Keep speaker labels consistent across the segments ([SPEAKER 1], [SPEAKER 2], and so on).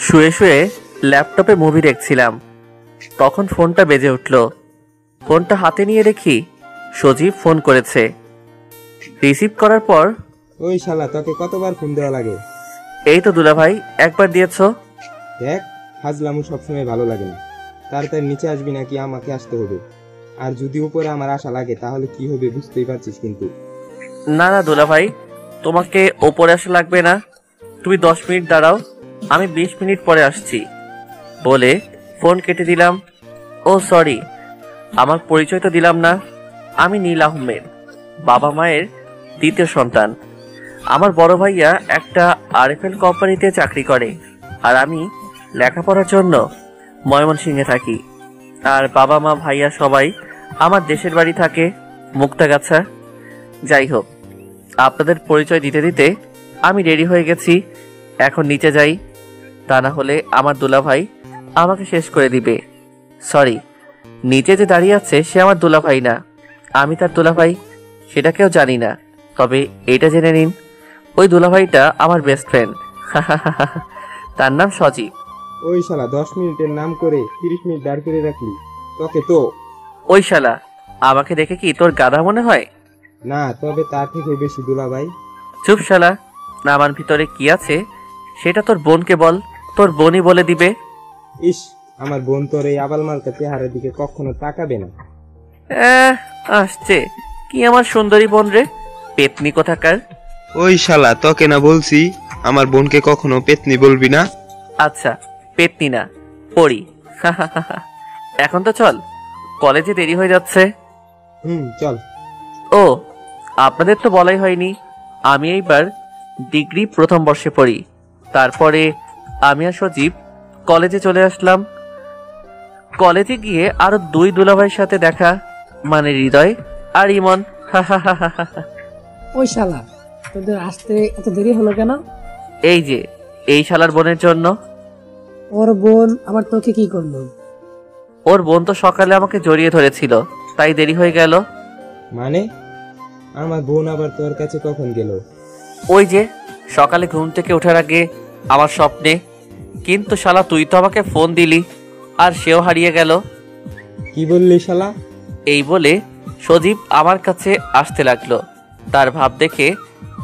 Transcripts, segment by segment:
[SPEAKER 1] শুয়ে শুয়ে ল্যাপটপে মুভি দেখছিলাম, তখন ফোনটা বেজে উঠল। ফোনটা হাতে নিয়ে দেখি সজীব ফোন করেছে। রিসিভ করার পর,
[SPEAKER 2] ওই শালা, তোকে কতবার ফোন দেওয়া লাগে?
[SPEAKER 1] এই তো দুলাভাই, একবার দিয়েছ।
[SPEAKER 2] দেখ, হাজলামু সবসময় ভালো লাগে না। তাড়াতাড়ি নিচে আসবি নাকি আমাকে আসতে হবে? আর যদি উপরে আমার আশা লাগে তাহলে কি হবে বুঝতেই পারছিস কিন্তু।
[SPEAKER 1] না না দুলাভাই, তোমাকে ওপরে আসা লাগবে না, তুমি 10 মিনিট দাঁড়াও, আমি 20 মিনিট পরে আসছি বলে ফোন কেটে দিলাম। ও সরি, আমার পরিচয় তো দিলাম না। আমি নীল আহমেদ, বাবা মায়ের দ্বিতীয় সন্তান। আমার বড় ভাইয়া একটা আরএফএল কোম্পানিতে চাকরি করে, আর আমি লেখাপড়ার জন্য ময়মনসিংহে থাকি। আর বাবা মা ভাইয়া সবাই আমার দেশের বাড়ি থাকে মুক্তাগাছা। যাই হোক, আপনাদের পরিচয় দিতে দিতে আমি রেডি হয়ে গেছি, এখন নিচে যাই, তা না হলে আমার দুলাভাই আমাকে শেষ করে দিবে। সরি, নিচে যে দাঁড়িয়ে আছে সে আমার দুলাভাই না, আমি তার দুলাভাই সেটা কেউ জানি না। তবে এটা জেনে নিন, ওই দুলাভাইটা আমার বেস্ট ফ্রেন্ড, তার নাম সজীব।
[SPEAKER 2] ওই শালা, 10 মিনিটের নাম করে 30 মিনিট দাঁড় করে রাখলি তোকে তো।
[SPEAKER 1] ওই শালা, আমাকে দেখে কি তোর গাধা মনে হয়?
[SPEAKER 2] না, তবে তার থেকে বেশি দুলাভাই।
[SPEAKER 1] চুপ শালা, আমার ভিতরে কি আছে সেটা তোর বোনকে বল, তোর বোনই বলে দিবে।
[SPEAKER 2] ইস, আমার বোন তোর এই আবাল মার্কা চেহারার দিকে কখনো তাকাবে না।
[SPEAKER 1] আসছে কি আমার সুন্দরী বোন রে, পেতনি কোথাকার।
[SPEAKER 2] ওই শালা, তোকে না বলছি আমার বোনকে কখনো পেতনি বলবি না।
[SPEAKER 1] আচ্ছা, পেতনি না, পড়ি। এখন তো চল, কলেজে দেরি হয়ে যাচ্ছে।
[SPEAKER 2] চল।
[SPEAKER 1] ও, আপনাদের তো বলাই হয়নি, আমি এইবার ডিগ্রি প্রথম বর্ষে পড়ি। তারপরে আমি আর সজীব কলেজে চলে আসলাম। কলেজে গিয়ে আরো 2 দুলাভাইয়ের সাথে দেখা, মানে হৃদয় আর ইমন।
[SPEAKER 3] ওই শালা, তোদের আসতে এত দেরি হলো কেন?
[SPEAKER 1] এই যে এই শালার বোনের জন্য।
[SPEAKER 3] ওর বোন আবার তোকে কি করলো?
[SPEAKER 1] ওর বোন তো সকালে আমাকে জড়িয়ে ধরেছিল, তাই দেরি হয়ে গেল।
[SPEAKER 2] মানে আমার বোন আবার তোর কাছে কখন গেল?
[SPEAKER 1] ওই যে সকালে ঘুম থেকে ওঠার আগে আমার স্বপ্নে। কিন্তু শালা তুই তো আমাকে ফোন দিলি, আর সেও হারিয়ে গেল।
[SPEAKER 2] কি বললি শালা?
[SPEAKER 1] এই বলে সজীব আমার কাছে আসতে লাগলো। তার ভাব দেখে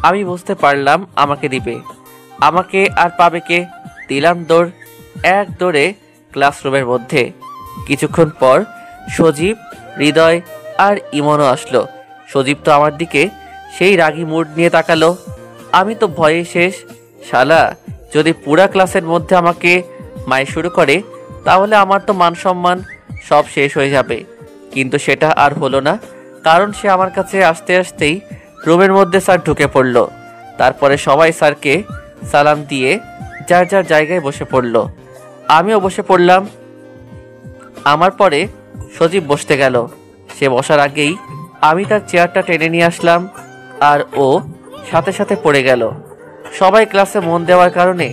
[SPEAKER 1] আমি বুঝতে পারলাম আমাকে দিবে। আমাকে আর পাবে কে? দিলাম দৌড়, এক দৌড়ে ক্লাসরুমের মধ্যে। কিছুক্ষণ পর সজীব, হৃদয় আর ইমনও আসলো। সজীব তো আমার দিকে সেই রাগী মুড নিয়ে তাকালো। আমি তো ভয়ে শেষ। শালা যদি পুরা ক্লাসের মধ্যে আমাকে মাই শুরু করে তাহলে আমার তো মান সম্মান সব শেষ হয়ে যাবে। কিন্তু সেটা আর হলো না, কারণ সে আমার কাছে আসতে আসতেই রুমের মধ্যে স্যার ঢুকে পড়ল। তারপরে সবাই স্যারকে সালাম দিয়ে যার যার জায়গায় বসে পড়ল, আমিও বসে পড়লাম। আমার পরে সজীব বসতে গেল। সে বসার আগেই আমি তার চেয়ারটা টেনে নিয়ে আসলাম, আর ও সাথে সাথে পড়ে গেল। সবাই ক্লাসে মন দেওয়ার কারণে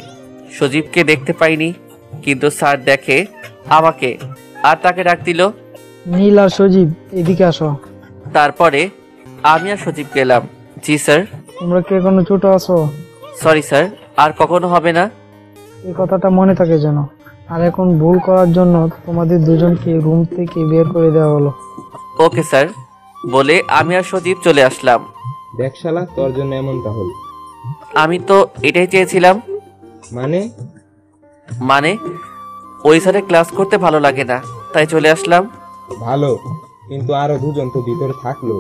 [SPEAKER 1] সজীবকে দেখতে পাইনি, কিন্তু স্যার দেখে আমাকে আর তাকে ডাক দিল,
[SPEAKER 3] নীল আর সজীব এদিকে আসো।
[SPEAKER 1] তারপরে আমি আর সজীব গেলাম। জি স্যার।
[SPEAKER 3] তোমরা কি এখনো ছোট আছো?
[SPEAKER 1] সরি স্যার, আর কখনো হবে না।
[SPEAKER 3] এই কথাটা মনে থাকে যেন। আর এখন ভুল করার জন্য তোমাদের দুজনকে রুম থেকে বের করে দেওয়া হলো।
[SPEAKER 1] ওকে স্যার বলে আমি আর সজীব চলে আসলাম।
[SPEAKER 2] দেখ শালা, তোর জন্য এমনটা হল।
[SPEAKER 1] আমি তো এটাই চেয়েছিলাম। মানে ওই স্যারে ক্লাস করতে ভালো লাগে না, তাই চলে আসলাম।
[SPEAKER 2] ভালো, কিন্তু আরো দুজন তো ভিতরে থাকলো।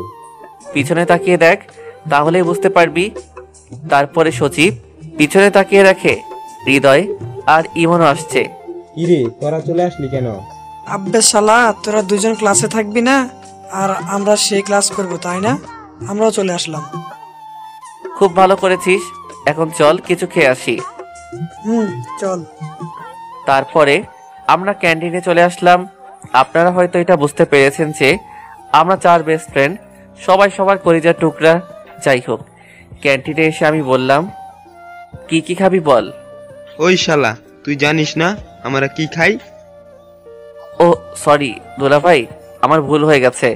[SPEAKER 1] পিছনে তাকিয়ে দেখ, তাহলেই বুঝতে পারবি। তারপরে সজীব পিছনে তাকিয়ে রাখে, হৃদয় আর ইমনও আসছে।
[SPEAKER 2] কিরে, তোরা চলে আসলি কেন?
[SPEAKER 4] আব্বে শালা, তোরা দুজন ক্লাসে থাকবি না আর আমরা সেই ক্লাস করব, তাই না? আমরাও চলে আসলাম।
[SPEAKER 1] খুব ভালো করেছিস, এখন চল কিছু খেয়ে আসি।
[SPEAKER 4] চল।
[SPEAKER 1] তারপরে আমরা ক্যান্টিনে চলে আসলাম। আপনারা হয়তো এটা বুঝতে পেরেছেন যে আমরা 4 বেস্ট ফ্রেন্ড, সবাই সবার কলিজার টুকরা। যাই হোক, ক্যান্টিনে এসে আমি বললাম, কি কি খাবি বল।
[SPEAKER 2] ওই শালা, তুই জানিস না আমরা কি খাই?
[SPEAKER 1] ও সরি দুলা ভাই, আমার ভুল হয়ে গেছে,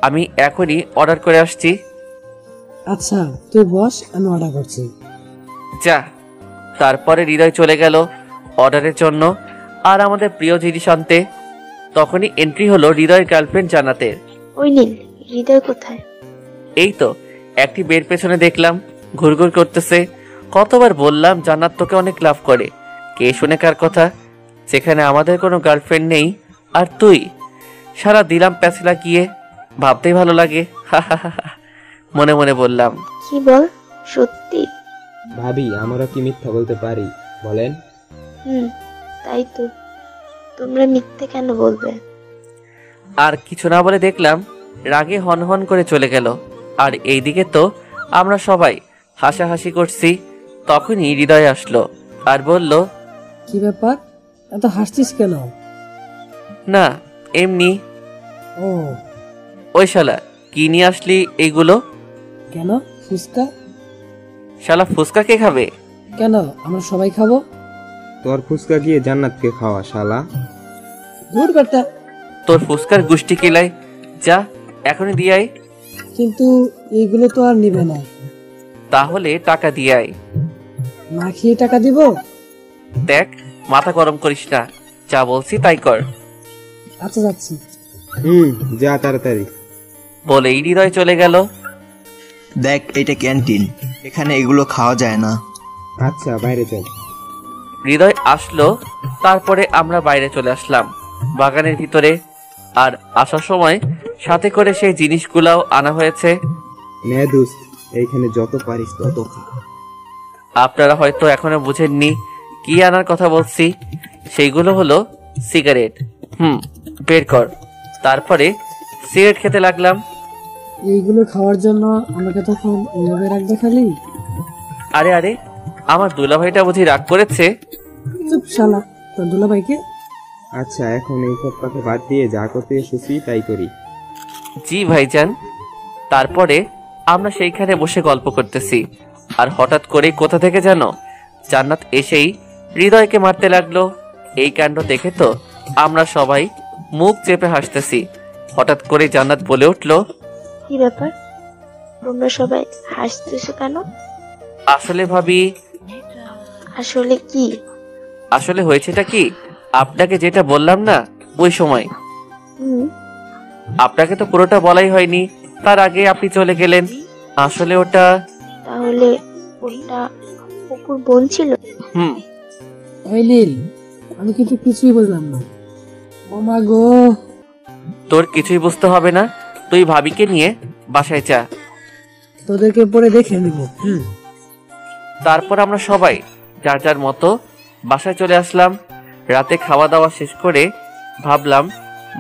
[SPEAKER 1] আমি এখনই অর্ডার করে আসছি।
[SPEAKER 3] আচ্ছা তুই বস, আমি অর্ডার করছি।
[SPEAKER 1] যা, তারপরে হৃদয় চলে গেল অর্ডারের জন্য আর আমাদের প্রিয় জিনিস আনতে। তখনই এন্ট্রি হলো হৃদয়ের গার্লফ্রেন্ড জান্নাতের।
[SPEAKER 5] ওই নীল, হৃদয় কোথায়?
[SPEAKER 1] এই তো একটি বের পেছনে দেখলাম ঘুরঘুর করতেছে। কতবার বললাম জান্নাত তোকে অনেক লাভ করে, কে শুনে কার কথা, যেখানে আমাদের কোনো গার্লফ্রেন্ড নেই আর তুই। সারা দিলাম প্যাসিলা গিয়ে, ভাবতেই ভালো লাগে। মনে মনে বললাম।
[SPEAKER 5] কি বল, সত্যি?
[SPEAKER 2] ভাবি, আমরা কি মিথ্যা বলতে পারি বলেন?
[SPEAKER 5] তাই তো, তোমরা মিথ্যে কেন বলবে?
[SPEAKER 1] আর কিছু না বলে দেখলাম রাগে হনহন করে চলে গেল। আর এইদিকে তো আমরা সবাই হাসাহাসি করছি। তখনই হৃদয় আসলো আর বলল,
[SPEAKER 6] কি ব্যাপার, এত হাসছিস কেন?
[SPEAKER 1] না এমনি।
[SPEAKER 6] ও,
[SPEAKER 1] ওই শালা কি নিয়ে আসলি এইগুলো?
[SPEAKER 6] কেন ফুচকা?
[SPEAKER 1] শালা ফুচকা কে খাবে?
[SPEAKER 6] কেন, আমরা সবাই খাবো।
[SPEAKER 2] তোর ফুচকা গিয়ে জান্নাতকে খাওয়া শালা।
[SPEAKER 6] দূর বেটা।
[SPEAKER 1] তোর ফুচকার গুষ্টি কিলাই, যা এখনই দিয়ে আয়।
[SPEAKER 6] কিন্তু এইগুলো তো আর নিবে না।
[SPEAKER 1] তাহলে টাকা দিয়ে আয়।
[SPEAKER 6] না খেয়ে টাকা দিব?
[SPEAKER 1] দেখ মাথা গরম করিস না, যা বলছি তাই কর।
[SPEAKER 6] আচ্ছা যাচ্ছি।
[SPEAKER 2] যা তাড়াতাড়ি।
[SPEAKER 1] বলেই হৃদয় চলে গেল।
[SPEAKER 7] দেখ, এটা ক্যান্টিন, এখানে এগুলো খাওয়া যায় না।
[SPEAKER 2] আচ্ছা, বাইরে চল।
[SPEAKER 1] হৃদয় আসলো, তারপরে আমরা বাইরে চলে আসলাম বাগানের ভিতরে। আর আসার সময় সাথে করে সেই জিনিসগুলাও আনা হয়েছে।
[SPEAKER 2] নে দোস্ত, এইখানে যত পারিস তত খা।
[SPEAKER 1] আপনারা হয়তো এখনো বুঝেননি কি আনার কথা বলছি। সেইগুলো হলো সিগারেট। বের কর। তারপরে সিগারেট খেতে লাগলাম।
[SPEAKER 6] এইগুলো খাওয়ার জন্য আমাকে তখন এইভাবে রাখবে খালি?
[SPEAKER 1] আরে আরে, আমার দুলাভাইটা বুঝি রাগ করেছে।
[SPEAKER 6] চুপ শালা, তোর দুলাভাইকে?
[SPEAKER 2] আচ্ছা, এখন এই সব কথা বাদ দিয়ে যা করতে এসেছি তাই করি।
[SPEAKER 1] জি ভাইজান। তারপরে আমরা সেইখানে বসে গল্প করতেছি আর হঠাৎ করে কোথা থেকে যেন জান্নাত এসেই হৃদয়কে মারতে লাগলো। এই কাণ্ড দেখে তো আমরা সবাই মুখ চেপে হাসতেছি। হঠাৎ করে জান্নাত বলে উঠলো,
[SPEAKER 5] কি ব্যাপার, তোমরা সবাই হাসতেছো কেন?
[SPEAKER 1] আসলে ভাবি।
[SPEAKER 5] আসলে কি?
[SPEAKER 1] আসলে হয়েছেটা কি, আপনাকে যেটা বললাম না ওই সময়, আপনাকে তো পুরোটা বলাই হয়নি, তার আগে আপনি চলে গেলেন। আসলে ওটা।
[SPEAKER 5] তাহলে ওটা কুকুর বোন ছিল?
[SPEAKER 6] ওই নীল, আমি কিন্তু কিছুই বললাম না। ও মা গো।
[SPEAKER 1] তোর কিছুই বুঝতে হবে না, তুই ভাবিকে নিয়ে বাসায় যা।
[SPEAKER 6] তোদেরকে পরে দেখে নিব।
[SPEAKER 1] তারপর আমরা সবাই যার যার মতো বাসায় চলে আসলাম। রাতে খাওয়া দাওয়া শেষ করে ভাবলাম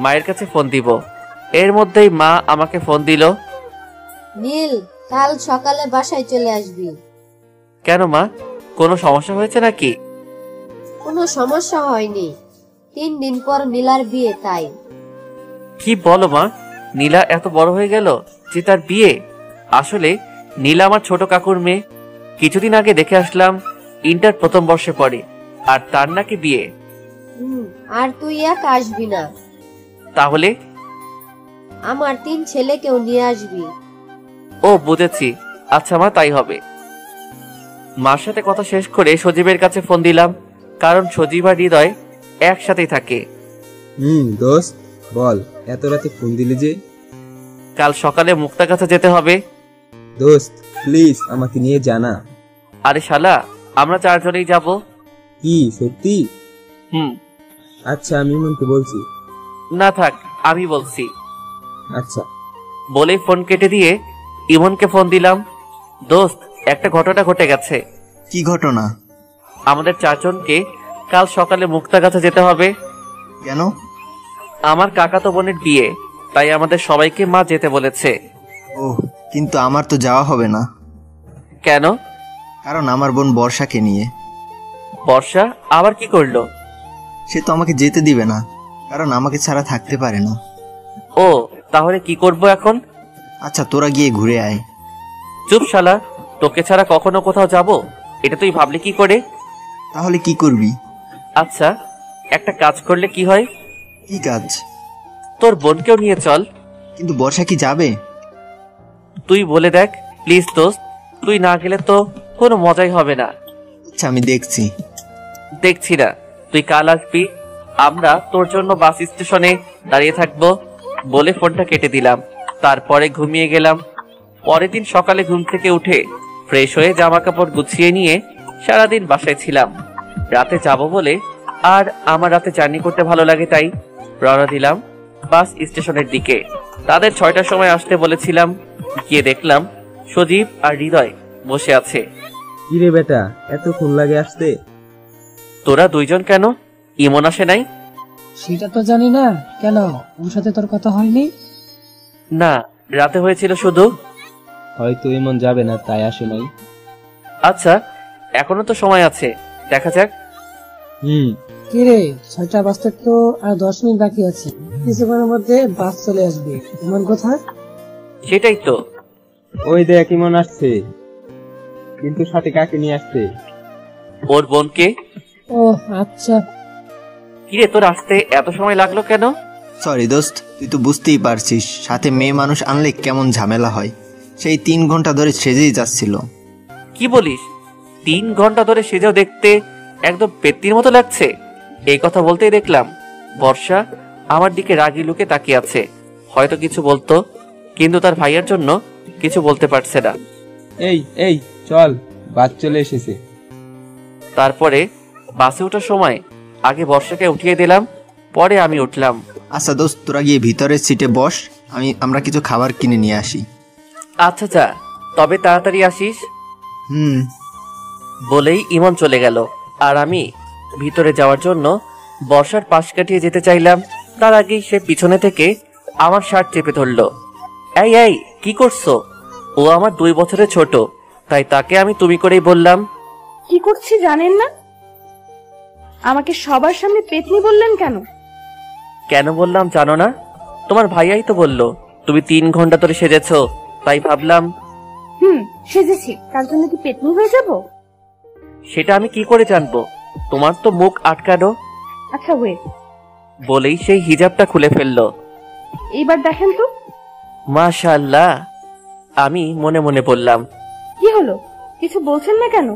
[SPEAKER 1] মায়ের কাছে ফোন দিব। এর মধ্যেই মা আমাকে ফোন দিল।
[SPEAKER 8] নীল, কাল সকালে বাসায় চলে আসবি।
[SPEAKER 1] কেন মা, কোনো সমস্যা হয়েছে নাকি?
[SPEAKER 8] কোনো সমস্যা হয়নি, 3 দিন পর নীলার বিয়ে, তাই।
[SPEAKER 1] কি বলো মা, নীলা এত বড় হয়ে গেল যে তার বিয়ে? আসলে নীলা আমার ছোট কাকুর মেয়ে। কিছুদিন আগে দেখে আসলাম ইন্টার প্রথম বর্ষে পড়ে, আর তার নাকি বিয়ে।
[SPEAKER 8] আর তুই একা আসবি না,
[SPEAKER 1] তাহলে
[SPEAKER 8] আমার 3 ছেলেকেও নিয়ে আসবি।
[SPEAKER 1] ও বুঝেছি, আচ্ছা মা তাই হবে। মার সাথে কথা শেষ করে সজীবের কাছে ফোন দিলাম, কারণ সজীব আর হৃদয় একসাথেই থাকে।
[SPEAKER 2] দোস্ত বল, এত রাতে ফোন দিলি যে?
[SPEAKER 1] কাল সকালে মুক্তার কাছে যেতে হবে।
[SPEAKER 2] দোস্ত প্লিজ আমাকে নিয়ে জানা।
[SPEAKER 1] আরে শালা, আমরা 4 জনেই যাব।
[SPEAKER 2] কি সত্যি? আচ্ছা, আমি ইমনকে বলছি।
[SPEAKER 1] না থাক, আমি বলছি।
[SPEAKER 2] আচ্ছা।
[SPEAKER 1] বলেই ফোন কেটে দিয়ে ইমনকে ফোন দিলাম। দোস্ত, একটা ঘটনা ঘটে গেছে।
[SPEAKER 7] কি ঘটনা?
[SPEAKER 1] আমাদের 4 জনকে কাল সকালে মুক্তার কাছে যেতে হবে।
[SPEAKER 7] কেন?
[SPEAKER 1] আমার কাকাতো বোনের বিয়ে, তাই আমাদের সবাইকে মা যেতে বলেছে।
[SPEAKER 7] ও, কিন্তু আমার তো যাওয়া হবে না।
[SPEAKER 1] কেন?
[SPEAKER 7] কারণ আমার বোন বর্ষাকে নিয়ে।
[SPEAKER 1] বর্ষা আবার কি করলো?
[SPEAKER 7] সে তো আমাকে যেতে দিবে না, কারণ আমাকে ছাড়া থাকতে পারে না।
[SPEAKER 1] ও, তাহলে কি করব এখন?
[SPEAKER 7] আচ্ছা, তোরা গিয়ে ঘুরে আয়।
[SPEAKER 1] চুপ শালা, তোকে ছাড়া কখনো কোথাও যাব এটা তুই ভাবলি কি করে?
[SPEAKER 7] তাহলে কি করবি?
[SPEAKER 1] আচ্ছা, একটা কাজ করলে কি হয়?
[SPEAKER 7] কি কাজ?
[SPEAKER 1] তোর বোনকেও নিয়ে চল।
[SPEAKER 7] কিন্তু বর্ষা কি যাবে?
[SPEAKER 1] তুই বলে দেখ প্লিজ দোস্ত, তুই না গেলে তো কোনো মজাই হবে না।
[SPEAKER 7] আচ্ছা আমি দেখছি।
[SPEAKER 1] দেখছি না, তুই কাল আসবি, আমরা তোর জন্য বাস স্টেশনে দাঁড়িয়ে থাকবো বলে ফোনটা কেটে দিলাম। তারপরে ঘুমিয়ে গেলাম। পরের দিন সকালে ঘুম থেকে উঠে ফ্রেশ হয়ে জামা কাপড় গুছিয়ে নিয়ে সারাদিন বাসায় ছিলাম। রাতে যাব বলে, আর আমার রাতে জার্নি করতে ভালো লাগে তাই রওনা দিলাম বাস স্টেশনের দিকে। তাদের 6টার সময় আসতে বলেছিলাম। গিয়ে দেখলাম সজীব আর হৃদয় বসে আছে।
[SPEAKER 2] কিরে বেটা, এতক্ষণ লাগে আসতে?
[SPEAKER 1] তোরা দুইজন কেন? ইমন আসে নাই?
[SPEAKER 6] সেটা তো জানি না, কেন ওর সাথে তোর কথা হয়নি?
[SPEAKER 1] না, রাতে হয়েছিল শুধু।
[SPEAKER 2] হয়তো এমন যাবে না তাই আসে নাই।
[SPEAKER 1] আচ্ছা, এখনো তো সময় আছে, দেখা যাক।
[SPEAKER 6] কিরে, 6টা বাজতে তো আর 10 মিনিট বাকি আছে, কিছুক্ষণের মধ্যে বাস চলে আসবে। এমন কথা?
[SPEAKER 1] সেটাই তো।
[SPEAKER 2] ওই দেখ ইমন আসছে, কিন্তু সাথে কাকে নিয়ে আসছে?
[SPEAKER 1] ওর বোনকে।
[SPEAKER 6] ও আচ্ছা।
[SPEAKER 1] কিরে, তোর আসতে এত সময় লাগলো কেন?
[SPEAKER 7] সরি দোস্ত, তুই তো বুঝতেই পারছিস সাথে মেয়ে মানুষ আনলে কেমন ঝামেলা হয়। সেই 3 ঘন্টা ধরে সেজেই যাচ্ছিল।
[SPEAKER 1] কি বলিস? 3 ঘন্টা ধরে সেজেও দেখতে একদম পেত্তির মতো লাগছে। এই কথা বলতেই দেখলাম বর্ষা আমার দিকে রাগি লুকে তাকিয়ে আছে। হয়তো কিছু বলতো, কিন্তু তার ভাইয়ের জন্য কিছু বলতে পারছে না।
[SPEAKER 2] এই এই চল, বাস চলে এসেছে।
[SPEAKER 1] তারপরে বাসে ওঠার সময় আগে বর্ষাকে উঠিয়ে দিলাম, পরে আমি উঠলাম।
[SPEAKER 7] আচ্ছা দোস্ত, তোরা গিয়ে ভিতরের সিটে বস, আমরা কিছু খাবার কিনে নিয়ে আসি।
[SPEAKER 1] আচ্ছা যা, তবে তাড়াতাড়ি আসিস। বলেই ইমন চলে গেল। আর আমি ভিতরে যাওয়ার জন্য বর্ষার পাশ কাটিয়ে যেতে চাইলাম, তার আগেই সে পিছনে থেকে আমার শার্ট চেপে ধরল। এই এই, কি করছো? ও আমার 2 বছরের ছোট, তাই তাকে আমি তুমি করেই বললাম।
[SPEAKER 9] কি করছি জানেন না? আমাকে সবার সামনে পেতনি বললেন কেন?
[SPEAKER 1] কেন বললাম জানো না? তোমার ভাইয়াই তো বলল তুমি 3 ঘন্টা ধরে সেজেছো, তাই ভাবলাম।
[SPEAKER 9] সেজেছি, তার জন্য কি পেতনি হয়ে যাব?
[SPEAKER 1] সেটা আমি কি করে জানবো? তোমার তো মুখ আটকানো।
[SPEAKER 9] আচ্ছা ওয়েট।
[SPEAKER 1] বলেই সেই হিজাবটা খুলে ফেললো।
[SPEAKER 9] এইবার দেখেন তো।
[SPEAKER 1] মাশাআল্লাহ, আমি মনে মনে বললাম।
[SPEAKER 9] কি হলো, কিছু বলছেন না কেন?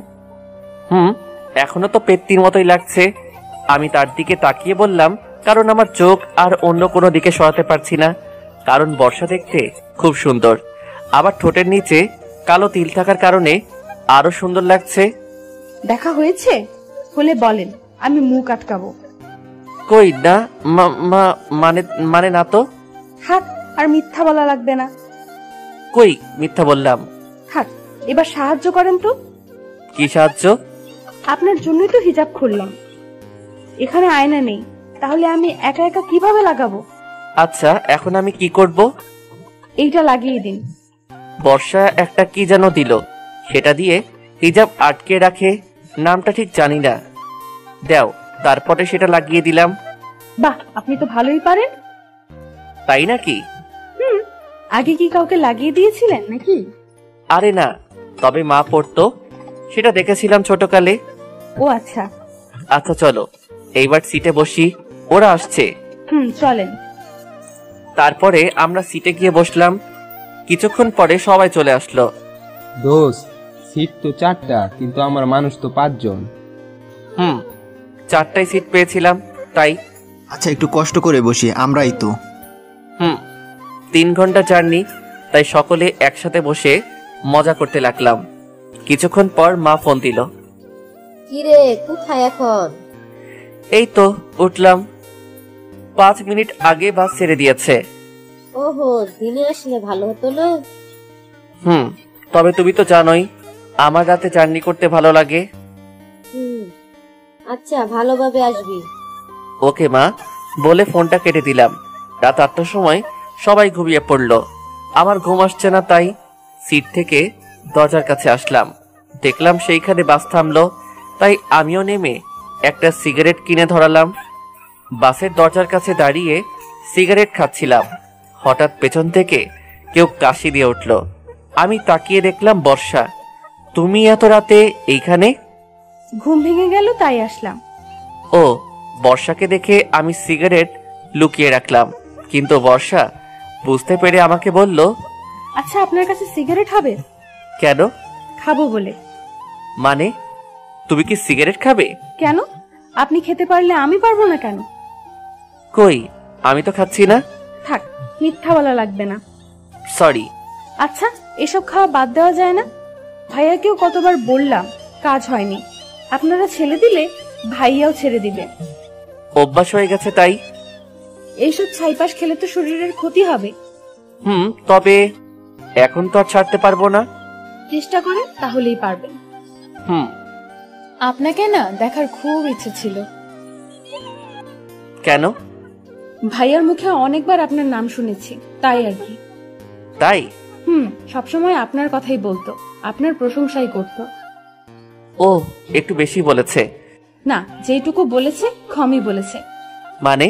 [SPEAKER 1] এখনো তো পেত্তির মতোই লাগছে। আমি তার দিকে তাকিয়ে বললাম, কারণ আমার চোখ আর অন্য কোনো দিকে সরাতে পারছি না। কারণ বর্ষা দেখতে খুব সুন্দর, আবার ঠোঁটের নিচে কালো তিল থাকার কারণে আরো সুন্দর লাগছে।
[SPEAKER 9] দেখা হয়েছে হলে বলেন, আমি মুখ আটকাবো।
[SPEAKER 1] কই না, মানে না তো।
[SPEAKER 9] থাক, আর মিথ্যা বলা লাগবে না।
[SPEAKER 1] কই মিথ্যা বললাম?
[SPEAKER 9] থাক, এবার সাহায্য করেন তো।
[SPEAKER 1] কি সাহায্য?
[SPEAKER 9] আপনার জন্যই তো হিজাব খুললাম। এখানে আয়না নেই, তাহলে আমি একা একা কিভাবে লাগাবো?
[SPEAKER 1] আচ্ছা, এখন আমি কি করব?
[SPEAKER 9] এইটা লাগিয়ে দিন।
[SPEAKER 1] বর্ষা একটা কি যেন দিল, সেটা দিয়ে হিজাব আটকে রাখে, নামটা ঠিক জানি না। দাও, তারপরে সেটা লাগিয়ে দিলাম।
[SPEAKER 9] বাহ, আপনি তো ভালোই পারেন।
[SPEAKER 1] তাই নাকি?
[SPEAKER 9] আগে কি কাউকে লাগিয়ে দিয়েছিলেন নাকি?
[SPEAKER 1] আরে না, তবে মা পড়তো, সেটা দেখেছিলাম ছোটকালে।
[SPEAKER 9] ও আচ্ছা।
[SPEAKER 1] আচ্ছা চলো, এইবার সিটে বসি, ওরা আসছে।
[SPEAKER 9] চলেন।
[SPEAKER 1] তারপরে আমরা সিটে গিয়ে বসলাম। কিছুক্ষণ পরে সবাই চলে আসলো।
[SPEAKER 2] দোস্ত, সিট তো 4টা, কিন্তু আমার মানুষ তো 5 জন।
[SPEAKER 1] 4টাই সিট পেয়েছিলাম তাই।
[SPEAKER 7] আচ্ছা একটু কষ্ট করে বসি, আমরাই তো।
[SPEAKER 1] 3 ঘন্টা জার্নি, তাই সকলে একসাথে বসে মজা করতে লাগলাম। কিছুক্ষণ পর মা ফোন দিল।
[SPEAKER 8] কিরে, কোথায় এখন?
[SPEAKER 1] এই তো উঠলাম, 5 মিনিট আগে বাস ছেড়ে দিয়েছে।
[SPEAKER 8] ওহো, দিনে আসলে ভালো হতো না?
[SPEAKER 1] তবে তুমি তো জানোই আমার রাতে জার্নি করতে ভালো লাগে।
[SPEAKER 8] আচ্ছা, ভালোভাবে আসবি।
[SPEAKER 1] ওকে মা, বলে ফোনটা কেটে দিলাম। রাত 8টার সময় সবাই ঘুমিয়ে পড়লো। আমার ঘুম আসছে না, তাই সিট থেকে দরজার কাছে আসলাম। দেখলাম সেইখানে বাস থামলো, তাই আমিও নেমে একটা সিগারেট কিনে ধরালাম। বাসের দরজার কাছে দাঁড়িয়ে সিগারেট খাচ্ছিলাম। হঠাৎ পেছন থেকে কেউ কাশি দিয়ে উঠল। আমি তাকিয়ে দেখলাম বর্ষা। তুমি এত রাতে এইখানে?
[SPEAKER 9] ঘুম ভেঙে গেল তাই আসলাম।
[SPEAKER 1] ও, বর্ষাকে দেখে আমি সিগারেট লুকিয়ে রাখলাম, কিন্তু বর্ষা বুঝতে পেরে আমাকে বলল,
[SPEAKER 9] আচ্ছা, আপনার কাছে সিগারেট হবে?
[SPEAKER 1] কেন?
[SPEAKER 9] খাবো বলে।
[SPEAKER 1] মানে? তুমি কি সিগারেট খাবে?
[SPEAKER 9] কেন? আপনি খেতে পারলে আমি পারবো না কেন?
[SPEAKER 1] কই, আমি তো খাচ্ছি না।
[SPEAKER 9] থাক, মিথ্যা বলা লাগবে না।
[SPEAKER 1] সরি।
[SPEAKER 9] আচ্ছা, এসব খাওয়া বাদ দেওয়া যায় না? ভাইয়াকেও কতবার বললাম, কাজ হয়নি। আপনারা ছেড়ে দিলে ভাইয়াও ছেড়ে দিবে।
[SPEAKER 1] অভ্যাস হয়ে গেছে তাই।
[SPEAKER 9] এইসব ছাইপাশ খেলে তো শরীরের ক্ষতি হবে।
[SPEAKER 1] তবে এখন তো আর ছাড়তে পারবো না।
[SPEAKER 9] চেষ্টা করেন, তাহলেই পারবেন। আপনাকে না দেখার খুব ইচ্ছে ছিল।
[SPEAKER 1] কেন?
[SPEAKER 9] ভাইয়ার মুখে অনেকবার আপনার নাম শুনেছি, তাই আর কি।
[SPEAKER 1] তাই?
[SPEAKER 9] সবসময় আপনার কথাই বলতো, আপনার প্রশংসাই করত।
[SPEAKER 1] ও, একটু বেশি বলেছে।
[SPEAKER 9] না, যেটুকু বলেছে কমই বলেছে।
[SPEAKER 1] মানে?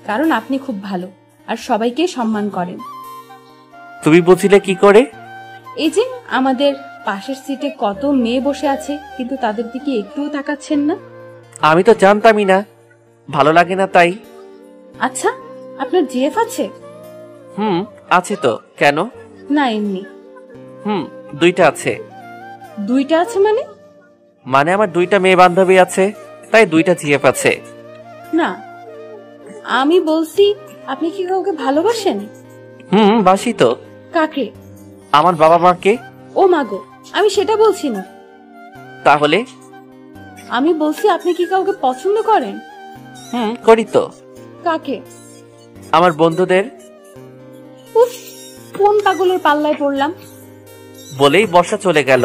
[SPEAKER 9] কারণ আপনি খুব ভালো আর সবাইকে সম্মান করেন।
[SPEAKER 1] তুমি বুঝলে কি করে?
[SPEAKER 9] এই যে আমাদের পাশের সিটে কত মেয়ে বসে আছে, কিন্তু তাদের দিকে একটুও তাকাচ্ছেন না।
[SPEAKER 1] আমি তো জানতামই না, ভালো লাগে না তাই।
[SPEAKER 9] আচ্ছা, আপনার জিএফ আছে?
[SPEAKER 1] আছে তো। কেন?
[SPEAKER 9] না, এমনি।
[SPEAKER 1] দুইটা আছে।
[SPEAKER 9] দুইটা আছে মানে?
[SPEAKER 1] মানে আমার দুইটা মেয়ে বান্ধবী আছে, তাই দুইটা জিএফ আছে।
[SPEAKER 9] না, আমি বলছি আপনি কি কাউকে ভালোবাসেন?
[SPEAKER 1] বাসি তো।
[SPEAKER 9] কাকে?
[SPEAKER 1] আমার বাবা মাকে।
[SPEAKER 9] ও মাগো, আমি সেটা বলছি না।
[SPEAKER 1] তাহলে?
[SPEAKER 9] আমি বলছি আপনি কি কাউকে পছন্দ করেন?
[SPEAKER 1] করি তো।
[SPEAKER 9] কাকে?
[SPEAKER 1] আমার বন্ধুদের।
[SPEAKER 9] উফ, কোন পাগলের পাল্লায় পড়লাম।
[SPEAKER 1] বলেই বর্ষা চলে গেল,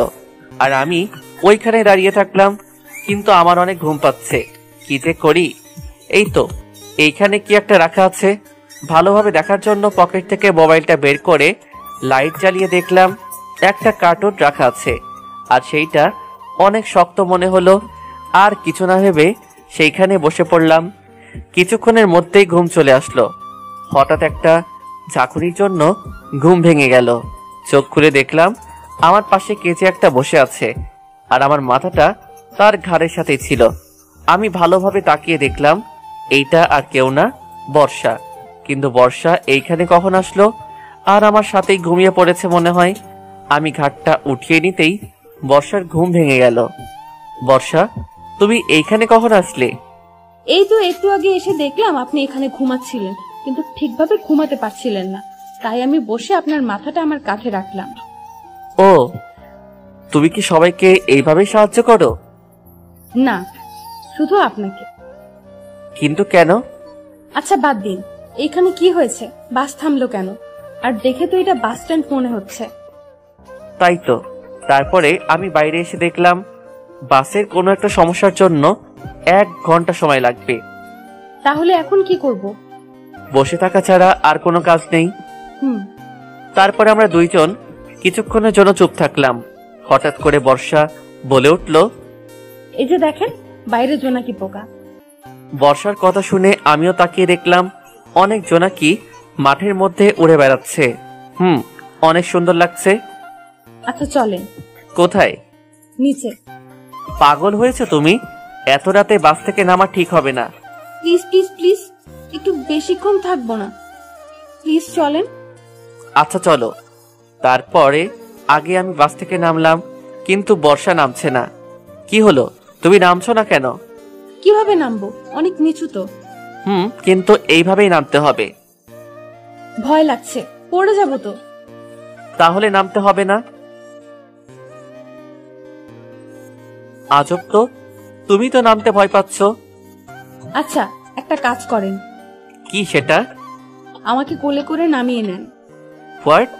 [SPEAKER 1] আর আমি ওইখানে দাঁড়িয়ে থাকলাম। কিন্তু আমার অনেক ঘুম পাচ্ছে, কি যে করি। এই তো এইখানে কি একটা রাখা আছে। ভালোভাবে দেখার জন্য পকেট থেকে মোবাইলটা বের করে লাইট জ্বালিয়ে দেখলাম একটা কার্টুন রাখা আছে, আর সেইটা অনেক শক্ত মনে হলো। আর কিছু না ভেবে সেইখানে বসে পড়লাম। কিছুক্ষণের মধ্যেই ঘুম চলে আসলো। হঠাৎ একটা ঝাঁকুনির জন্য ঘুম ভেঙে গেল। চোখ খুলে দেখলাম আমার পাশে কে যে একটা বসে আছে, আর আমার মাথাটা তার ঘাড়ের সাথেই ছিল। আমি ভালোভাবে তাকিয়ে দেখলাম এইটা আর কেউ না, বর্ষা। কিন্তু বর্ষা এইখানে কখন আসলো? আর আমার সাথেই ঘুমিয়ে পড়েছে মনে হয়। আমি ঘাটটা উঠিয়ে নিতেই বর্ষার ঘুম ভেঙে গেল। বর্ষা, তুমি এইখানে কখন আসলে?
[SPEAKER 9] এই তো একটু আগে এসে দেখলাম আপনি এখানে ঘুমাচ্ছিলেন, কিন্তু ঠিকভাবে ঘুমাতে পারছিলেন না, তাই আমি বসে আপনার মাথাটা আমার কাঁধে রাখলাম।
[SPEAKER 1] ও, তুমি কি সবাইকে এইভাবেই সাহায্য করো?
[SPEAKER 9] না, শুধু আপনাকে।
[SPEAKER 1] কিন্তু কেন?
[SPEAKER 9] আচ্ছা বাদ দিন, এখানে কি হয়েছে? বাস থামলো কেন? আর দেখে তো এটা বাস স্ট্যান্ড মনে হচ্ছে।
[SPEAKER 1] তাই তো। তারপরে আমি বাইরে এসে দেখলাম বাসের কোনো একটা সমস্যার জন্য 1 ঘন্টা সময় লাগবে।
[SPEAKER 9] তাহলে এখন কি করব?
[SPEAKER 1] বসে থাকা ছাড়া আর কোনো কাজ নেই। তারপরে আমরা দুইজন কিছুক্ষণের জন্য চুপ থাকলাম। হঠাৎ করে বর্ষা বলে উঠল,
[SPEAKER 9] এই যে দেখেন, বাইরে জোনাকি পোকা।
[SPEAKER 1] বর্ষার কথা শুনে আমিও তাকিয়ে দেখলাম অনেক জোনাকি মাঠের মধ্যে উড়ে বেড়াচ্ছে। অনেক সুন্দর লাগছে।
[SPEAKER 9] আচ্ছা চলেন।
[SPEAKER 1] কোথায়?
[SPEAKER 9] নিচে।
[SPEAKER 1] পাগল হয়েছে তুমি? এত রাতে বাস থেকে নামা ঠিক হবে না।
[SPEAKER 9] প্লিজ প্লিজ প্লিজ, একটু বেশিক্ষণ থাকবো না, প্লিজ চলেন।
[SPEAKER 1] আচ্ছা চলো। তারপরে আগে আমি বাস থেকে নামলাম, কিন্তু বর্ষা নামছে না। কি হলো, তুমি নামছো না কেন?
[SPEAKER 9] কিভাবে নামবো? অনেক নিচু তো।
[SPEAKER 1] কিন্তু এইভাবেই নামতে হবে।
[SPEAKER 9] ভয় লাগছে, পড়ে যাবো তো।
[SPEAKER 1] তাহলে নামতে হবে না। আজব তো, তুমি তো নামতে ভয় পাচ্ছ।
[SPEAKER 9] আচ্ছা একটা কাজ করেন।
[SPEAKER 1] কি সেটা?
[SPEAKER 9] আমাকে কোলে করে নামিয়ে নেন।
[SPEAKER 1] হোয়াট?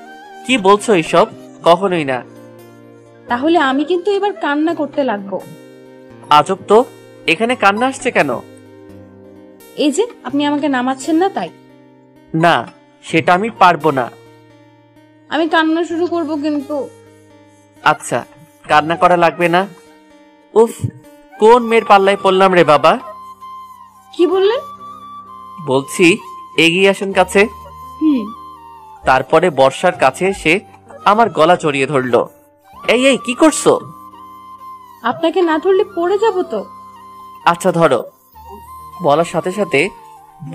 [SPEAKER 1] কি বলছো এইসব? কখনোই না।
[SPEAKER 9] তাহলে আমি কিন্তু এবার কান্না করতে লাগবো।
[SPEAKER 1] আজব তো, এখানে কান্না আসছে কেন?
[SPEAKER 9] এই যে আপনি আমাকে নামাচ্ছেন না তাই।
[SPEAKER 1] না, সেটা আমি পারবো না।
[SPEAKER 9] আমি কান্না শুরু করব কিন্তু।
[SPEAKER 1] আচ্ছা, কান্না করা লাগবে না। উফ, কোন মেয়ের পাল্লায় পড়লাম রে বাবা।
[SPEAKER 9] কি বললেন?
[SPEAKER 1] বলছি এগিয়ে আসেন কাছে। তারপরে বর্ষার কাছে এসে আমার গলা জড়িয়ে ধরলো। এই এই, কি করছো?
[SPEAKER 9] আপনাকে না ধরলে পড়ে যাব তো।
[SPEAKER 1] আচ্ছা ধরো। বলার সাথে সাথে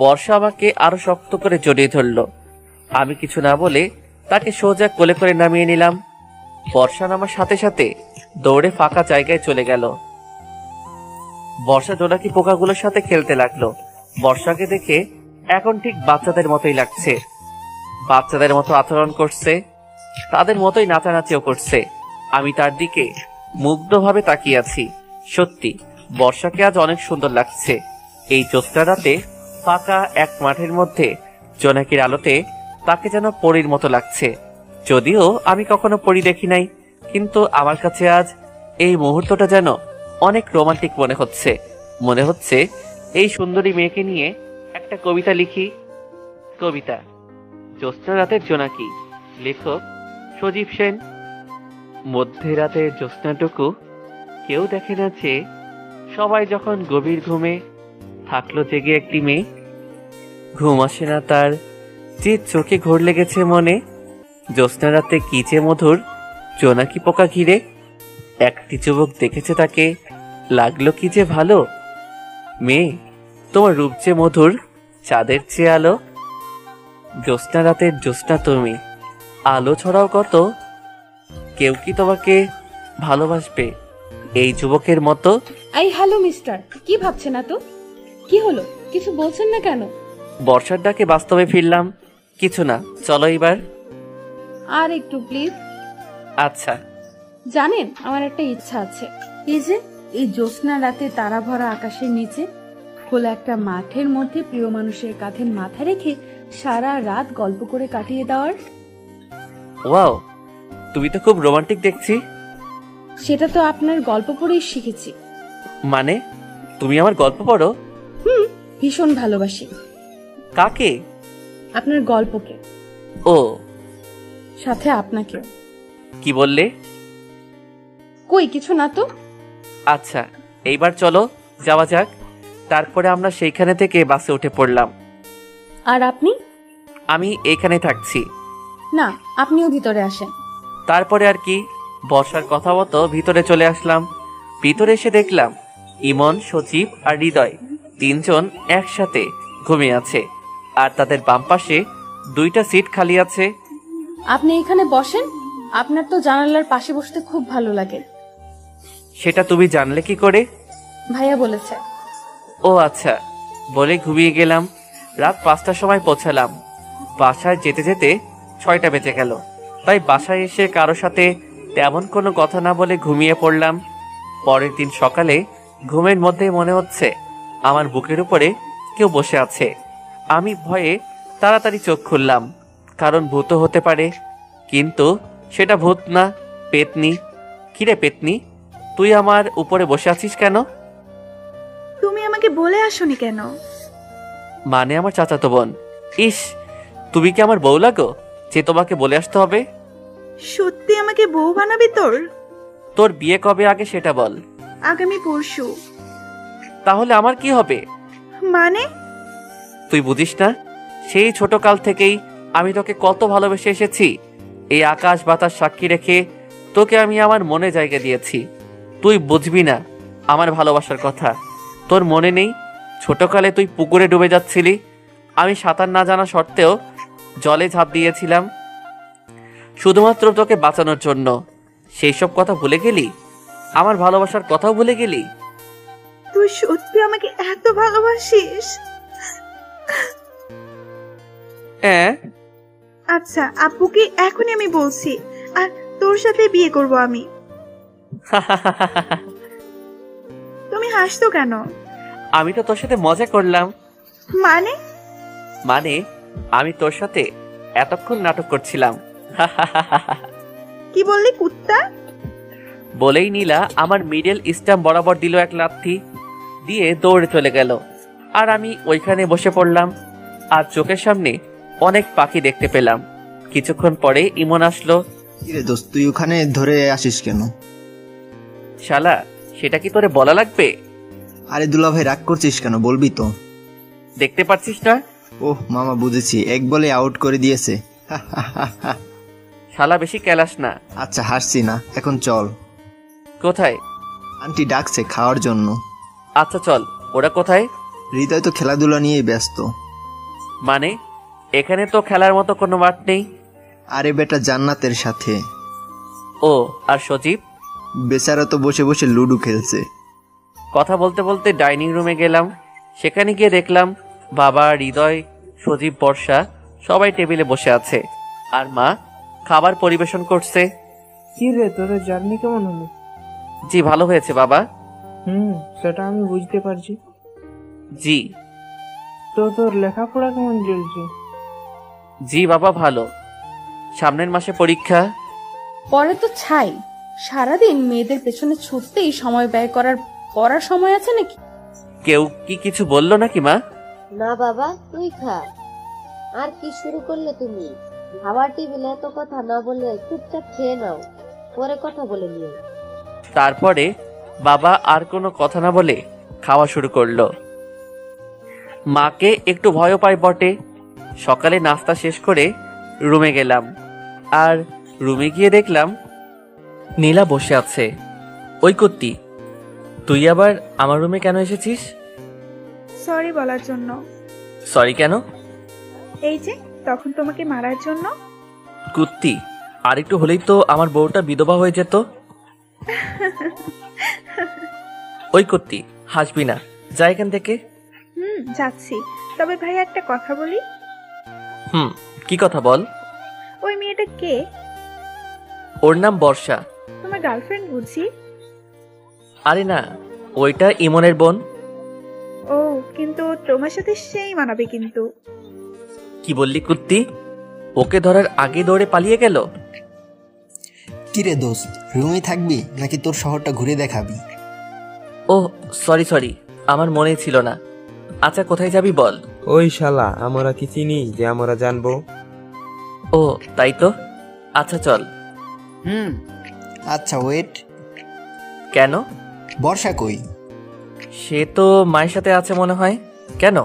[SPEAKER 1] বর্ষা আমাকে আরো শক্ত করে জড়িয়ে ধরলো। আমি কিছু না বলে তাকে সোজা কোলে করে নামিয়ে নিলাম। বর্ষা নামার সাথে সাথে দৌড়ে ফাঁকা জায়গায় চলে গেল। বর্ষা জোনাকি পোকাগুলোর সাথে খেলতে লাগলো। বর্ষাকে দেখে এখন ঠিক বাচ্চাদের মতোই লাগছে। বাচ্চাদের মতো আচরণ করছে, তাদের মতোই নাচানাচিও করছে। আমি তার দিকে মুগ্ধভাবে তাকিয়ে আছি। সত্যি বর্ষাকে আজ অনেক সুন্দর লাগছে। এই জ্যোৎস্না রাতে ফাঁকা এক মাঠের মধ্যে জোনাকির আলোতে তাকে যেন পরীর মতো লাগছে। যদিও আমি কখনো পরী দেখি নাই, কিন্তু আমার কাছে আজ এই মুহূর্তটা যেন অনেক রোমান্টিক মনে হচ্ছে। মনে হচ্ছে এই সুন্দরী মেয়েকে নিয়ে একটা কবিতা লিখি। কবিতা জ্যোৎস্না রাতের জোনাকি, লেখক সজীব সেন। মধ্যরাতের জ্যোৎস্নাটুকু কেউ দেখে না যে, সবাই যখন গভীর ঘুমে থাকলো জেগে একটি মেয়ে। ঘুম আসে না তার, যে চোখে ঘোর লেগেছে মনে। জ্যোৎস্না রাতে কি যে মধুর, জোনাকি পোকা ঘিরে। একটি যুবক দেখেছে তাকে, লাগলো কি যে ভালো। মেয়ে তোমার রূপ যে মধুর, চাঁদের চেয়ে আলো। জ্যোৎস্না রাতের জ্যোৎস্না তুমি, আলো ছড়াও কত। কেউ কি তোমাকে ভালোবাসবে এই যুবকের মতো?
[SPEAKER 9] এই হ্যালো মিস্টার, কি ভাবছেন না তো? কি হলো, কিছু বলছেন না কেন?
[SPEAKER 1] বর্ষার ডাকে বাস্তবে ফিরলাম। কিছু না, চলো এবার।
[SPEAKER 9] আর একটু প্লিজ।
[SPEAKER 1] আচ্ছা।
[SPEAKER 9] জানেন, আমার একটা ইচ্ছা আছে। এই যে এই জ্যোৎস্না রাতে তারা ভরা আকাশের নিচে খোলা একটা মাঠের মধ্যে প্রিয় মানুষের কাঁধে মাথা রেখে সারা রাত গল্প করে কাটিয়ে দেওয়ার।
[SPEAKER 1] ওয়াও, তুমি তো খুব রোমান্টিক দেখছি।
[SPEAKER 9] সেটা তো আপনার গল্প পড়েই শিখেছি।
[SPEAKER 1] মানে তুমি আমার গল্প পড়ো?
[SPEAKER 9] ভীষণ ভালোবাসি।
[SPEAKER 1] কাকে?
[SPEAKER 9] আপনার গল্পকে।
[SPEAKER 1] ও,
[SPEAKER 9] সাথে আপনাকেও।
[SPEAKER 1] কি বললে?
[SPEAKER 9] কই কিছু না তো।
[SPEAKER 1] আচ্ছা, এইবার চলো যাওয়া যাক। তারপরে আমরা সেইখানে থেকে বাসে উঠে পড়লাম।
[SPEAKER 9] আর আপনি?
[SPEAKER 1] আমি এইখানে থাকছি।
[SPEAKER 9] না, আপনিও ভিতরে আসেন।
[SPEAKER 1] তারপরে আর কি, বর্ষার কথা মতো ভিতরে চলে আসলাম। ভিতরে এসে দেখলাম ইমন, সচিব আর হৃদয় তিনজন একসাথে ঘুমিয়ে আছে, আর তাদের বাম পাশে 2টা সিট খালি আছে।
[SPEAKER 9] আপনি এখানে বসেন, আপনার তো জানালার পাশে বসতে খুব ভালো লাগে।
[SPEAKER 1] সেটা তুমি জানলে কি করে?
[SPEAKER 9] ভাইয়া বলেছে।
[SPEAKER 1] ও আচ্ছা, বলে ঘুমিয়ে গেলাম। রাত 5টার সময় পৌঁছালাম। বাসায় যেতে যেতে 6টা বেজে গেল। তাই বাসায় এসে কারো সাথে তেমন কোনো কথা না বলে ঘুমিয়ে পড়লাম। পরের দিন সকালে ঘুমের মধ্যেই মনে হচ্ছে আমার বুকের উপরে কেউ বসে আছে। আমি ভয়ে তাড়াতাড়ি চোখ খুললাম, কারণ ভূত হতে পারে। কিন্তু সেটা ভূত না, পেতনি। কিরে পেতনি, তুই আমার উপরে বসে আছিস কেন?
[SPEAKER 10] তুমি আমাকে বলে আসোনি কেন?
[SPEAKER 1] মানে আমার চাচাতো বোন। ইস, তুমি কি আমার বউ লাগো যে তোমাকে বলে আসতে হবে?
[SPEAKER 10] সত্যি আমাকে বউ বানাবি তোর?
[SPEAKER 1] তোর বিয়ে কবে আগে সেটা বল।
[SPEAKER 10] আগামী পরশু।
[SPEAKER 1] তাহলে আমার কি হবে?
[SPEAKER 10] মানে?
[SPEAKER 1] তুই বুঝিস না, সেই ছোট কাল থেকেই আমি তোকে কত ভালোবেসে এসেছি। এই আকাশ বাতাস সাক্ষী রেখে তোকে আমি আমার মনে জায়গা দিয়েছি। তুই বুঝবি না আমার ভালোবাসার কথা। তোর মনে নেই ছোটকালে তুই পুকুরে ডুবে যাচ্ছিলি, আমি সাঁতার না জানা সত্ত্বেও জলে ঝাঁপ দিয়েছিলাম শুধুমাত্র তোকে বাঁচানোর জন্য। সেই সব কথা ভুলে গেলি? আমার ভালোবাসার কথাও ভুলে গেলি?
[SPEAKER 10] তুই সত্যি আমাকে এত ভালোবাসিস?
[SPEAKER 1] হ্যাঁ।
[SPEAKER 10] আচ্ছা, আব্বুকে এখনই আমি বলছি, আর তোর সাথে বিয়ে করব আমি। তুমি হাসতো কেন?
[SPEAKER 1] আমি তো তোর সাথে মজা করলাম।
[SPEAKER 10] মানে?
[SPEAKER 1] মানে আমি তোর সাথে এতক্ষণ নাটক করছিলাম।
[SPEAKER 10] কি বললি কুত্তা?
[SPEAKER 1] বলেই নীলা আমার মিডল স্ট্যাম্প বরাবর দিল এক লাথি, দিয়ে দৌড়ে চলে গেল। আর আমি ওইখানে বসে পড়লাম, আর চোখের সামনে অনেক পাখি দেখতে পেলাম। কিছুক্ষণ পরে ইমন আসলো।
[SPEAKER 7] কিরে দোস্ত, তুই ওখানে ধরে আসিস কেন?
[SPEAKER 1] শালা, সেটা কি তোরে বলা লাগবে?
[SPEAKER 7] আরে দুলা ভাই, রাগ করছিস কেন? বলবি তো।
[SPEAKER 1] দেখতে পাচ্ছিস না?
[SPEAKER 7] ওহ মামা, বুঝেছি, এক বলে আউট করে দিয়েছে।
[SPEAKER 1] শালা বেশি ক্যালাস না।
[SPEAKER 7] আচ্ছা, হাসছি না, এখন চল।
[SPEAKER 1] কোথায়?
[SPEAKER 7] আন্টি ডাকছে খাওয়ার জন্য।
[SPEAKER 1] আচ্ছা চল। ওরা কোথায়?
[SPEAKER 7] হৃদয় তো খেলাধুলা নিয়েই ব্যস্ত।
[SPEAKER 1] মানে এখানে তো খেলার মতো কোনো মাঠ নেই।
[SPEAKER 7] আরে বেটা, জান্নাতের সাথে।
[SPEAKER 1] ও, আর সজীব?
[SPEAKER 7] বেচারা তো বসে বসে লুডো খেলছে।
[SPEAKER 1] কথা বলতে বলতে ডাইনিং রুমে গেলাম। সেখানে গিয়ে দেখলাম বাবা, হৃদয়, সজীব, বর্ষা সবাই টেবিলে বসে আছে আর মা খাবার পরিবেশন করছে।
[SPEAKER 11] কি রে, তোদের জার্নি কেমন হলো?
[SPEAKER 1] জি ভালো হয়েছে বাবা।
[SPEAKER 11] সেটা আমি বুঝতে পারছি।
[SPEAKER 1] জি।
[SPEAKER 11] তো তোর লেখাপড়া কেমন চলছে?
[SPEAKER 1] জি বাবা ভালো, সামনের মাসে পরীক্ষা।
[SPEAKER 9] পরে তো ছাই, সারাদিন মেয়েদের পেছনে ছুটতেই সময় ব্যয় করার পড়ার সময় আছে নাকি?
[SPEAKER 1] কেউ কি কিছু বললো নাকি মা?
[SPEAKER 8] না বাবা, তুই খা। আর কি শুরু করলে তুমি? খাবার টেবিলে এত কথা না বলে চুপচাপ খেয়ে নাও, পরে কথা বলে নিও।
[SPEAKER 1] তারপরে বাবা আর কোনো কথা না বলে খাওয়া শুরু করলো। মাকে একটু ভয় পায় বটে। সকালে নাস্তা শেষ করে রুমে গেলাম, আর রুমে গিয়ে দেখলাম নীলা বসে আছে। ওই কুত্তি, তুই আবার আমার রুমে কেন এসেছিস?
[SPEAKER 10] সরি বলার জন্য।
[SPEAKER 1] সরি কেন?
[SPEAKER 10] এই যে তখন তোমাকে মারার জন্য।
[SPEAKER 1] কুত্তি, আরেকটু হলেই তো আমার বউটা বিধবা হয়ে যেত। ওই কুত্তি, হাসবি না, যা এখান থেকে।
[SPEAKER 10] যাচ্ছি, তবে ভাই একটা কথা বলি।
[SPEAKER 1] কি কথা বল?
[SPEAKER 10] ওই মেয়েটা কে?
[SPEAKER 1] ওর নাম বর্ষা।
[SPEAKER 10] তোমার গার্লফ্রেন্ড বুঝি?
[SPEAKER 1] আরে না, ওইটা ইমনের বোন।
[SPEAKER 10] ও, কিন্তু তোমার সাথে সেই মানাবে কিন্তু।
[SPEAKER 1] কি বললি কুত্তি? ওকে ধরার আগে দৌড়ে পালিয়ে গেল।
[SPEAKER 7] কিরে দোস্ত, রুমেই থাকবি নাকি তোর শহরটা ঘুরে দেখাবি?
[SPEAKER 1] ও সরি, আমার মনে ছিল না। আচ্ছা কোথায় যাবি বল?
[SPEAKER 2] ওই শালা, আমরা কি চিনি যে আমরা জানবো?
[SPEAKER 1] ও তাই তো, আচ্ছা চল।
[SPEAKER 7] আচ্ছা ওয়েট।
[SPEAKER 1] কেন?
[SPEAKER 7] বর্ষা কই?
[SPEAKER 1] সে তো মায়ের সাথে আছে মনে হয়। কেন?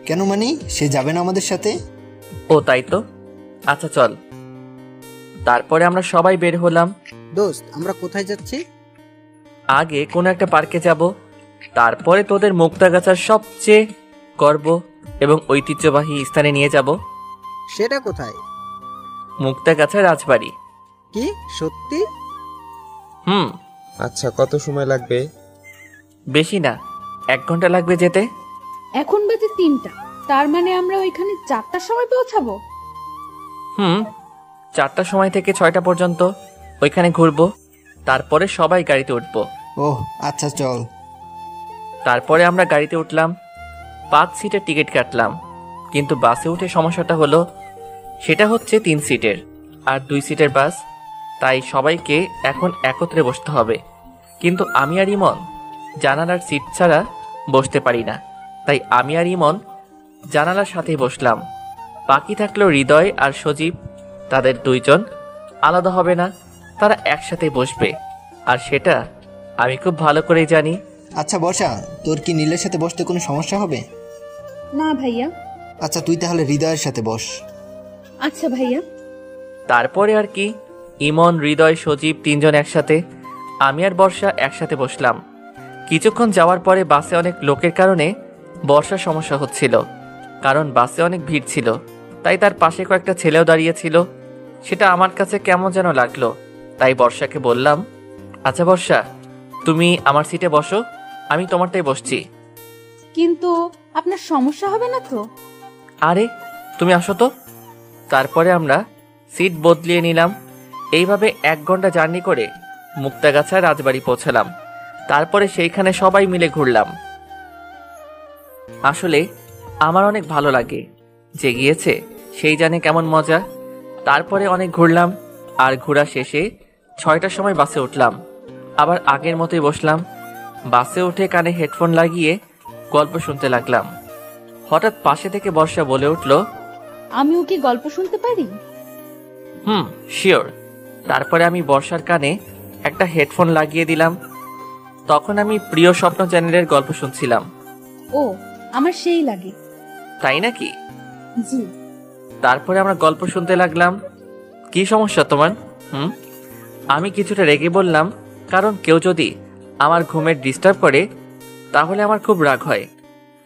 [SPEAKER 7] কেন মানে সে যাবে না আমাদের সাথে?
[SPEAKER 1] ও তাই তো, আচ্ছা চল। তারপরে আমরা সবাই বের হলাম।
[SPEAKER 12] দোস্ত, আমরা কোথায় যাচ্ছি?
[SPEAKER 1] আগে কোনো একটা পার্কে যাব, তারপরে তোদের মুক্তাগাছার সবচেয়ে গর্ব এবং ঐতিহ্যবাহী স্থানে নিয়ে যাব।
[SPEAKER 12] সেটা কোথায়?
[SPEAKER 1] মুক্তাগাছা রাজবাড়ি।
[SPEAKER 12] কি সত্যি?
[SPEAKER 2] আচ্ছা, কত সময় লাগবে?
[SPEAKER 1] বেশি না, 1 ঘন্টা লাগবে যেতে।
[SPEAKER 9] এখন বাজে 3টা, তার মানে আমরা ওইখানে 4টার সময় পৌঁছাবো।
[SPEAKER 1] 4টার সময় থেকে 6টা পর্যন্ত ওইখানে ঘুরবো, তারপরে সবাই গাড়িতে উঠবো।
[SPEAKER 7] ওহ আচ্ছা চল।
[SPEAKER 1] তারপরে আমরা গাড়িতে উঠলাম, 5 সিটের টিকিট কাটলাম। কিন্তু বাসে উঠে সমস্যাটা হলো, সেটা হচ্ছে 3 সিটের আর 2 সিটের বাস, তাই সবাইকে এখন একত্রে বসতে হবে। কিন্তু আমি আর ইমন জানালার সিট ছাড়া বসতে পারি না, তাই আমি আর ইমন জানালার সাথেই বসলাম। বাকি থাকলো হৃদয় আর সজীব, তাদের 2 জন আলাদা হবে না, তারা একসাথে বসবে, আর সেটা আমি খুব ভালো করেই জানি।
[SPEAKER 7] আচ্ছা বর্ষা, তোর কি নীলের সাথে বসতে কোনো সমস্যা হবে?
[SPEAKER 9] না ভাইয়া।
[SPEAKER 7] আচ্ছা তুই তাহলে হৃদয়ের সাথে বস।
[SPEAKER 9] আচ্ছা ভাইয়া।
[SPEAKER 1] তারপরে আর কি, ইমন, হৃদয়, সজীব 3 জন একসাথে, আমি আর বর্ষা একসাথে বসলাম। কিছুক্ষণ যাওয়ার পরে বাসে অনেক লোকের কারণে বর্ষার সমস্যা হচ্ছিল, কারণ বাসে অনেক ভিড় ছিল, তাই তার পাশে কয়েকটা ছেলেও দাঁড়িয়েছিল। সেটা আমার কাছে কেমন যেন লাগলো, তাই বর্ষাকে বললাম, আচ্ছা বর্ষা, তুমি আমার সিটে বসো, আমি তোমারটাই বসছি।
[SPEAKER 9] কিন্তু আপনার সমস্যা হবে না তো?
[SPEAKER 1] আরে তুমি আসো তো। তারপরে আমরা সিট বদলিয়ে নিলাম। এইভাবে 1 ঘন্টা জার্নি করে মুক্তাগাছা রাজবাড়ি পৌঁছালাম। তারপরে সেইখানে সবাই মিলে ঘুরলাম। আসলে আমার অনেক ভালো লাগে, যে গিয়েছে সেই জানে কেমন মজা। তারপরে অনেক ঘুরলাম, আর ঘোরা শেষে 6টার সময় বাসে উঠলাম। আবার আগের মতোই বসলাম। বাসে উঠে কানে হেডফোন লাগিয়ে গল্প শুনতে লাগলাম। হঠাৎ পাশে থেকে বর্ষা বলে উঠল,
[SPEAKER 9] আমিও কি গল্প শুনতে পারি?
[SPEAKER 1] শিওর। তারপরে আমি বর্ষার কানে একটা হেডফোন লাগিয়ে দিলাম। তখন আমি প্রিয় স্বপ্ন চ্যানেলের গল্প শুনছিলাম।
[SPEAKER 9] ও, আমার সেই লাগে।
[SPEAKER 1] তাই নাকি?
[SPEAKER 9] জি।
[SPEAKER 1] তারপরে আমরা গল্প শুনতে লাগলাম। কি সমস্যা তোমার? আমি কিছুটা রেগে বললাম, কারণ কেউ যদি আমার ঘুমের ডিস্টার্ব করে তাহলে আমার খুব রাগ হয়।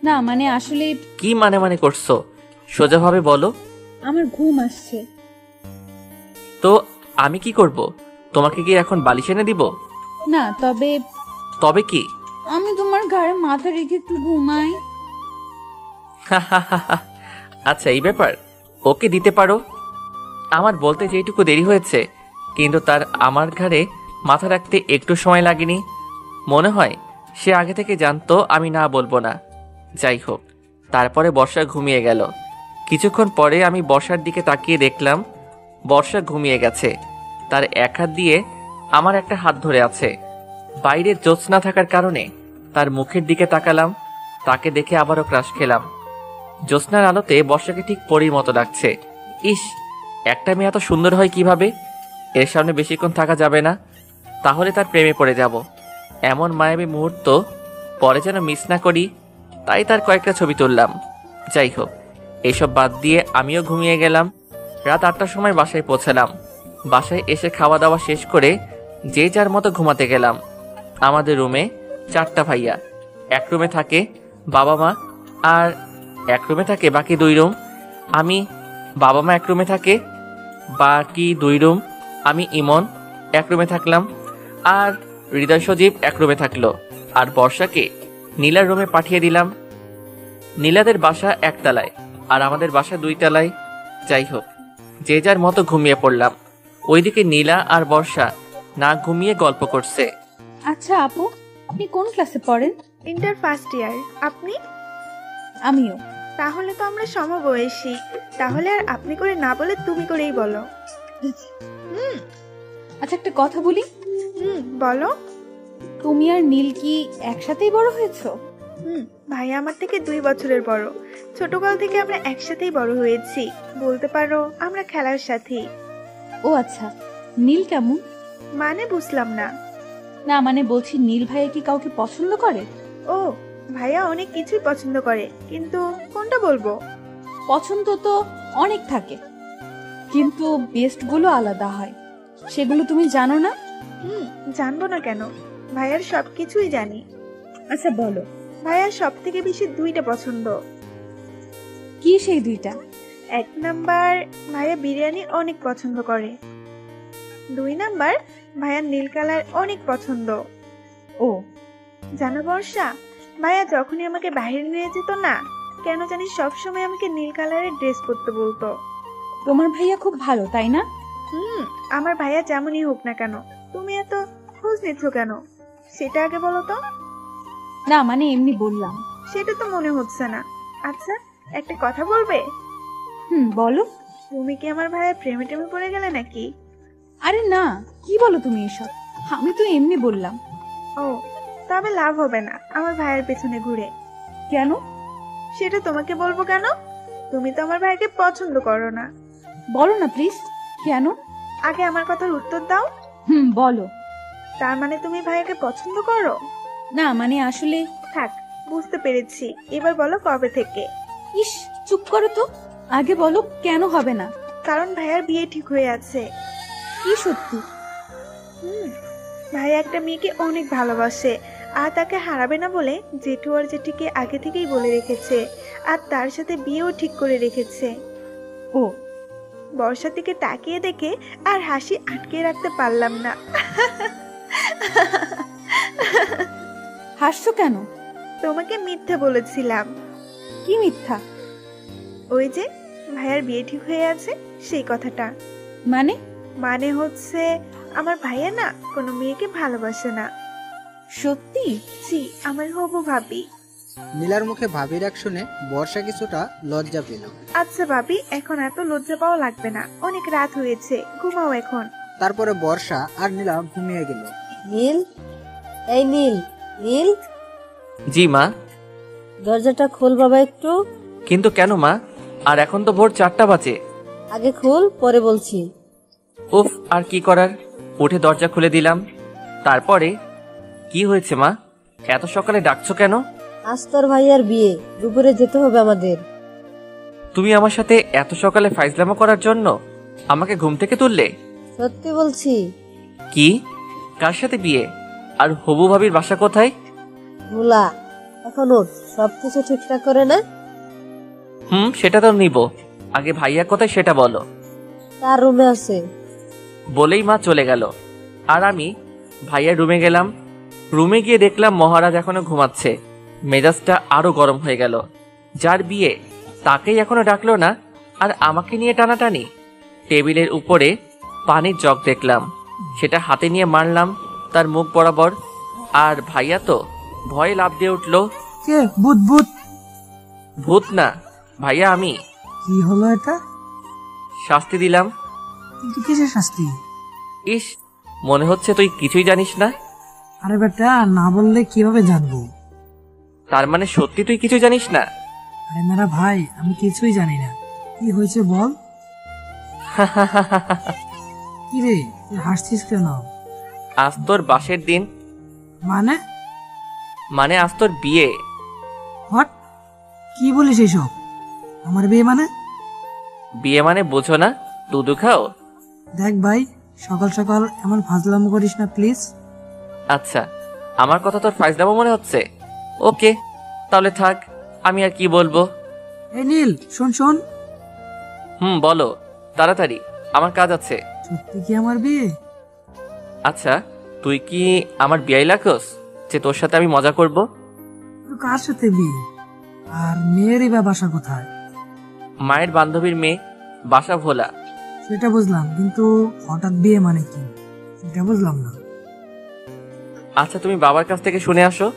[SPEAKER 9] না মানে আসলে।
[SPEAKER 1] কি মানে করছো? সোজাভাবে বলো।
[SPEAKER 9] আমার ঘুম আসছে।
[SPEAKER 1] তো আমি কি করব? তোমাকে কি এখন বালিশ এনে দিব?
[SPEAKER 9] না, তবে।
[SPEAKER 1] তবে কি?
[SPEAKER 9] আমি তোমার ঘাড়ে মাথা রেখে একটু ঘুমাই।
[SPEAKER 1] আচ্ছা এই ব্যাপার, ওকে দিতে পারো। আমার বলতে যেটুকু দেরি হয়েছে, কিন্তু তার আমার ঘাড়ে মাথা রাখতে একটু সময় লাগেনি। মনে হয় সে আগে থেকে জানতো আমি না বলবো না। যাই হোক, তারপরে বর্ষা ঘুমিয়ে গেল। কিছুক্ষণ পরে আমি বর্ষার দিকে তাকিয়ে দেখলাম বর্ষা ঘুমিয়ে গেছে। তার এক হাত দিয়ে আমার একটা হাত ধরে আছে। বাইরে জ্যোৎস্না থাকার কারণে তার মুখের দিকে তাকালাম। তাকে দেখে আবারও ক্রাশ খেলাম। জ্যোৎস্নার আলোতে বর্ষাকে ঠিক পরীর মতো লাগছে। ইস, একটা মেয়ে এত সুন্দর হয় কিভাবে? এর সামনে বেশিক্ষণ থাকা যাবে না, তাহলে তার প্রেমে পড়ে যাব। এমন মায়াবী মুহূর্ত পরে যেন মিস না করি, তাই তার কয়েকটা ছবি তুললাম। যাই হোক, এইসব বাদ দিয়ে আমিও ঘুমিয়ে গেলাম। রাত 8টার সময় বাসায় পৌঁছালাম। বাসায় এসে খাওয়া দাওয়া শেষ করে যে যার মতো ঘুমাতে গেলাম। আমাদের রুমে 4টা ভাইয়া। এক রুমে থাকে বাবা মা, আর এক রুমে থাকে বাকি 2 রুম। আমি, বাবা মা এক রুমে থাকে, বাকি 2 রুম। আমি ইমন এক রুমে থাকলাম, আর হৃদয় সজীব এক রুমে থাকলো। আর বর্ষাকে নীলার রুমে পাঠিয়ে দিলাম। নীলাদের বাসা 1 তলায় আর আমাদের বাসা 2 তলায়। যাই হোক, যে যার মতো ঘুমিয়ে পড়লাম। ওইদিকে নীলা আর বর্ষা না ঘুমিয়ে গল্প করছে।
[SPEAKER 9] আচ্ছা আপু, আপনি কোন ক্লাসে পড়েন?
[SPEAKER 10] Inter first year. আপনি?
[SPEAKER 9] আমিও।
[SPEAKER 10] তাহলে তো আমরা সমবয়সী। তাহলে আর আপনি করে না বলে তুমি করেই বলো।
[SPEAKER 9] আচ্ছা একটা কথা বলি।
[SPEAKER 10] বলো।
[SPEAKER 9] তুমি আর নীল কি একসাথেই বড় হয়েছো?
[SPEAKER 10] ভাইয়া আমার থেকে 2 বছরের বড়। ছোটকাল থেকে আমরা একসাথেই বড় হয়েছি, বলতে পারো আমরা খেলার সাথী।
[SPEAKER 9] ও আচ্ছা, নীল কেমন?
[SPEAKER 10] মানে বুঝলাম না।
[SPEAKER 9] না মানে বলছি নীল ভাইয়া কি কাউকে পছন্দ করে?
[SPEAKER 10] ও, ভাইয়া অনেক কিছুই পছন্দ করে, কিন্তু কোনটা বলবো?
[SPEAKER 9] পছন্দ তো অনেক থাকে, কিন্তু বেস্ট গুলো আলাদা হয়। সেগুলো তুমি জানো না?
[SPEAKER 10] জানবো না কেন, ভাইয়ার সবকিছুই জানি।
[SPEAKER 9] আচ্ছা বলো।
[SPEAKER 10] ভাইয়ার সব থেকে বেশি 2টা পছন্দ।
[SPEAKER 9] কি সেই 2টা?
[SPEAKER 10] 1 নাম্বার, ভাইয়া বিরিয়ানি অনেক পছন্দ করে। 2 নাম্বার, ভাইয়ার নীল কালার অনেক পছন্দ।
[SPEAKER 9] ও
[SPEAKER 10] জানো বর্ষা, ভাইয়া যখনই আমাকে বাইরে নিয়ে যেত না, কেন জানি সবসময় আমাকে নীল কালারের ড্রেস পরতে বলতো।
[SPEAKER 9] তোমার ভাইয়া খুব ভালো, তাই না?
[SPEAKER 10] আমার ভাইয়া যেমনই হোক না কেন, তুমি এত খোঁজ নিচ্ছ কেন সেটা আগে বলো তো।
[SPEAKER 9] না মানে এমনি বললাম।
[SPEAKER 10] সেটা তো মনে হচ্ছে না। আচ্ছা একটা কথা বলবে?
[SPEAKER 9] বলো।
[SPEAKER 10] তুমি কি আমার ভাইয়ের প্রেমে টেমে পড়ে গেলে নাকি?
[SPEAKER 9] আরে না, কি বলো তুমি এসব? আমি তো এমনি বললাম।
[SPEAKER 10] ও, তবে লাভ হবে না আমার ভাইয়ের পেছনে ঘুরে।
[SPEAKER 9] কেন?
[SPEAKER 10] সেটা তোমাকে বলবো কেন? তুমি তো আমার ভাইকে পছন্দ করো না।
[SPEAKER 9] বলো না প্লিজ, কেন?
[SPEAKER 10] আগে আমার কথার উত্তর দাও।
[SPEAKER 9] বলো।
[SPEAKER 10] তার মানে তুমি ভাইয়াকে পছন্দ করো
[SPEAKER 9] না? মানে আসলে
[SPEAKER 10] থাক, বুঝতে পেরেছি। এবার বলো কবে থেকে?
[SPEAKER 9] ইস চুপ করো তো, আগে বলো কেন হবে না?
[SPEAKER 10] কারণ ভাইয়ার বিয়ে ঠিক হয়ে আছে।
[SPEAKER 9] কি সত্যি?
[SPEAKER 10] ভাইয়া একটা মেয়েকে অনেক ভালোবাসে, আর তাকে হারাবে না বলে জেঠু আর জেঠিকে আগে থেকেই বলে রেখেছে, আর তার সাথে বিয়েও ঠিক করে রেখেছে।
[SPEAKER 9] ও।
[SPEAKER 10] বর্ষার দিকে তাকিয়ে দেখে আর হাসি আটকে রাখতে পারলাম না।
[SPEAKER 9] হাসছো কেন?
[SPEAKER 10] তোমাকে মিথ্যা বলেছিলাম।
[SPEAKER 9] কি মিথ্যা?
[SPEAKER 10] ওই যে ভাইয়ার বিয়ে ঠিক হয়ে আছে সেই কথাটা।
[SPEAKER 9] মানে?
[SPEAKER 10] মানে হচ্ছে আমার ভাইয়া না কোনো মেয়েকে ভালোবাসে না।
[SPEAKER 9] সত্যি?
[SPEAKER 10] জি, আমার হবু ভাবি।
[SPEAKER 12] নীলার মুখে ভাবির এক শুনে বর্ষা কিছুটা লজ্জা পেল।
[SPEAKER 10] আচ্ছা ভাবি, এখন এত লজ্জা পাওয়া লাগবে না, অনেক রাত হয়েছে, ঘুমাও এখন।
[SPEAKER 12] তারপরে বর্ষা আর নীলা ঘুমিয়ে গেল।
[SPEAKER 8] নীল, এই নীল, নীল।
[SPEAKER 1] জি মা।
[SPEAKER 8] দরজাটা খোল বাবা একটু।
[SPEAKER 1] কিন্তু কেন মা? আর এখন তো ভোর 4টা বাজে।
[SPEAKER 8] আগে খোল, পরে বলছি।
[SPEAKER 1] উফ, আর কি করার, উঠে দরজা খুলে দিলাম। তারপরে কি হয়েছে মা? এত সকালে ডাকছো কেন?
[SPEAKER 8] আজ তোর ভাইয়ার বিয়ে, দুপুরে যেতে হবে আমাদের।
[SPEAKER 1] তুমি আমার সাথে এত সকালে ফাইজলামো করার জন্য আমাকে ঘুম থেকে তুললে?
[SPEAKER 8] সত্যি বলছি।
[SPEAKER 1] কি? কার সাথে বিয়ে? আর হবু ভাবির বাসা কোথায়?
[SPEAKER 8] ভোলা, এখন ওঠ, সবকিছু ঠিকঠাক করে না।
[SPEAKER 1] সেটা তো নিব, আগে ভাইয়া কোথায় সেটা বলো।
[SPEAKER 8] তার রুমে আছে।
[SPEAKER 1] বলেই মা চলে গেল, আর আমি ভাইয়ার রুমে গেলাম। রুমে গিয়ে দেখলাম মহারাজ এখনো ঘুমাচ্ছে। মেজাজটা আরো গরম হয়ে গেল। যার বিয়ে তাকেই এখনো ডাকলো না, আর আমাকে নিয়ে টানাটানি। টেবিলের উপরে পানির জগ দেখলাম, সেটা হাতে নিয়ে মারলাম তার মুখ বরাবর। আর ভাইয়া তো ভয়ে লাফ দিয়ে উঠলো।
[SPEAKER 6] কে? ভূত ভূত?
[SPEAKER 1] ভূত না ভাইয়া, আমি।
[SPEAKER 6] কি হলো এটা?
[SPEAKER 1] শাস্তি দিলাম।
[SPEAKER 6] কিন্তু কিসের শাস্তি?
[SPEAKER 1] ইস, মনে হচ্ছে তুই কিছুই জানিস না।
[SPEAKER 6] আরে বেটা, না বললে কিভাবে জানবো?
[SPEAKER 1] তার মানে সত্যি তুই কিছু জানিস না?
[SPEAKER 6] আরে মেরা ভাই, আমি কিছুই জানি না। কি হয়েছে বল। কি রে, তুই হাসছিস কেন?
[SPEAKER 1] আজ তোর বাসের দিন।
[SPEAKER 6] মানে?
[SPEAKER 1] মানে আজ তোর বিয়ে।
[SPEAKER 6] হোয়াট? কি বলিস এইসব? আমার বিয়ে মানে?
[SPEAKER 1] বিয়ে মানে বোঝো না? দুধু খাও।
[SPEAKER 6] দেখ ভাই, সকাল সকাল এমন ফাজলামো করিস না প্লিজ।
[SPEAKER 1] আচ্ছা, আমার কথা তোর ফাইজলামো মনে হচ্ছে? ওকে, তাহলে থাক, আমি আর কি বলবো।
[SPEAKER 6] এই নীল, শোন শোন।
[SPEAKER 1] বলো তাড়াতাড়ি, আমার কাজ আছে।
[SPEAKER 6] সত্যি কি আমার বিয়ে?
[SPEAKER 1] আচ্ছা, তুই কি আমার বিয়াই লাখোস যে তোর সাথে আমি মজা করব?
[SPEAKER 6] তুই কার সাথে বিয়ে? আর মেয়েরই বা বাসা কোথায়?
[SPEAKER 1] মায়ের বান্ধবীর মেয়ে, বাসা ভোলা।
[SPEAKER 6] সেটা বুঝলাম, কিন্তু হঠাৎ বিয়ে মানে কি সেটা বুঝলাম না।
[SPEAKER 1] আচ্ছা, তুমি বাবার কাছ থেকে শুনে আসো।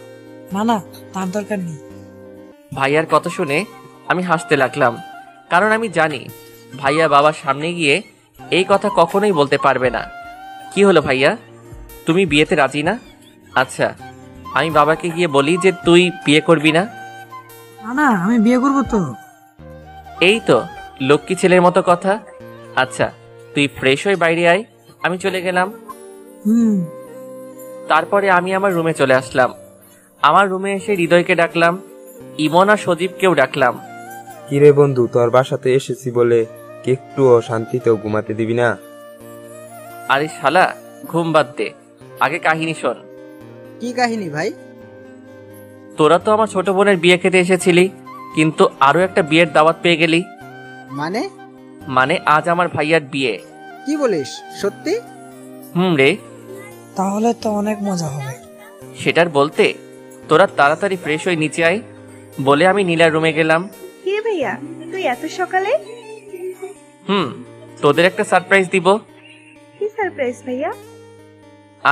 [SPEAKER 6] না না, তার দরকার নেই।
[SPEAKER 1] ভাইয়ার কথা শুনে আমি হাসতে লাগলাম, কারণ আমি জানি ভাইয়া বাবার সামনে গিয়ে এই কথা কখনোই বলতে পারবে না। কি হলো ভাইয়া, তুমি বিয়েতে রাজি না? আচ্ছা, আমি বাবাকে গিয়ে বলি যে তুই বিয়ে করবি না।
[SPEAKER 6] না না, আমি বিয়ে করবো তো।
[SPEAKER 1] এই তো লক্ষ্মী ছেলের মতো কথা। আচ্ছা, তুই ফ্রেশ হয়ে বাইরে আয়, আমি চলে গেলাম। তারপরে আমি আমার রুমে চলে আসলাম। আমার রুমে এসে হৃদয়কে ডাকলাম, ইমন আর সজীবকেও ডাকলাম।
[SPEAKER 2] কিরে বন্ধু, তোর বাসাতে এসেছি বলে কি একটুও শান্তিতেও ঘুমাতে দিবি না?
[SPEAKER 1] আরে শালা, ঘুম বাদ দে, আগে কাহিনী শোন।
[SPEAKER 12] কি কাহিনী ভাই?
[SPEAKER 1] তোরা তো আমার ছোট বোনের বিয়ে খেতে এসেছিলি, কিন্তু আরো একটা বিয়ের দাওয়াত পেয়ে গেলি।
[SPEAKER 12] মানে?
[SPEAKER 1] মানে আজ আমার ভাইয়ার বিয়ে।
[SPEAKER 12] কি বলিস, সত্যি?
[SPEAKER 1] রে।
[SPEAKER 6] তাহলে তো অনেক মজা হবে।
[SPEAKER 1] সেটার বলতে, তোরা তাড়াতাড়ি ফ্রেশ হয়ে নিচে আয় বলে আমি নীলার রুমে গেলাম।
[SPEAKER 10] কে ভাইয়া, তুই এত সকালে?
[SPEAKER 1] তোদের একটা সারপ্রাইজ দিব।
[SPEAKER 10] কি সারপ্রাইজ ভাইয়া?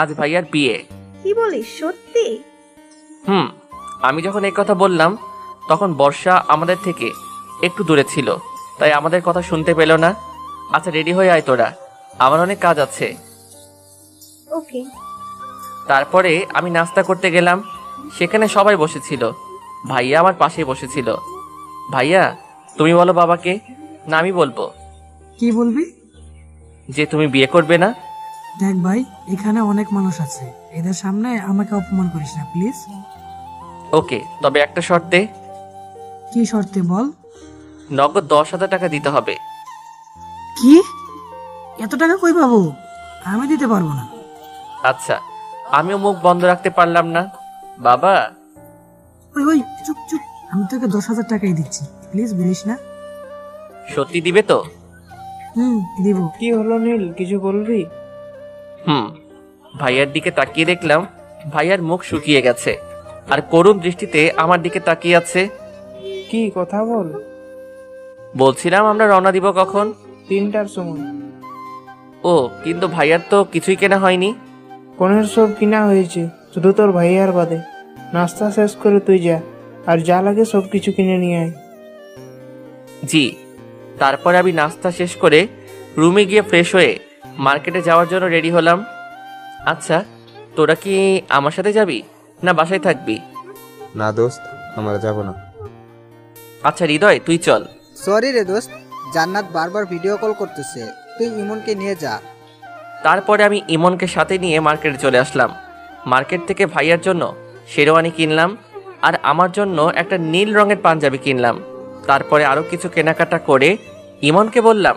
[SPEAKER 1] আজ ভাইয়ার বিয়ে।
[SPEAKER 10] কি বলিস, সত্যি?
[SPEAKER 1] আমি যখন এই কথা বললাম তখন বর্ষা আমাদের থেকে একটু দূরে ছিল, তাই আমাদের কথা শুনতে পেল না। আচ্ছা, রেডি হয়ে আয় তোরা, আমার অনেক কাজ আছে।
[SPEAKER 10] ওকে।
[SPEAKER 1] তারপরে আমি নাস্তা করতে গেলাম, সেখানে সবাই বসেছিল। ভাইয়া আমার পাশে বসেছিল। ভাইয়া, তুমি বলো বাবাকে। না, আমি বলবো।
[SPEAKER 6] কি বলবি?
[SPEAKER 1] যে তুমি বিয়ে করবে না।
[SPEAKER 6] দেখ ভাই, এখানে অনেক মানুষ আছে, এদের সামনে আমাকে অপমান করিস না প্লিজ।
[SPEAKER 1] ওকে, তবে একটা শর্তে।
[SPEAKER 6] কি শর্তে বল?
[SPEAKER 1] নগদ 10,000 টাকা দিতে হবে।
[SPEAKER 6] কি? এত টাকা কই পাবো? আমি দিতে পারবো না।
[SPEAKER 1] আচ্ছা, আমিও মুখ বন্ধ রাখতে পারলাম না। বাবা।
[SPEAKER 6] ওই চুপ চুপ, আমি তোকে 10,000 টাকাই দিচ্ছি, প্লিজ বলিস না।
[SPEAKER 1] সত্যি দিবে তো?
[SPEAKER 6] দিব।
[SPEAKER 11] কি হলো নীল, কিছু বলবি?
[SPEAKER 1] ভাইয়ার দিকে তাকিয়ে দেখলাম ভাইয়ার মুখ শুকিয়ে গেছে, আর করুণ দৃষ্টিতে আমার দিকে তাকিয়ে আছে।
[SPEAKER 11] কি কথা বল।
[SPEAKER 1] বলছিলাম আমরা রওনা দিব কখন?
[SPEAKER 11] 3টার সময়।
[SPEAKER 1] ও, কিন্তু ভাইয়ার তো কিছুই কেনা হয়নি।
[SPEAKER 11] কোনের সব কিনা হয়েছে, শুধু তোর ভাইয়ার বাদে। নাস্তা শেষ করে তুই যা, আর যা লাগে সব কিছু কিনে নিয়ে আয়।
[SPEAKER 1] জি। তারপরে আমি নাস্তা শেষ করে রুমে গিয়ে ফ্রেশ হয়ে মার্কেটে যাওয়ার জন্য রেডি হলাম। আচ্ছা, তোরা কি আমার সাথে যাবি না বাসায় থাকবি?
[SPEAKER 2] না দোস্ত, আমরা যাব না।
[SPEAKER 1] আচ্ছা হৃদয়, তুই চল।
[SPEAKER 12] সরি রে দোস্ত, জান্নাত বারবার ভিডিও কল করতেছে, তুই ইমনকে নিয়ে যা।
[SPEAKER 1] তারপরে আমি ইমনকে সাথে নিয়ে মার্কেটে চলে আসলাম। মার্কেট থেকে ভাইয়ার জন্য শেরওয়ানি কিনলাম, আর আমার জন্য একটা নীল রঙের পাঞ্জাবি কিনলাম। তারপরে আরো কিছু কেনাকাটা করে ইমনকে বললাম,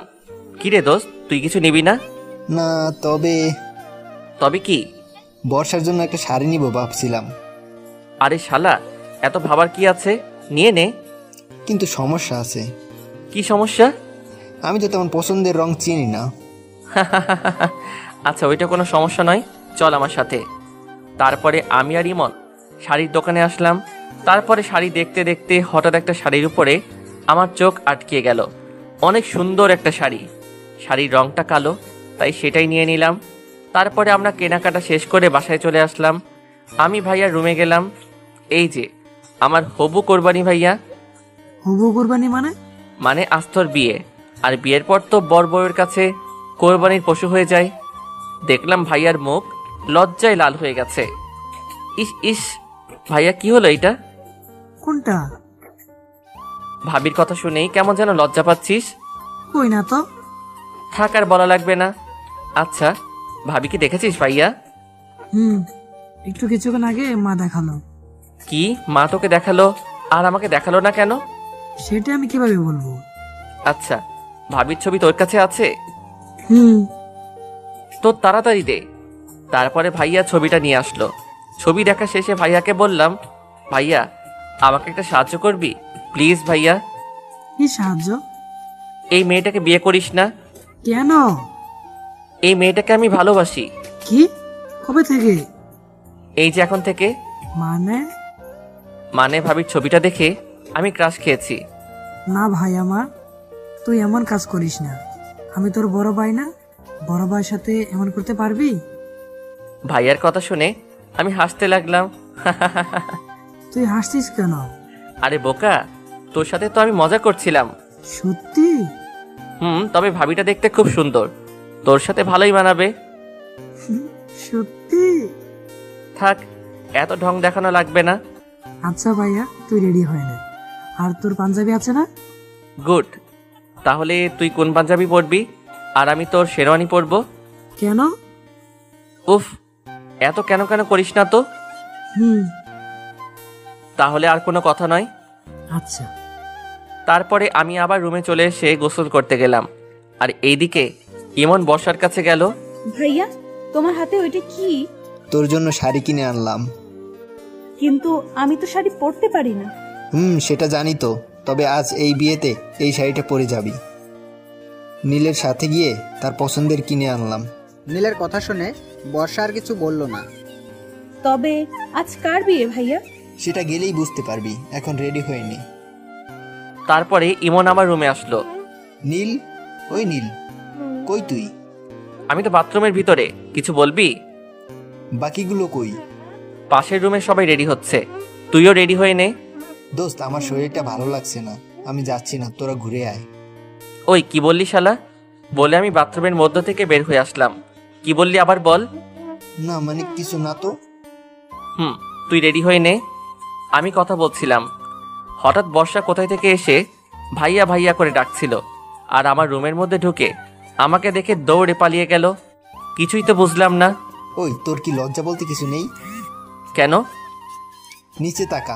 [SPEAKER 1] কিরে দোস্ত, তুই কিছু নিবি না?
[SPEAKER 7] না, তবে
[SPEAKER 1] কি?
[SPEAKER 7] বর্ষার জন্য একটা শাড়ি নিব ভাবছিলাম।
[SPEAKER 1] আরে শালা, এত ভাবার কি আছে, নিয়ে নে।
[SPEAKER 7] কিন্তু সমস্যা আছে।
[SPEAKER 1] কি সমস্যা?
[SPEAKER 7] আমি তো তেমন পছন্দের রং চিনি না।
[SPEAKER 1] আচ্ছা, ওইটা কোনো সমস্যা নয়, চল আমার সাথে। তারপরে আমি আর ইমন শাড়ির দোকানে আসলাম। তারপরে শাড়ি দেখতে দেখতে হঠাৎ একটা শাড়ির উপরে আমার চোখ আটকে গেল। অনেক সুন্দর একটা শাড়ি, শাড়ির রংটা কালো, তাই সেটাই নিয়ে নিলাম। তারপরে আমরা কেনাকাটা শেষ করে বাসায় চলে আসলাম। আমি ভাইয়ার রুমে গেলাম। এই যে আমার হবু কোরবানি ভাইয়া।
[SPEAKER 6] হবু কোরবানি
[SPEAKER 1] মানে আস্তর বিয়ে, আর বিয়ের পর তো বর বউয়ের কাছে কোরবানির পশু হয়ে যায়। দেখলাম ভাইয়ার মুখ লজ্জায় লাল হয়ে গেছে। ইস ইস ভাইয়া, কি হলো এটা?
[SPEAKER 6] কোনটা?
[SPEAKER 1] ভাবির কথা শুনেই কেমন যেন লজ্জা পাচ্ছিস।
[SPEAKER 6] কই না তো।
[SPEAKER 1] থাক আর বলা লাগবে না। আচ্ছা, ভাবি কি দেখেছিস ভাইয়া?
[SPEAKER 6] একটু কিছুক্ষণ আগে মা দেখালো।
[SPEAKER 1] কি, মা তোকে দেখালো আর আমাকে দেখালো না কেন?
[SPEAKER 6] সেটা আমি কিভাবে বলবো?
[SPEAKER 1] আচ্ছা, ভাবির ছবি তোর কাছে আছে? তো তাড়াতাড়ি দে। তারপরে ভাইয়া ছবিটা নিয়ে আসলো। ছবি দেখা শেষে ভাইয়াকে বললাম, ভাইয়া আমাকে একটা সাহায্য করবি প্লিজ? ভাইয়া,
[SPEAKER 6] কি সাহায্য?
[SPEAKER 1] এই মেয়েটাকে বিয়ে করিস না?
[SPEAKER 6] কেন?
[SPEAKER 1] এই মেয়েটাকে আমি ভালোবাসি।
[SPEAKER 6] কি? কবে থেকে?
[SPEAKER 1] এই যে এখন থেকে। মানে ভাবির ছবিটা দেখে আমি ক্রাশ খেয়েছি।
[SPEAKER 6] না ভাই আমার, তুই এমন কাজ করিস না। আমি তোর বড় ভাই না? বড় ভাইয়ের সাথে এমন করতে পারবি?
[SPEAKER 1] ভাইয়ার কথা শুনে আমি হাসতে লাগলাম।
[SPEAKER 6] তুই হাসছিস কেন?
[SPEAKER 1] আরে বোকা, তোর সাথে তো আমি মজা করছিলাম।
[SPEAKER 6] সত্যি?
[SPEAKER 1] তবে ভাবিটা দেখতে খুব সুন্দর, তোর সাথে ভালোই মানাবে।
[SPEAKER 6] সত্যি?
[SPEAKER 1] থাক, এত ঢং দেখানো লাগবে না।
[SPEAKER 6] আচ্ছা ভাইয়া, তুই রেডি হয়ে নে। আর তোর পাঞ্জাবি আছে না?
[SPEAKER 1] গুড। তাহলে তুই কোন পাঞ্জাবি পরবি আর আমি তোর শেরওয়ানি পরবো?
[SPEAKER 6] কেন?
[SPEAKER 1] উফ, এত কেন কেন করিস না তো। তাহলে আর কোনো কথা নয়।
[SPEAKER 6] আচ্ছা।
[SPEAKER 1] তারপরে আমি আবার রুমে চলে এসে গোসল করতে গেলাম। আর এইদিকে ইমন বর্ষার কাছে গেল।
[SPEAKER 9] ভাইয়া, তোমার হাতে ওইটা কি?
[SPEAKER 7] তোর জন্য শাড়ি কিনে আনলাম।
[SPEAKER 9] কিন্তু আমি তো শাড়ি পরতে পারি না।
[SPEAKER 7] সেটা জানি তো, তবে আজ এই বিয়েতে এই শাড়িটা পরে যাবি। নীলের সাথে গিয়ে তার পছন্দের কিনে আনলাম।
[SPEAKER 12] নীলের কথা শুনে বর্ষা আর কিছু বলল না।
[SPEAKER 9] তবে আজ কার বিয়ে ভাইয়া?
[SPEAKER 7] সেটা গেলেই বুঝতে পারবি, এখন রেডি হয়ে নে।
[SPEAKER 1] তারপরে ইমন আমার রুমে আসলো।
[SPEAKER 7] নীল, ওই নীল, কই তুই?
[SPEAKER 1] আমি তো বাথরুমের ভিতরে, কিছু বলবি?
[SPEAKER 7] বাকিগুলো কই?
[SPEAKER 1] পাশের রুমে সবাই রেডি হচ্ছে, তুইও রেডি হয়ে নে।
[SPEAKER 7] দোস্ত, আমার শরীরটা ভালো লাগছে না, আমি যাচ্ছি না, তোরা ঘুরে আয়।
[SPEAKER 1] ওই কি বললি শালা? বলে আমি বাথরুমের মধ্য থেকে বের হয়ে আসলাম। কি বললি আবার বল?
[SPEAKER 7] না মানে কিছু না তো।
[SPEAKER 1] তুই রেডি হয়ে নে, আমি কথা বলছিলাম। হঠাৎ বর্ষা কোথায় থেকে এসে ভাইয়া ভাইয়া করে ডাকছিল, আর আমার রুমের মধ্যে ঢুকে আমাকে দেখে দৌড়ে পালিয়ে গেল। কিছুই তো বুঝলাম না।
[SPEAKER 7] ওই, তোর কি লজ্জা বলতে কিছু নেই?
[SPEAKER 1] কেন?
[SPEAKER 7] নিচে তাকা।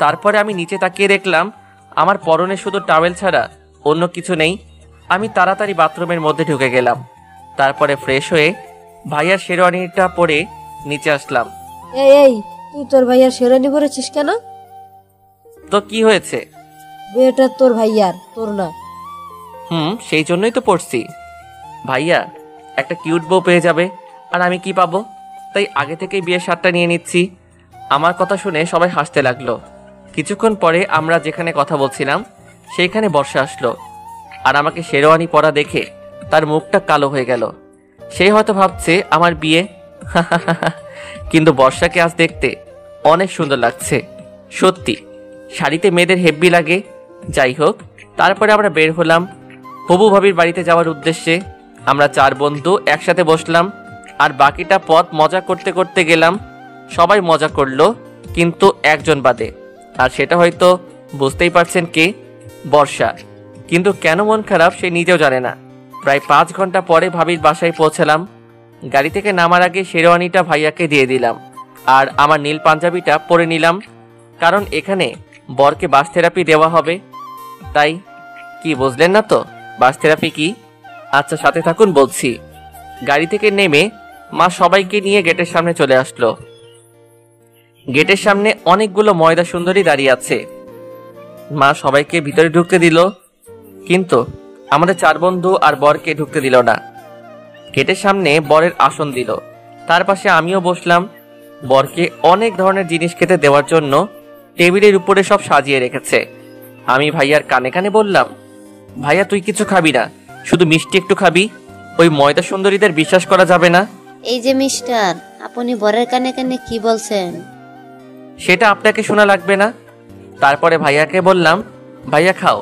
[SPEAKER 1] তারপরে আমি নিচে তাকিয়ে দেখলাম আমার পরনে শুধু টাওয়েল ছাড়া অন্য কিছু নেই। আমি তাড়াতাড়ি বাথরুমের মধ্যে ঢুকে গেলাম। তারপরে ফ্রেশ হয়ে ভাইয়ার শেরওয়ানিটা পরে নিচে আসলাম।
[SPEAKER 8] এই তুই তোর ভাইয়ার শেরওয়ানি পরেছিস কেন?
[SPEAKER 1] তো কি হয়েছে?
[SPEAKER 8] বিয়েটা তোর ভাইয়ার, তোর না।
[SPEAKER 1] সেই জন্যই তো পড়ছি। ভাইয়া একটা কিউট বউ পেয়ে যাবে, আর আমি কি পাবো? তাই আগে থেকেই বিয়ের শার্টটা নিয়ে নিচ্ছি। আমার কথা শুনে সবাই হাসতে লাগলো। কিছুক্ষণ পরে আমরা যেখানে কথা বলছিলাম সেইখানে বর্ষা আসলো, আর আমাকে শেরওয়ানি পরা দেখে তার মুখটা কালো হয়ে গেল। সে হয়তো ভাবছে আমার বিয়ে। কিন্তু বর্ষাকে আজ দেখতে অনেক সুন্দর লাগছে। সত্যি শাড়িতে মেয়েদের হেব্বি লাগে। যাই হোক, তারপরে আমরা বের হলাম হবু ভাবির বাড়িতে যাওয়ার উদ্দেশ্যে। আমরা 4 বন্ধু একসাথে বসলাম, আর বাকিটা পথ মজা করতে করতে গেলাম। সবাই মজা করলো, কিন্তু একজন বাদে, আর সেটা হয়তো বুঝতেই পারছেন কে? বর্ষা। কিন্তু কেন মন খারাপ সে নিজেও জানে না। প্রায় 5 ঘন্টা পরে ভাবির বাসায় পৌঁছালাম। গাড়ি থেকে নামার আগে শেরওয়ানিটা ভাইয়াকে দিয়ে দিলাম, আর আমার নীল পাঞ্জাবিটা পরে নিলাম, কারণ এখানে বরকে বাস থেরাপি দেওয়া হবে। তাই কি বুঝলেন না তো বাস থেরাপি কি? আচ্ছা সাথে থাকুন, বলছি। গাড়ি থেকে নেমে মা সবাইকে নিয়ে গেটের সামনে চলে আসলো। গেটের সামনে অনেকগুলো ময়দা সুন্দরী দাঁড়িয়ে আছে। মা সবাইকে ভিতরে ঢুকতে দিল, কিন্তু আমাদের 4 বন্ধু আর বরকে ঢুকতে দিল না। গেটের সামনে বরের আসন দিল, তার পাশে আমিও বসলাম। বরকে অনেক ধরনের জিনিস খেতে দেওয়ার জন্য টেবিলের উপরে সব সাজিয়ে রেখেছে। আমি ভাইয়ার কানে কানে বললাম, ভাইয়া তুই কিছু খাবি না, শুধু মিষ্টি একটু খাবি। ওই ময়দা সুন্দরীদের বিশ্বাস করা যাবে না।
[SPEAKER 8] এই যে মিস্টার, আপনি বরের কানে কানে কি বলছেন?
[SPEAKER 1] সেটা আপনাকে শোনা লাগবে না। তারপরে ভাইয়াকে বললাম, ভাইয়া খাও।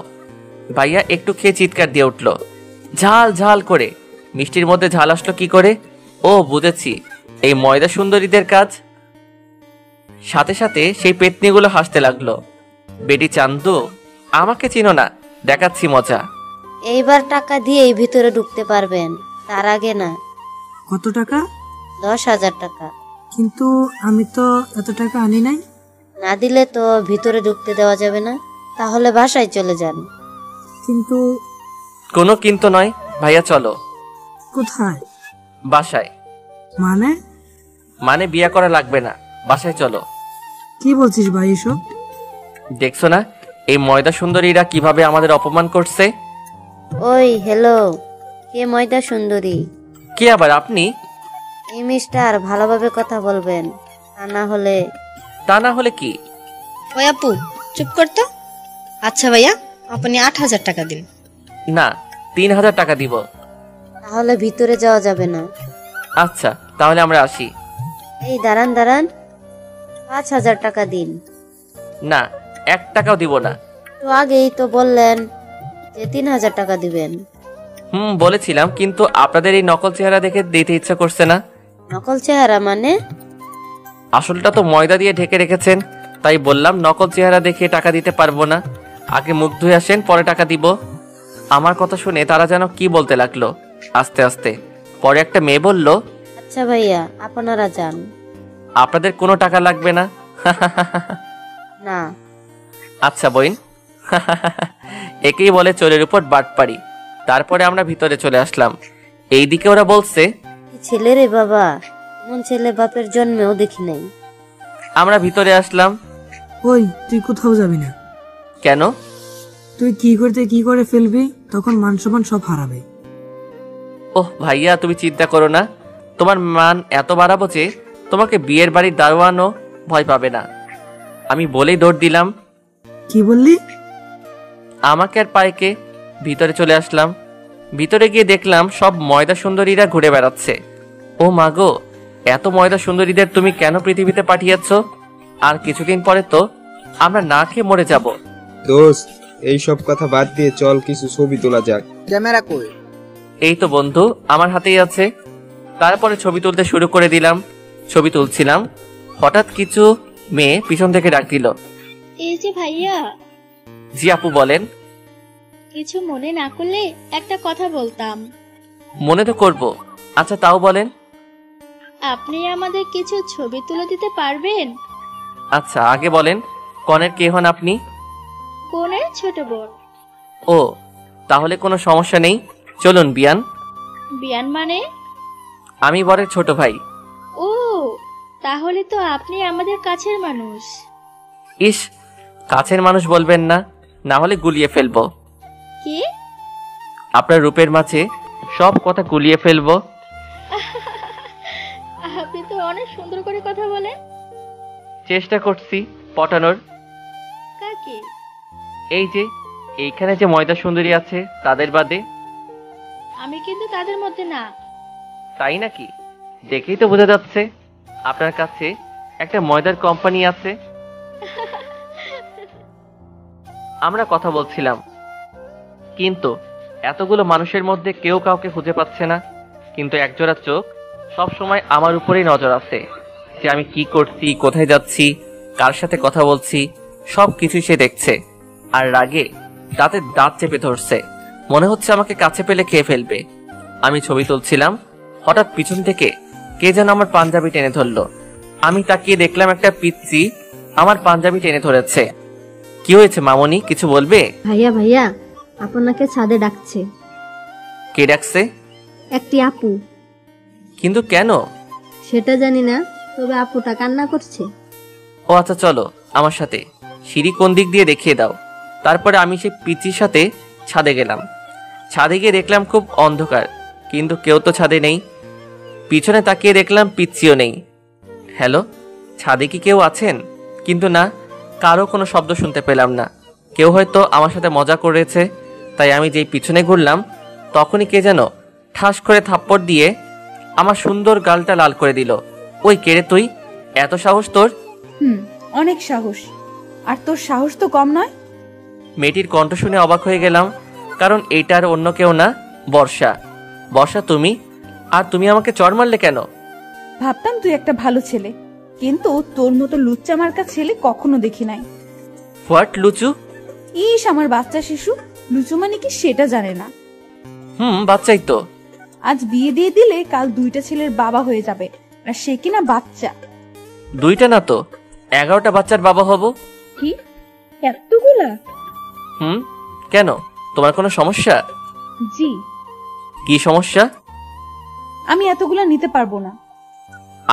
[SPEAKER 1] ভাইয়া একটু খেয়ে চিৎকার দিয়ে উঠল, ঝাল ঝাল করে। মিষ্টির মধ্যে ঝাল আসলো কি করে? ও বুঝেছি, এই ময়দা সুন্দরীদের কাজ। সাথে সাথে সেই পেতনিগুলো হাসতে লাগলো। বেটি চান্দু, আমাকে চিনো না, দেখাচ্ছি মজা।
[SPEAKER 8] এইবার টাকা দিয়েই ভিতরে ঢুকতে পারবেন, তার আগে না।
[SPEAKER 6] কত টাকা?
[SPEAKER 8] 10,000 টাকা।
[SPEAKER 6] কিন্তু আমি তো এত টাকা আনি নাই।
[SPEAKER 8] না দিলে তো ভিতরে ঢুকতে দেওয়া যাবে না, তাহলে বাসায় চলে যান।
[SPEAKER 6] কিন্তু
[SPEAKER 1] কোনো কিন্তু নয়, ভাইয়া চলো।
[SPEAKER 6] কোথায়?
[SPEAKER 1] বাসায়।
[SPEAKER 6] মানে?
[SPEAKER 1] মানে বিয়ে করা লাগবে না, বাসায় চলো।
[SPEAKER 6] কি বলছিস ভাই এসব?
[SPEAKER 1] দেখছো না এই ময়দা সুন্দরীরা কিভাবে আমাদের অপমান করছে?
[SPEAKER 8] ওই হ্যালো, কে ময়দা সুন্দরী?
[SPEAKER 1] কে আবার আপনি?
[SPEAKER 8] এই মিস্টার, ভালোভাবে কথা বলবেন, তা না হলে
[SPEAKER 1] কি?
[SPEAKER 13] ওই আপু চুপ করতো। আচ্ছা ভাইয়া, আপনি 8,000 টাকা দিন।
[SPEAKER 1] না, 3,000 টাকা দিব।
[SPEAKER 8] তাহলে ভিতরে যাওয়া যাবে না।
[SPEAKER 1] আচ্ছা তাহলে আমরা আসি।
[SPEAKER 8] এই দাঁড়ান দাঁড়ান, 5,000 টাকা দিন।
[SPEAKER 1] না, 1 টাকাও দিব না।
[SPEAKER 8] তো আগেই তো বললেন যে 3,000 টাকা দিবেন।
[SPEAKER 1] বলেছিলাম, কিন্তু আপনাদের এই নকল চেহারা দেখে দিতে ইচ্ছা করছে না।
[SPEAKER 8] নকল চেহারা মানে?
[SPEAKER 1] আসলটা তো ময়দা দিয়ে ঢেকে রেখেছেন, তাই বললাম নকল চেহারা দেখে টাকা দিতে পারবো না। আগে মুখ ধুয়ে আসেন, পরে টাকা দিব। আমার কথা শুনে তারা যেন কি বলতে লাগলো আস্তে আস্তে। পরে একটা মেয়ে বলল,
[SPEAKER 8] আচ্ছা ভাইয়া, আপনারা যান।
[SPEAKER 1] আপনাদের কোনো টাকা লাগবে না।
[SPEAKER 8] না।
[SPEAKER 1] আচ্ছা বইন। একেই বলে চোরের উপর বাটপাড়ি। তারপরে আমরা ভিতরে চলে আসলাম। এইদিকে ওরা বলছে,
[SPEAKER 8] ছেলে রে বাবা, এমন ছেলে বাপের জন্মেও দেখি নাই।
[SPEAKER 1] আমরা ভিতরে আসলাম।
[SPEAKER 6] ওই তুই কোথাও যাবি না।
[SPEAKER 1] কেন?
[SPEAKER 6] তুই কি করে ফেলবি, তখন মান সম্মান সব হারাবে।
[SPEAKER 1] ওহ ভাইয়া, তুমি চিন্তা করো না, তোমার মান এত বাড়াবো যে তোমাকে বিয়ের বাড়ির দারোয়ানও ভয় পাবে না। আমি বলেই দৌড় দিলাম।
[SPEAKER 6] কি বললি?
[SPEAKER 1] আমাকে আর পাইকে ভিতরে চলে আসলাম। ভিতরে গিয়ে দেখলাম সব ময়দা সুন্দরীরা ঘুরে বেড়াচ্ছে। ও মাগো, এত ময়দা সুন্দরীদের তুমি কেন পৃথিবীতে পাঠিয়েছ? আর কিছুদিন পরে তো আমরা না খেয়ে মরে যাব।
[SPEAKER 2] দোস্ত, এই সব কথা বাদ দিয়ে চল কিছু ছবি তোলা যাক।
[SPEAKER 12] ক্যামেরা কই?
[SPEAKER 1] এই তো বন্ধু, আমার হাতেই আছে। তারপরে ছবি তুলতে শুরু করে দিলাম। ছবি তুলছিলাম, হঠাৎ কিছু মেয়ে পিছন থেকে ডাক দিল।
[SPEAKER 14] এই যে ভাইয়া।
[SPEAKER 1] জি আপু বলেন।
[SPEAKER 14] কিছু মনে না করলে একটা কথা বলতাম।
[SPEAKER 1] মনে তো করব। আচ্ছা তাও বলেন।
[SPEAKER 14] আপনি আমাদের কিছু ছবি তুলে দিতে পারবেন?
[SPEAKER 1] আচ্ছা আগে বলেন, কনের কে হন আপনি?
[SPEAKER 14] কোনের ছোট বোন।
[SPEAKER 1] ও, তাহলে কোনো সমস্যা নেই, চলুন বিয়ান।
[SPEAKER 14] বিয়ান মানে?
[SPEAKER 1] আমি বরের ছোট ভাই।
[SPEAKER 14] ও, তাহলে তো আপনি আমাদের কাছের মানুষ।
[SPEAKER 1] ইস, কাছের মানুষ বলবেন না, না হলে গুলিয়ে ফেলবো।
[SPEAKER 14] কি?
[SPEAKER 1] আপনার রূপের মাঝে সব কথা গুলিয়ে ফেলবো।
[SPEAKER 14] আপনি তো অনেক সুন্দর করে কথা বলেন।
[SPEAKER 1] চেষ্টা করছি পটানোর।
[SPEAKER 14] কাকে?
[SPEAKER 1] এই যে এইখানে যে ময়দা সুন্দরী আছে তাদের বাদে।
[SPEAKER 14] আমি কিন্তু তাদের মধ্যে না।
[SPEAKER 1] তাই নাকি? দেখেই তো বোঝা যাচ্ছে আপনার কাছে একটা ময়দার কোম্পানি আছে। আমরা কথা বলছিলাম, কিন্তু এতগুলো মানুষের মধ্যে কেউ কাউকে খুঁজে পাচ্ছে না। কিন্তু একজোড়া চোখ সব সময় আমার উপরেই নজর আছে, যে আমি কি করছি, কোথায় যাচ্ছি, কার সাথে কথা বলছি, সব কিছুই সে দেখছে। আর রাগে দাঁতে দাঁত চেপে ধরছে, মনে হচ্ছে আমাকে কাছে পেলে খেয়ে ফেলবে। আমি ছবি তুলছিলাম, হঠাৎ পিছন থেকে কে যেন আমার পাঞ্জাবি টেনে ধরলো। আমি তাকিয়ে দেখলাম একটা পিচ্চি আমার পাঞ্জাবি টেনে ধরেছে। কি হয়েছে মামনি, কিছু বলবে?
[SPEAKER 15] ভাইয়া ভাইয়া, আপনাকে ছাদে ডাকছে।
[SPEAKER 1] কে ডাকছে?
[SPEAKER 15] একটি আপু।
[SPEAKER 1] কিন্তু কেন?
[SPEAKER 15] সেটা জানি না, তবে আপুটা কান্না করছে।
[SPEAKER 1] ও আচ্ছা, চলো আমার সাথে। সিঁড়ি কোন দিক দিয়ে দেখিয়ে দাও। তারপরে আমি সেই পিচ্চির সাথে ছাদে গেলাম। ছাদে গিয়ে দেখলাম খুব অন্ধকার, কিন্তু কেউ তো ছাদে নেই। পিছনে তাকিয়ে দেখলাম পিচ্চিও নেই। হ্যালো, ছাদে কি কেউ আছেন? কিন্তু না, কারো কোনো শব্দ শুনতে পেলাম না। কেউ হয়তো আমার সাথে মজা করেছে, তাই আমি যেই পিছনে ঘুরলাম তখনই কে যেন ঠাস করে থাপ্পড় দিয়ে আমার সুন্দর গালটা লাল করে দিল। ওই কে রে তুই? এত সাহস তোর?
[SPEAKER 9] অনেক সাহস। আর তোর সাহস তো কম নয়।
[SPEAKER 1] মেয়েটির কণ্ঠ শুনে অবাক হয়ে গেলাম, কারণ এইটার অন্য কেউ না, বর্ষা। বর্ষা তুমি? আর তুমি আমাকে চড় মারলে কেন?
[SPEAKER 9] ভাবতাম তুই একটা ভালো ছেলে, কিন্তু তোর মতো লুচ্চা মার্কা ছেলে কখনো দেখি নাই।
[SPEAKER 1] হোয়াট লুচু?
[SPEAKER 9] ইস, আমার বাচ্চা শিশু। লুচু মানে কি সেটা জানে না।
[SPEAKER 1] বাচ্চাই তো।
[SPEAKER 9] আজ বিয়ে দিয়ে দিলে কাল 2টা ছেলের বাবা হয়ে যাবে, আর সে কিনা বাচ্চা।
[SPEAKER 1] 2টা না তো 11টা বাচ্চার বাবা হব।
[SPEAKER 9] কি এতগুলা?
[SPEAKER 1] কেন, তোমার কোনো সমস্যা?
[SPEAKER 9] জি।
[SPEAKER 1] কি সমস্যা?
[SPEAKER 9] আমি এতগুলা নিতে পারবো না।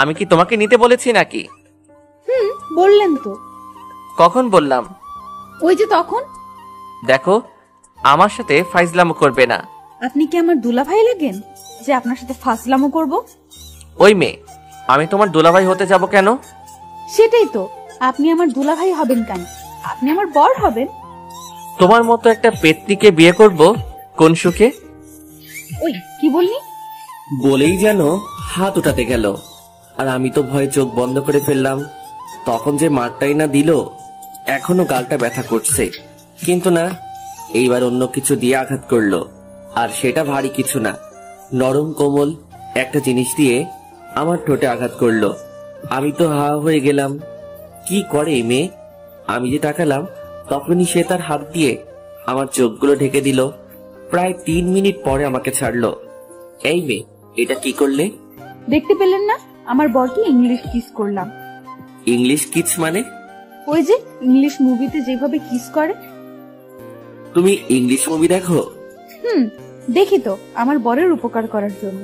[SPEAKER 1] আমি কি তোমাকে নিতে বলেছি নাকি?
[SPEAKER 9] বললেন তো।
[SPEAKER 1] কখন বললাম?
[SPEAKER 9] ওই যে তখন।
[SPEAKER 1] দেখো, আমার সাথে ফাইজলামো করবে না।
[SPEAKER 9] আপনি কি আমার দুলাভাই লাগেন যে আপনার সাথে ফাজলামো করব?
[SPEAKER 1] ওই মেয়ে, আমি তোমার দুলাভাই হতে যাব কেন?
[SPEAKER 9] সেটাই তো, আপনি আমার দুলাভাই হবেন কেন? আপনি আমার বর হবেন।
[SPEAKER 1] তোমার মতো একটা পেত্নীকে বিয়ে করব কোন সুখে?
[SPEAKER 9] ওই কি বললি?
[SPEAKER 1] বলেই যেন হাত উঠাতে গেল, আর আমি তো ভয়ে চোখ বন্ধ করে ফেললাম। তখন যে মারটাই না দিল, এখনো গালটা ব্যথা করছে। কিন্তু না, এইবার অন্য কিছু দিয়ে আঘাত করলো, আর সেটা ভারী কিছু না, নরম কোমল একটা জিনিস দিয়ে আমার ঠোঁটে আঘাত করলো। আমি তো হা হয়ে গেলাম। কি করে এই মেয়ে? আমি যে তাকালাম তখনই সে তার হাত দিয়ে আমার চোখগুলো ঢেকে দিল। প্রায় 3 মিনিট পরে আমাকে ছাড়লো। এই মেয়ে, এটা কি করলে?
[SPEAKER 9] দেখতে পেলেন না আমার বরকে ইংলিশ কিস করলাম।
[SPEAKER 1] ইংলিশ কিস মানে?
[SPEAKER 9] ওই যে ইংলিশ মুভিতে যেভাবে কিস করে।
[SPEAKER 1] তুমি ইংলিশ মুভি দেখো?
[SPEAKER 9] দেখি তো, আমার বরের উপকার করার জন্য।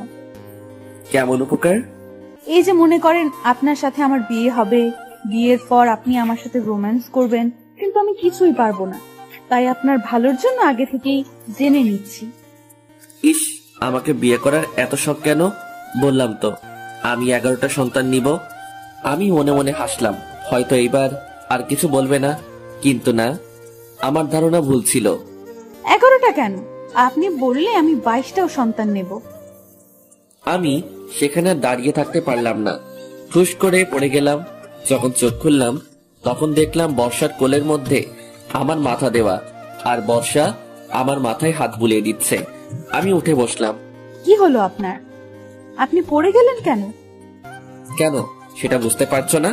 [SPEAKER 1] কেমন উপকার?
[SPEAKER 9] এই যে মনে করেন আপনার সাথে আমার বিয়ে হবে, বিয়ের পর আপনি আমার সাথে রোম্যান্স করবেন, কিন্তু আমি কিছুই পারবো না, তাই আপনার ভালোর জন্য আগে থেকেই জেনে নিচ্ছি।
[SPEAKER 1] ইস, আমাকে বিয়ে করার এত শখ কেন? বললাম তো আমি 11টা সন্তান নিব। আমি মনে মনে হাসলাম, হয়তো এইবার আর কিছু বলবে না। কিন্তু না, আমার ধারণা ভুল ছিল।
[SPEAKER 9] 11টা কেন? আপনি বললে আমি 22টাও সন্তান নেব।
[SPEAKER 1] আমি সেখানে দাঁড়িয়ে থাকতে পারলাম না, ঠুস করে পড়ে গেলাম। যখন চোখ খুললাম তখন দেখলাম বর্ষার কোলের মধ্যে আমার মাথা দেওয়া, আর বর্ষা আমার মাথায় হাত বুলিয়ে দিচ্ছে। আমি উঠে বসলাম।
[SPEAKER 9] কি হলো আপনার? আপনি পড়ে গেলেন কেন?
[SPEAKER 1] কেন সেটা বুঝতে পারছো না?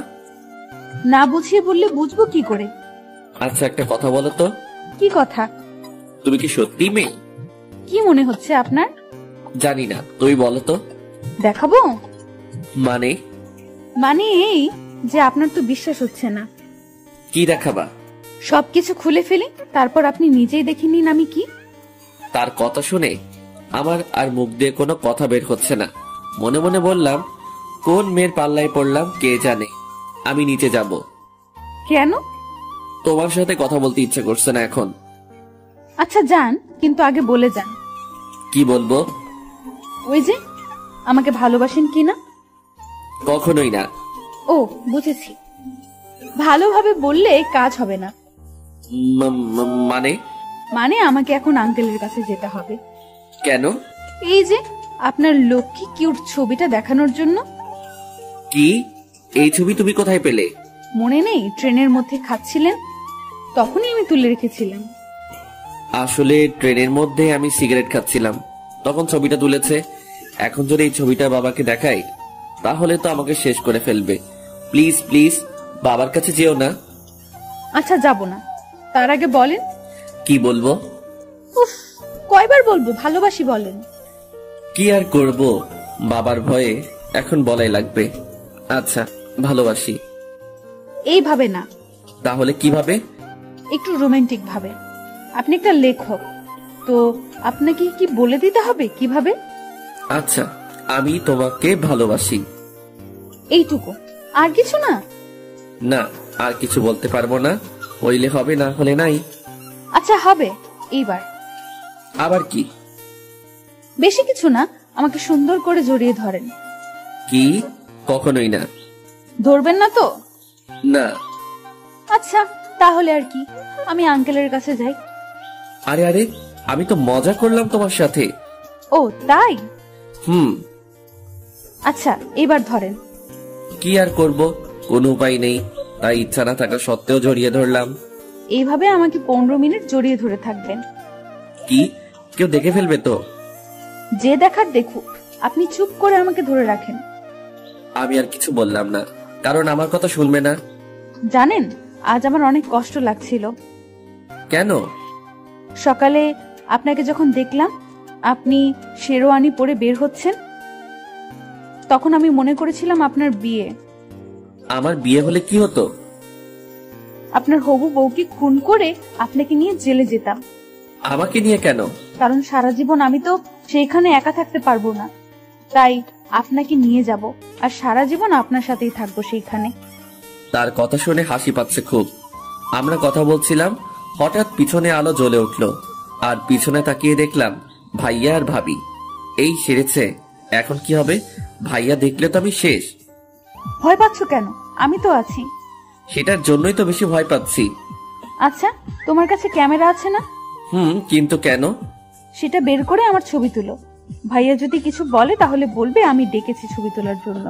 [SPEAKER 9] না বুঝিয়ে বললে বুঝবো কি করে?
[SPEAKER 1] আচ্ছা, একটা কথা বলো তো।
[SPEAKER 9] কি কথা?
[SPEAKER 1] তুমি কি সত্যি মেয়ে?
[SPEAKER 9] কি মনে হচ্ছে আপনার?
[SPEAKER 1] জানি না, তুমি বলো তো।
[SPEAKER 9] দেখাবো?
[SPEAKER 1] মানে?
[SPEAKER 9] মানে এই যে আপনার তো বিশ্বাস হচ্ছে না।
[SPEAKER 1] কি দেখাবা?
[SPEAKER 9] সবকিছু খুলে ফেলি, তারপর আপনি নিজেই দেখে নিন আমি কি।
[SPEAKER 1] তার কথা শুনে আমার আর মুখ দিয়ে কোনো কথা বের হচ্ছে না। মনে মনে বললাম, কোন মেয়ের পাল্লায় পড়লাম কে জানে। আমি নিচে যাব।
[SPEAKER 9] কেন?
[SPEAKER 1] তোমার সাথে কথা বলতে ইচ্ছে করছে না এখন।
[SPEAKER 9] আচ্ছা যান, কিন্তু আগে বলে যান।
[SPEAKER 1] কি বলবো?
[SPEAKER 9] ওই যে আমাকে ভালোবাসেন কিনা?
[SPEAKER 1] কখনোই না।
[SPEAKER 9] ও বুঝেছি, ভালোভাবে বললে কাজ হবে না।
[SPEAKER 1] মানে?
[SPEAKER 9] মানে আমাকে এখন আঙ্কেলের কাছে যেতে হবে।
[SPEAKER 1] কেন?
[SPEAKER 9] এই যে আপনার লক্ষ্মী কিউট ছবিটা দেখানোর জন্য।
[SPEAKER 1] কি? এই ছবি তুমি কোথায় পেলে?
[SPEAKER 9] মনে নেই ট্রেনের মধ্যে খাচ্ছিলেন, তখনই আমি তুলে রেখেছিলাম।
[SPEAKER 1] আসলে ট্রেনের মধ্যে আমি সিগারেট খাচ্ছিলাম, তখন ছবিটা তুলেছে। এখন যদি এই ছবিটা বাবাকে দেখাই তাহলে তো আমাকে শেষ করে ফেলবে। প্লিজ প্লিজ বাবার কাছে যেও না।
[SPEAKER 9] আচ্ছা যাব না, তার আগে বলেন।
[SPEAKER 1] কি বলবো?
[SPEAKER 9] উফ, কয়বার বলবো ভালোবাসি বলেন।
[SPEAKER 1] কি আর করব, বাবার ভয়ে এখন বলাই লাগবে। আচ্ছা, ভালোবাসি।
[SPEAKER 9] এইভাবে না।
[SPEAKER 1] তাহলে কিভাবে?
[SPEAKER 9] একটু রোমান্টিক ভাবে। আপনি একটা লেখক, তো আপনাকে কি বলে দিতে হবে কিভাবে?
[SPEAKER 1] আচ্ছা, আমি তোমাকে ভালোবাসি,
[SPEAKER 9] এইটুকু, আর কিছু না?
[SPEAKER 1] না, আর কিছু বলতে পারবো না। হইলে হবে, না হলে নাই।
[SPEAKER 9] আচ্ছা হবে, এইবার।
[SPEAKER 1] আবার কি?
[SPEAKER 9] বেশি কিছু না, আমাকে সুন্দর করে জড়িয়ে ধরেন।
[SPEAKER 1] কি? কখনোই না।
[SPEAKER 9] ধরবেন না তো?
[SPEAKER 1] না।
[SPEAKER 9] আচ্ছা তাহলে আর কি, আমি আঙ্কেলের কাছে যাই।
[SPEAKER 1] আরে আরে, আমি তো মজা করলাম তোমার সাথে।
[SPEAKER 9] ও তাই? আচ্ছা এবার ধরেন।
[SPEAKER 1] কি আর করব, কোনো উপায় নেই, তাই ইচ্ছা না থাকা সত্ত্বেও জড়িয়ে ধরলাম।
[SPEAKER 9] এইভাবে আমাকে 15 মিনিট জড়িয়ে ধরে থাকবেন।
[SPEAKER 1] কি কেউ দেখে ফেলবে তো?
[SPEAKER 9] যে দেখার দেখুক, আপনি চুপ করে আমাকে ধরে রাখেন।
[SPEAKER 1] আমি আর কিছু বললাম না, কারণ আমার কথা শুনবে না।
[SPEAKER 9] জানেন, আজ আমার অনেক কষ্ট লাগছিল।
[SPEAKER 1] কেন?
[SPEAKER 9] সকালে আপনাকে যখন দেখলাম আপনি শেরওয়ানি পরে বের হচ্ছেন, তখন আমি মনে করেছিলাম আপনার বিয়ে।
[SPEAKER 1] আমার বিয়ে হলে কি হতো?
[SPEAKER 9] আপনার হবু বউকে খুন করে আপনাকে নিয়ে জেলে যেতাম।
[SPEAKER 1] আমাকে নিয়ে কেন?
[SPEAKER 9] কারণ সারা জীবন আমি তো সেইখানে একা থাকতে পারবো না, তাই আপনাকে নিয়ে যাব আর সারা জীবন আপনার সাথেই থাকবো সেইখানে।
[SPEAKER 1] তার কথা শুনে হাসি পাচ্ছে খুব। আমরা কথা বলছিলাম, হঠাৎ পিছনে আলো জ্বলে উঠলো, আর পিছনে তাকিয়ে দেখলাম ভাইয়া আর ভাবি। এই সেরেছে, এখন কি হবে? ভাইয়া দেখলে তো আমি শেষ।
[SPEAKER 9] ভয় পাচ্ছ কেন? আমি তো আছি।
[SPEAKER 1] সেটার জন্যই তো বেশি ভয় পাচ্ছি।
[SPEAKER 9] আচ্ছা, তোমার কাছে ক্যামেরা আছে না?
[SPEAKER 1] কিন্তু কেন?
[SPEAKER 9] সেটা বের করে আমার ছবি তুলো। ভাইয়া যদি কিছু বলে তাহলে বলবে আমি ডেকেছি ছবি তোলার জন্য।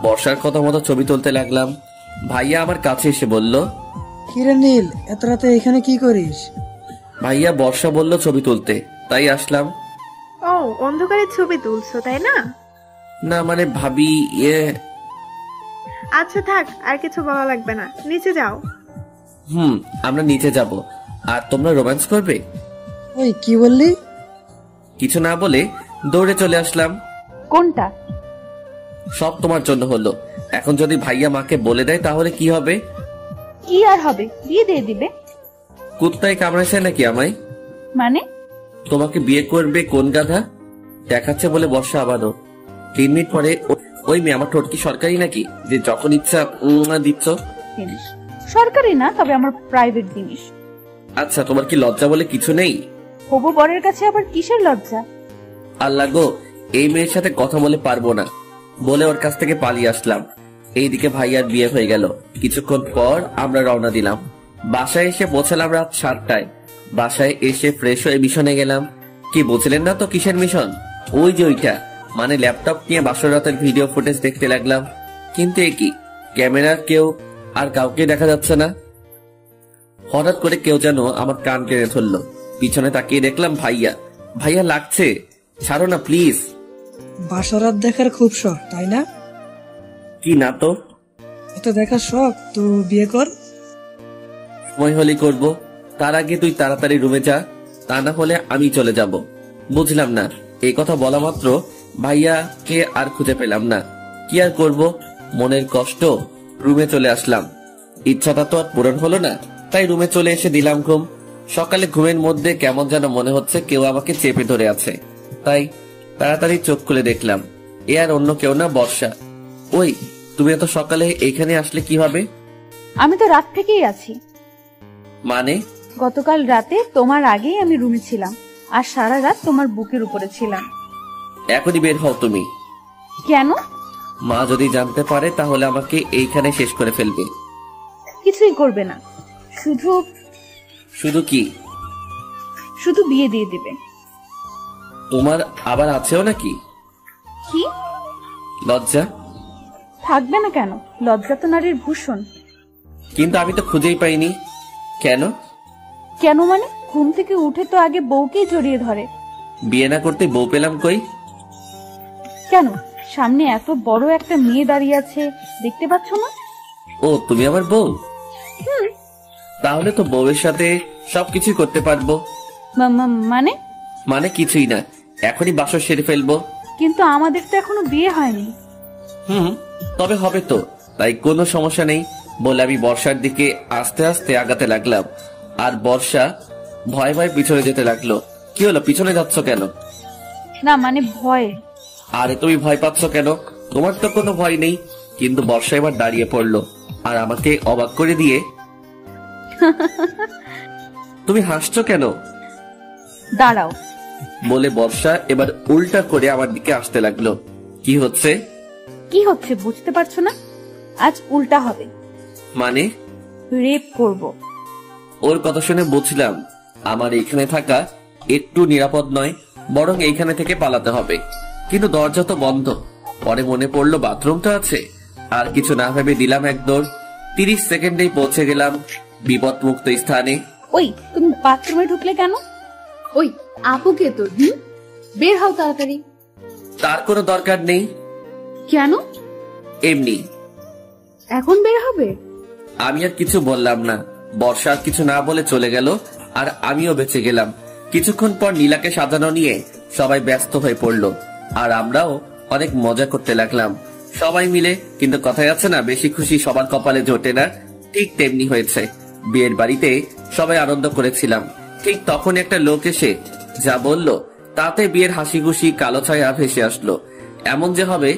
[SPEAKER 1] বর্ষার কথা মতো ছবি তুলতে লাগলাম। ভাইয়া আমার কাছে এসে বলল,
[SPEAKER 6] কিরে নীল, এত রাতে এখানে কি করিস?
[SPEAKER 1] ভাইয়া বর্ষা বলল ছবি তুলতে, তাই আসলাম।
[SPEAKER 10] ও, অন্ধকারে ছবি তুলছো তাই না?
[SPEAKER 1] না মানে ভাবি,
[SPEAKER 10] আচ্ছা থাক, আর কিছু বলা লাগবে না, নিচে যাও।
[SPEAKER 1] আমরা নিচে যাব, আর তোমরা রোম্যান্স করবে।
[SPEAKER 6] ওই কি বললি?
[SPEAKER 1] কিছু না বলে দৌড়ে চলে আসলাম।
[SPEAKER 9] কোনটা?
[SPEAKER 1] সব তোমার জন্য হলো। এখন যদি ভাইয়া মাকে বলে দেয় তাহলে কি হবে?
[SPEAKER 9] কি আর হবে, বিয়ে দিয়ে দিবে।
[SPEAKER 1] কুত্তায় কামড়েছে নাকি আমায়?
[SPEAKER 9] মানে?
[SPEAKER 1] তোমাকে বিয়ে করবে কোন গাধা? দেখাচ্ছে বলে বর্ষা আবারও। 3 মিনিট পরে, ওই মেয়ে আমার ঠোঁট কি সরকারি নাকি যে যখন ইচ্ছা দিচ্ছ?
[SPEAKER 9] সরকারি না, তবে আমার প্রাইভেট জিনিস।
[SPEAKER 1] আচ্ছা, তোমার কি লজ্জা বলে কিছু নেই?
[SPEAKER 9] হবু বরের কাছে আবার কিসের লজ্জা?
[SPEAKER 1] আল্লাহ গো, এই মেয়ের সাথে কথা বলে পারবো না বলে ওর কাছ থেকে পালিয়ে আসলাম। এইদিকে ভাইয়ার বিয়ে হয়ে গেল। কিছুক্ষণ পর আমরা রওনা দিলাম। বাসায় এসে পৌঁছালাম রাত 7টায়। বাসায় এসে ফ্রেশ হয়ে মিশনে গেলাম। কি বুঝলেন না তো কিসের মিশন? ওই যে ওইটা, মানে ল্যাপটপ নিয়ে বাসর রাতের ভিডিও ফুটেজ দেখতে লাগলাম। কিন্তু এ কি, ক্যামেরা কেউ আর কাউকে দেখা যাচ্ছে না। হঠাৎ করে কেউ যেন আমার কান টেনে ধরলো। পিছনে তাকিয়ে দেখলাম ভাইয়া। ভাইয়া লাগছে, ছাড়ো না প্লিজ।
[SPEAKER 6] বাসরাত দেখার খুব শখ তাই না?
[SPEAKER 1] কি না তো।
[SPEAKER 6] এত দেখার শখ তো বিয়ে কর।
[SPEAKER 1] সময় হলে করব, তার আগে তুই তাড়াতাড়ি রুমে যা, তা না হলে আমি চলে যাব। বুঝলাম না, এই কথা বলা মাত্র ভাইয়াকে আর খুঁজে পেলাম না। কি আর করব, মনের কষ্ট। রুমে চলে আসলাম। ইচ্ছাটা তো আর পূরণ হলো না, তাই রুমে চলে এসে দিলাম ঘুম। সকালে ঘুমের মধ্যে কেমন যেন মনে হচ্ছে কেউ আমাকে চেপে ধরে আছে, তাই তাড়াতাড়ি চোখ খুলে দেখলাম এ আর অন্য কেউ না, বর্ষা। ওই, তুমি এত সকালে এখানে আসলে কিভাবে?
[SPEAKER 9] আমি তো রাত থেকেই আছি।
[SPEAKER 1] মানে?
[SPEAKER 9] গতকাল রাতে তোমার আগেই আমি রুমে ছিলাম, আর সারা রাত তোমার বুকের উপরে ছিলাম।
[SPEAKER 1] এখনই বের হও তুমি।
[SPEAKER 9] কেন?
[SPEAKER 1] মা যদি জানতে পারে তাহলে আমাকে এইখানে শেষ করে ফেলবে।
[SPEAKER 9] কিছুই করবে না, শুধু
[SPEAKER 1] শুধু কি?
[SPEAKER 9] শুধু বিয়ে দিয়ে দিবে।
[SPEAKER 1] তোমার আবার আছেও নাকি?
[SPEAKER 9] কি
[SPEAKER 1] লজ্জা?
[SPEAKER 9] থাকবে না কেন, লজ্জা তো নারীর ভূষণ।
[SPEAKER 1] কিন্তু আমি তো খুঁজেই পাইনি। কেন?
[SPEAKER 9] কেন মানে, ঘুম থেকে উঠে তো আগে বউকেই জড়িয়ে ধরে।
[SPEAKER 1] বিয়ে না করতে বউ পেলাম কই?
[SPEAKER 9] কেন, সামনে এত বড় একটা মেয়ে দাঁড়িয়ে আছে, দেখতে পাচ্ছ না?
[SPEAKER 1] ও, তুমি আমার বউ? তাহলে তো বউয়ের সাথে সবকিছু করতে পারবো।
[SPEAKER 9] মানে?
[SPEAKER 1] মানে কিছুই না, এখনই বাসর সেরে ফেলবো।
[SPEAKER 9] কিন্তু আমাদের তো এখনো বিয়ে হয়নি।
[SPEAKER 1] তবে হবে তো, তাই কোনো সমস্যা নেই বলে আমি বর্ষার দিকে আস্তে আস্তে আগাতে লাগলাম। আর বর্ষা ভয় ভয় পিছনে যেতে লাগলো। কি হলো, পিছনে যাচ্ছ কেন?
[SPEAKER 9] না মানে ভয়।
[SPEAKER 1] আরে তুমি ভয় পাচ্ছ কেন? তোমার তো কোনো ভয় নেই। কিন্তু বর্ষা এবার দাঁড়িয়ে পড়লো আর আমাকে অবাক করে দিয়ে তুমি হাসছো কেন?
[SPEAKER 9] দাঁড়াও
[SPEAKER 1] বলে বর্ষা এবার উল্টা করে আমার দিকে আসতে লাগলো। কি হচ্ছে?
[SPEAKER 9] কি হচ্ছে বুঝতে পারছো না? আজ উল্টা হবে,
[SPEAKER 1] মানে?
[SPEAKER 9] রেপ করব।
[SPEAKER 1] ওর কথা শুনে বুঝলাম আমার এখানে থাকা একটু নিরাপদ নয়, বরং এইখানে থেকে পালাতে হবে। কিন্তু দরজা তো বন্ধ। পরে মনে পড়লো বাথরুমটা আছে, আর কিছু না ভেবে দিলাম এক দৌড়। 30 সেকেন্ডেই পৌঁছে গেলাম বিপদ মুক্ত স্থানে।
[SPEAKER 9] ওই তুমি বাথরুমে ঢুকলে কেন? ওই আপুকে তোর বের হও তাড়াতাড়ি।
[SPEAKER 1] তার কোনো দরকার নেই।
[SPEAKER 9] কেন?
[SPEAKER 1] এমনি।
[SPEAKER 9] এখন বের হবে?
[SPEAKER 1] আমি আর কিছু বললাম না। বর্ষা আর কিছু না বলে চলে গেল, আর আমিও বেঁচে গেলাম। কিছুক্ষণ পর নীলাকে সাজানো নিয়ে সবাই ব্যস্ত হয়ে পড়লো, আর আমরাও অনেক মজা করতে লাগলাম সবাই মিলে। কিন্তু কথায় আছে না, বেশি খুশি সবার কপালে জোটে না, ঠিক তেমনি হয়েছে। বিয়ের বাড়িতে সবাই আনন্দ করেছিলাম, ঠিক তখন একটা লোক এসে যা বলল তাতে বিয়ের হাসি খুশি কালো ছায়া ভেসে আসলো। এমন যে হবে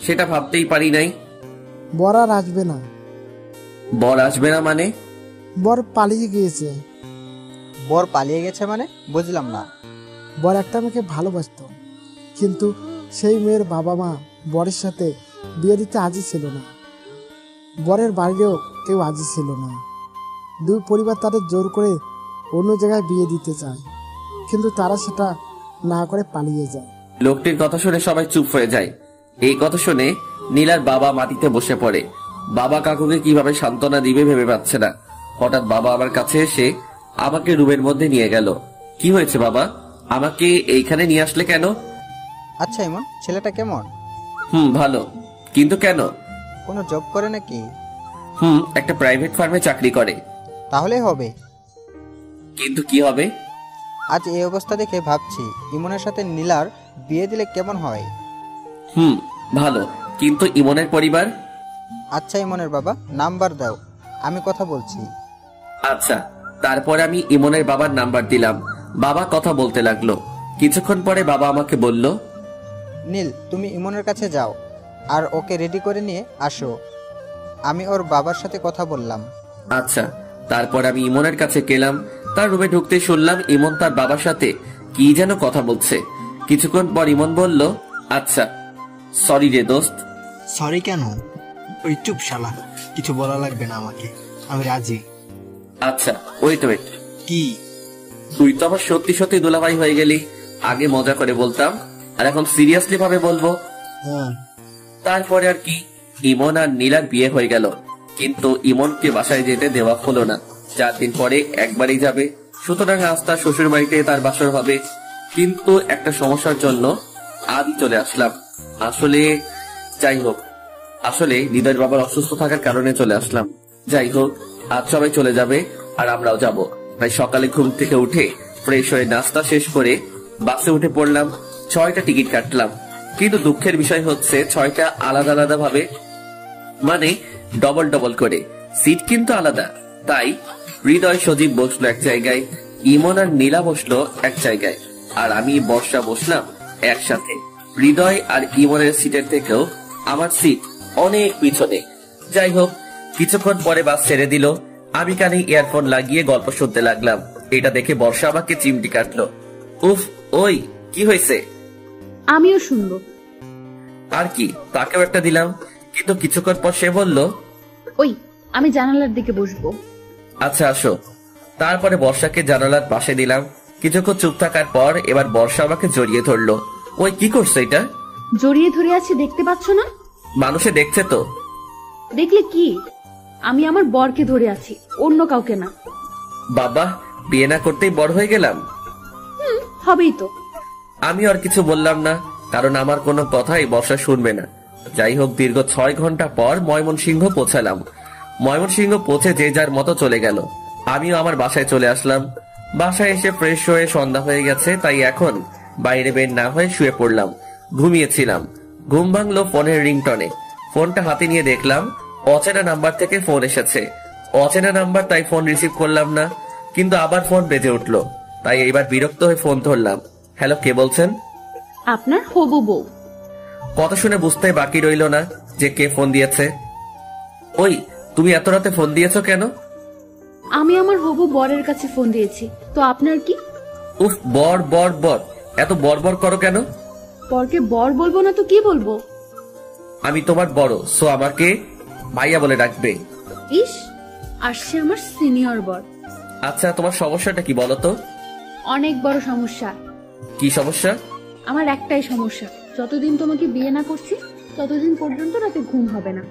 [SPEAKER 1] সেটা ভাবতেই পারি নাই।
[SPEAKER 6] বর আর আসবে না।
[SPEAKER 1] বর আসবে না মানে?
[SPEAKER 6] বর পালিয়ে গিয়েছে।
[SPEAKER 12] বর পালিয়ে গেছে মানে? বুঝলাম না।
[SPEAKER 6] বর একটা মেয়েকে ভালোবাসতো, কিন্তু সেই মেয়ের বাবা মা বরের সাথে বিয়ে দিতে আজই ছিল না। বরের বাড়িরও কেউ আজই ছিল না। দুই পরিবার তাদের জোর করে অন্য জায়গায় বিয়ে দিতে চায়, কিন্তু তারা সেটা না করে পালিয়ে যায়।
[SPEAKER 1] লোকটির কথা শুনে সবাই চুপ হয়ে যায়। এই কথা শুনে নীলার বাবা মাটিতে বসে পড়ে। বাবা কাকুকে কিভাবে সান্ত্বনা দিবে ভেবে পাচ্ছে না। হঠাৎ বাবা আমার কাছে এসে আমাকে রুমের মধ্যে নিয়ে গেল। কি হয়েছে বাবা, আমাকে এইখানে নিয়ে আসলে কেন?
[SPEAKER 12] আচ্ছা ইমন, ছেলেটা কেমন?
[SPEAKER 1] ভালো। কিন্তু কেন?
[SPEAKER 12] কোনো জব করে নাকি?
[SPEAKER 1] একটা প্রাইভেট ফার্মে চাকরি করে।
[SPEAKER 12] তাহলে হবে।
[SPEAKER 1] কিন্তু কি হবে?
[SPEAKER 12] আজ এই অবস্থা দেখে ভাবছি ইমনের সাথে নীলার বিয়ে দিলে কেমন হয়।
[SPEAKER 1] ভালো। কিন্তু ইমনের পরিবার?
[SPEAKER 12] আচ্ছা ইমনের বাবা, নাম্বার দাও, আমি কথা বলছি।
[SPEAKER 1] আচ্ছা। তারপর আমি ইমনের বাবার নাম্বার দিলাম। বাবা কথা বলতে লাগলো। কিছুক্ষণ পরে বাবা আমাকে বলল,
[SPEAKER 12] নীল তুমি ইমনের কাছে যাও আর ওকে রেডি করে নিয়ে আসো। আমি ওর বাবার সাথে কথা বললাম।
[SPEAKER 1] আচ্ছা। তারপর আমি ইমনের কাছে গেলাম। তার রুমে ঢুকতে শুনলাম ইমন তার বাবার সাথে কি যেন কথা বলছে। কিছুক্ষণ পর ইমন বলল, আচ্ছা সরি রে দোস্ত।
[SPEAKER 7] সরি কেন? ওই চুপ শালা, কিছু বলা লাগবে না আমাকে, আমি রাজি।
[SPEAKER 1] আচ্ছা ওয়েট।
[SPEAKER 7] কি?
[SPEAKER 1] তুই তো আমার সত্যি সত্যি দুলাভাই হয়ে গেলি। আগে মজা করে বলতাম, আর এখন সিরিয়াসলি ভাবে বলবো। তারপরে আর কি, ইমন আর নীলার বিয়ে হয়ে গেল। কিন্তু ইমনকে বাসায় যেতে দেওয়া হলো না। 4 দিন পরে একবারই যাবে, সুতরাং আজ তার শ্বশুর বাড়িতে তার বাসর হবে। কিন্তু একটা সমস্যার জন্য আজই চলে আসলাম। আসলে হৃদয়ের বাবার অসুস্থ থাকার কারণে চলে আসলাম। যাই হোক, আজ সবাই চলে যাবে আর আমরাও যাব। তাই সকালে ঘুম থেকে উঠে ফ্রেশ হয়ে নাস্তা শেষ করে বাসে উঠে পড়লাম। 6টা টিকিট কাটলাম, কিন্তু দুঃখের বিষয় হচ্ছে 6টা আলাদা আলাদা ভাবে, মানে ডবল করে। সিট কিন্তু আলাদা। তাই হৃদয় সজীব বসলো এক জায়গায়, ইমন আর নীলা বসলো এক জায়গায়, আর আমি বর্ষা বসলাম একসাথে। হৃদয় আর ইমনের সিটের থেকেও আমার সিট অনেক পিছনে। যাই হোক, কিছুক্ষণ পরে বাস ছেড়ে দিল। আমি কানে ইয়ারফোন লাগিয়ে গল্প শুনতে লাগলাম। এটা দেখে বর্ষা আমাকে চিমটি কাটলো। উফ, ওই কি হয়েছে?
[SPEAKER 9] আমিও শুনবো।
[SPEAKER 1] আর কি, তাকেও একটা দিলাম। কিন্তু কিছুক্ষণ পর সে বলল,
[SPEAKER 9] ওই আমি জানালার দিকে বসবো।
[SPEAKER 1] আচ্ছা আসো। তারপরে বর্ষাকে জানালার পাশে দিলাম। কিছুক্ষণ চুপ থাকার পর এবার বর্ষা আমাকে জড়িয়ে ধরলো। ওই কি করছে এটা?
[SPEAKER 9] জড়িয়ে ধরে আছি, দেখতে পাচ্ছ না?
[SPEAKER 1] মানুষে দেখছে তো।
[SPEAKER 9] দেখলে কি? আমি আমার বরকে ধরে আছি, অন্য কাউকে না।
[SPEAKER 1] বাবা, বিয়ে না করতেই বড় হয়ে গেলাম।
[SPEAKER 9] হবেই তো।
[SPEAKER 1] আমি আর কিছু বললাম না, কারণ আমার কোনো কথাই বর্ষা শুনবে না। যাই হোক, দীর্ঘ 6 ঘন্টা পর ময়মনসিংহ পৌঁছালাম। ময়মনসিংহ পৌঁছে যে যার মতো চলে গেল। আমিও আমার বাসায় চলে আসলাম। বাসায় এসে ফ্রেশ হয়ে সন্ধ্যা হয়ে গেছে, তাই এখন বাইরে বের না হয়ে শুয়ে পড়লাম। ঘুমিয়েছিলাম। ঘুম ভাঙলো ফোনের রিংটনে। ফোনটা হাতে নিয়ে দেখলাম অচেনা নাম্বার থেকে ফোন এসেছে। অচেনা নাম্বার, তাই ফোন রিসিভ করলাম না। কিন্তু আবার ফোন বেজে উঠলো, তাই এইবার বিরক্ত হয়ে ফোন ধরলাম। হ্যালো, কে বলছেন?
[SPEAKER 9] আপনার হবু বউ।
[SPEAKER 1] কথা শুনে বুঝতে বাকি রইল না যে কে ফোন দিয়েছে। ওই, তুমি এত রাতে ফোন দিয়েছো কেন?
[SPEAKER 9] আমি আমার হবু বরের কাছে ফোন দিয়েছি, তো আপনার কি?
[SPEAKER 1] উফ, বর বর বর, এত বর করো কেন?
[SPEAKER 9] বরকে বর বলবো না তো কি বলবো?
[SPEAKER 1] আমি তোমার বড়, সো আমাকে ভাইয়া বলে ডাকবে।
[SPEAKER 9] ইস, আসছে আমার সিনিয়র বর।
[SPEAKER 1] আচ্ছা, তোমার সমস্যাটা কি বলো তো?
[SPEAKER 9] অনেক বড় সমস্যা।
[SPEAKER 1] কি সমস্যা?
[SPEAKER 9] আমার একটাই সমস্যা, যতদিন তোমাকে বিয়ে না করছি ততদিন পর্যন্ত রাতে ঘুম হবে না।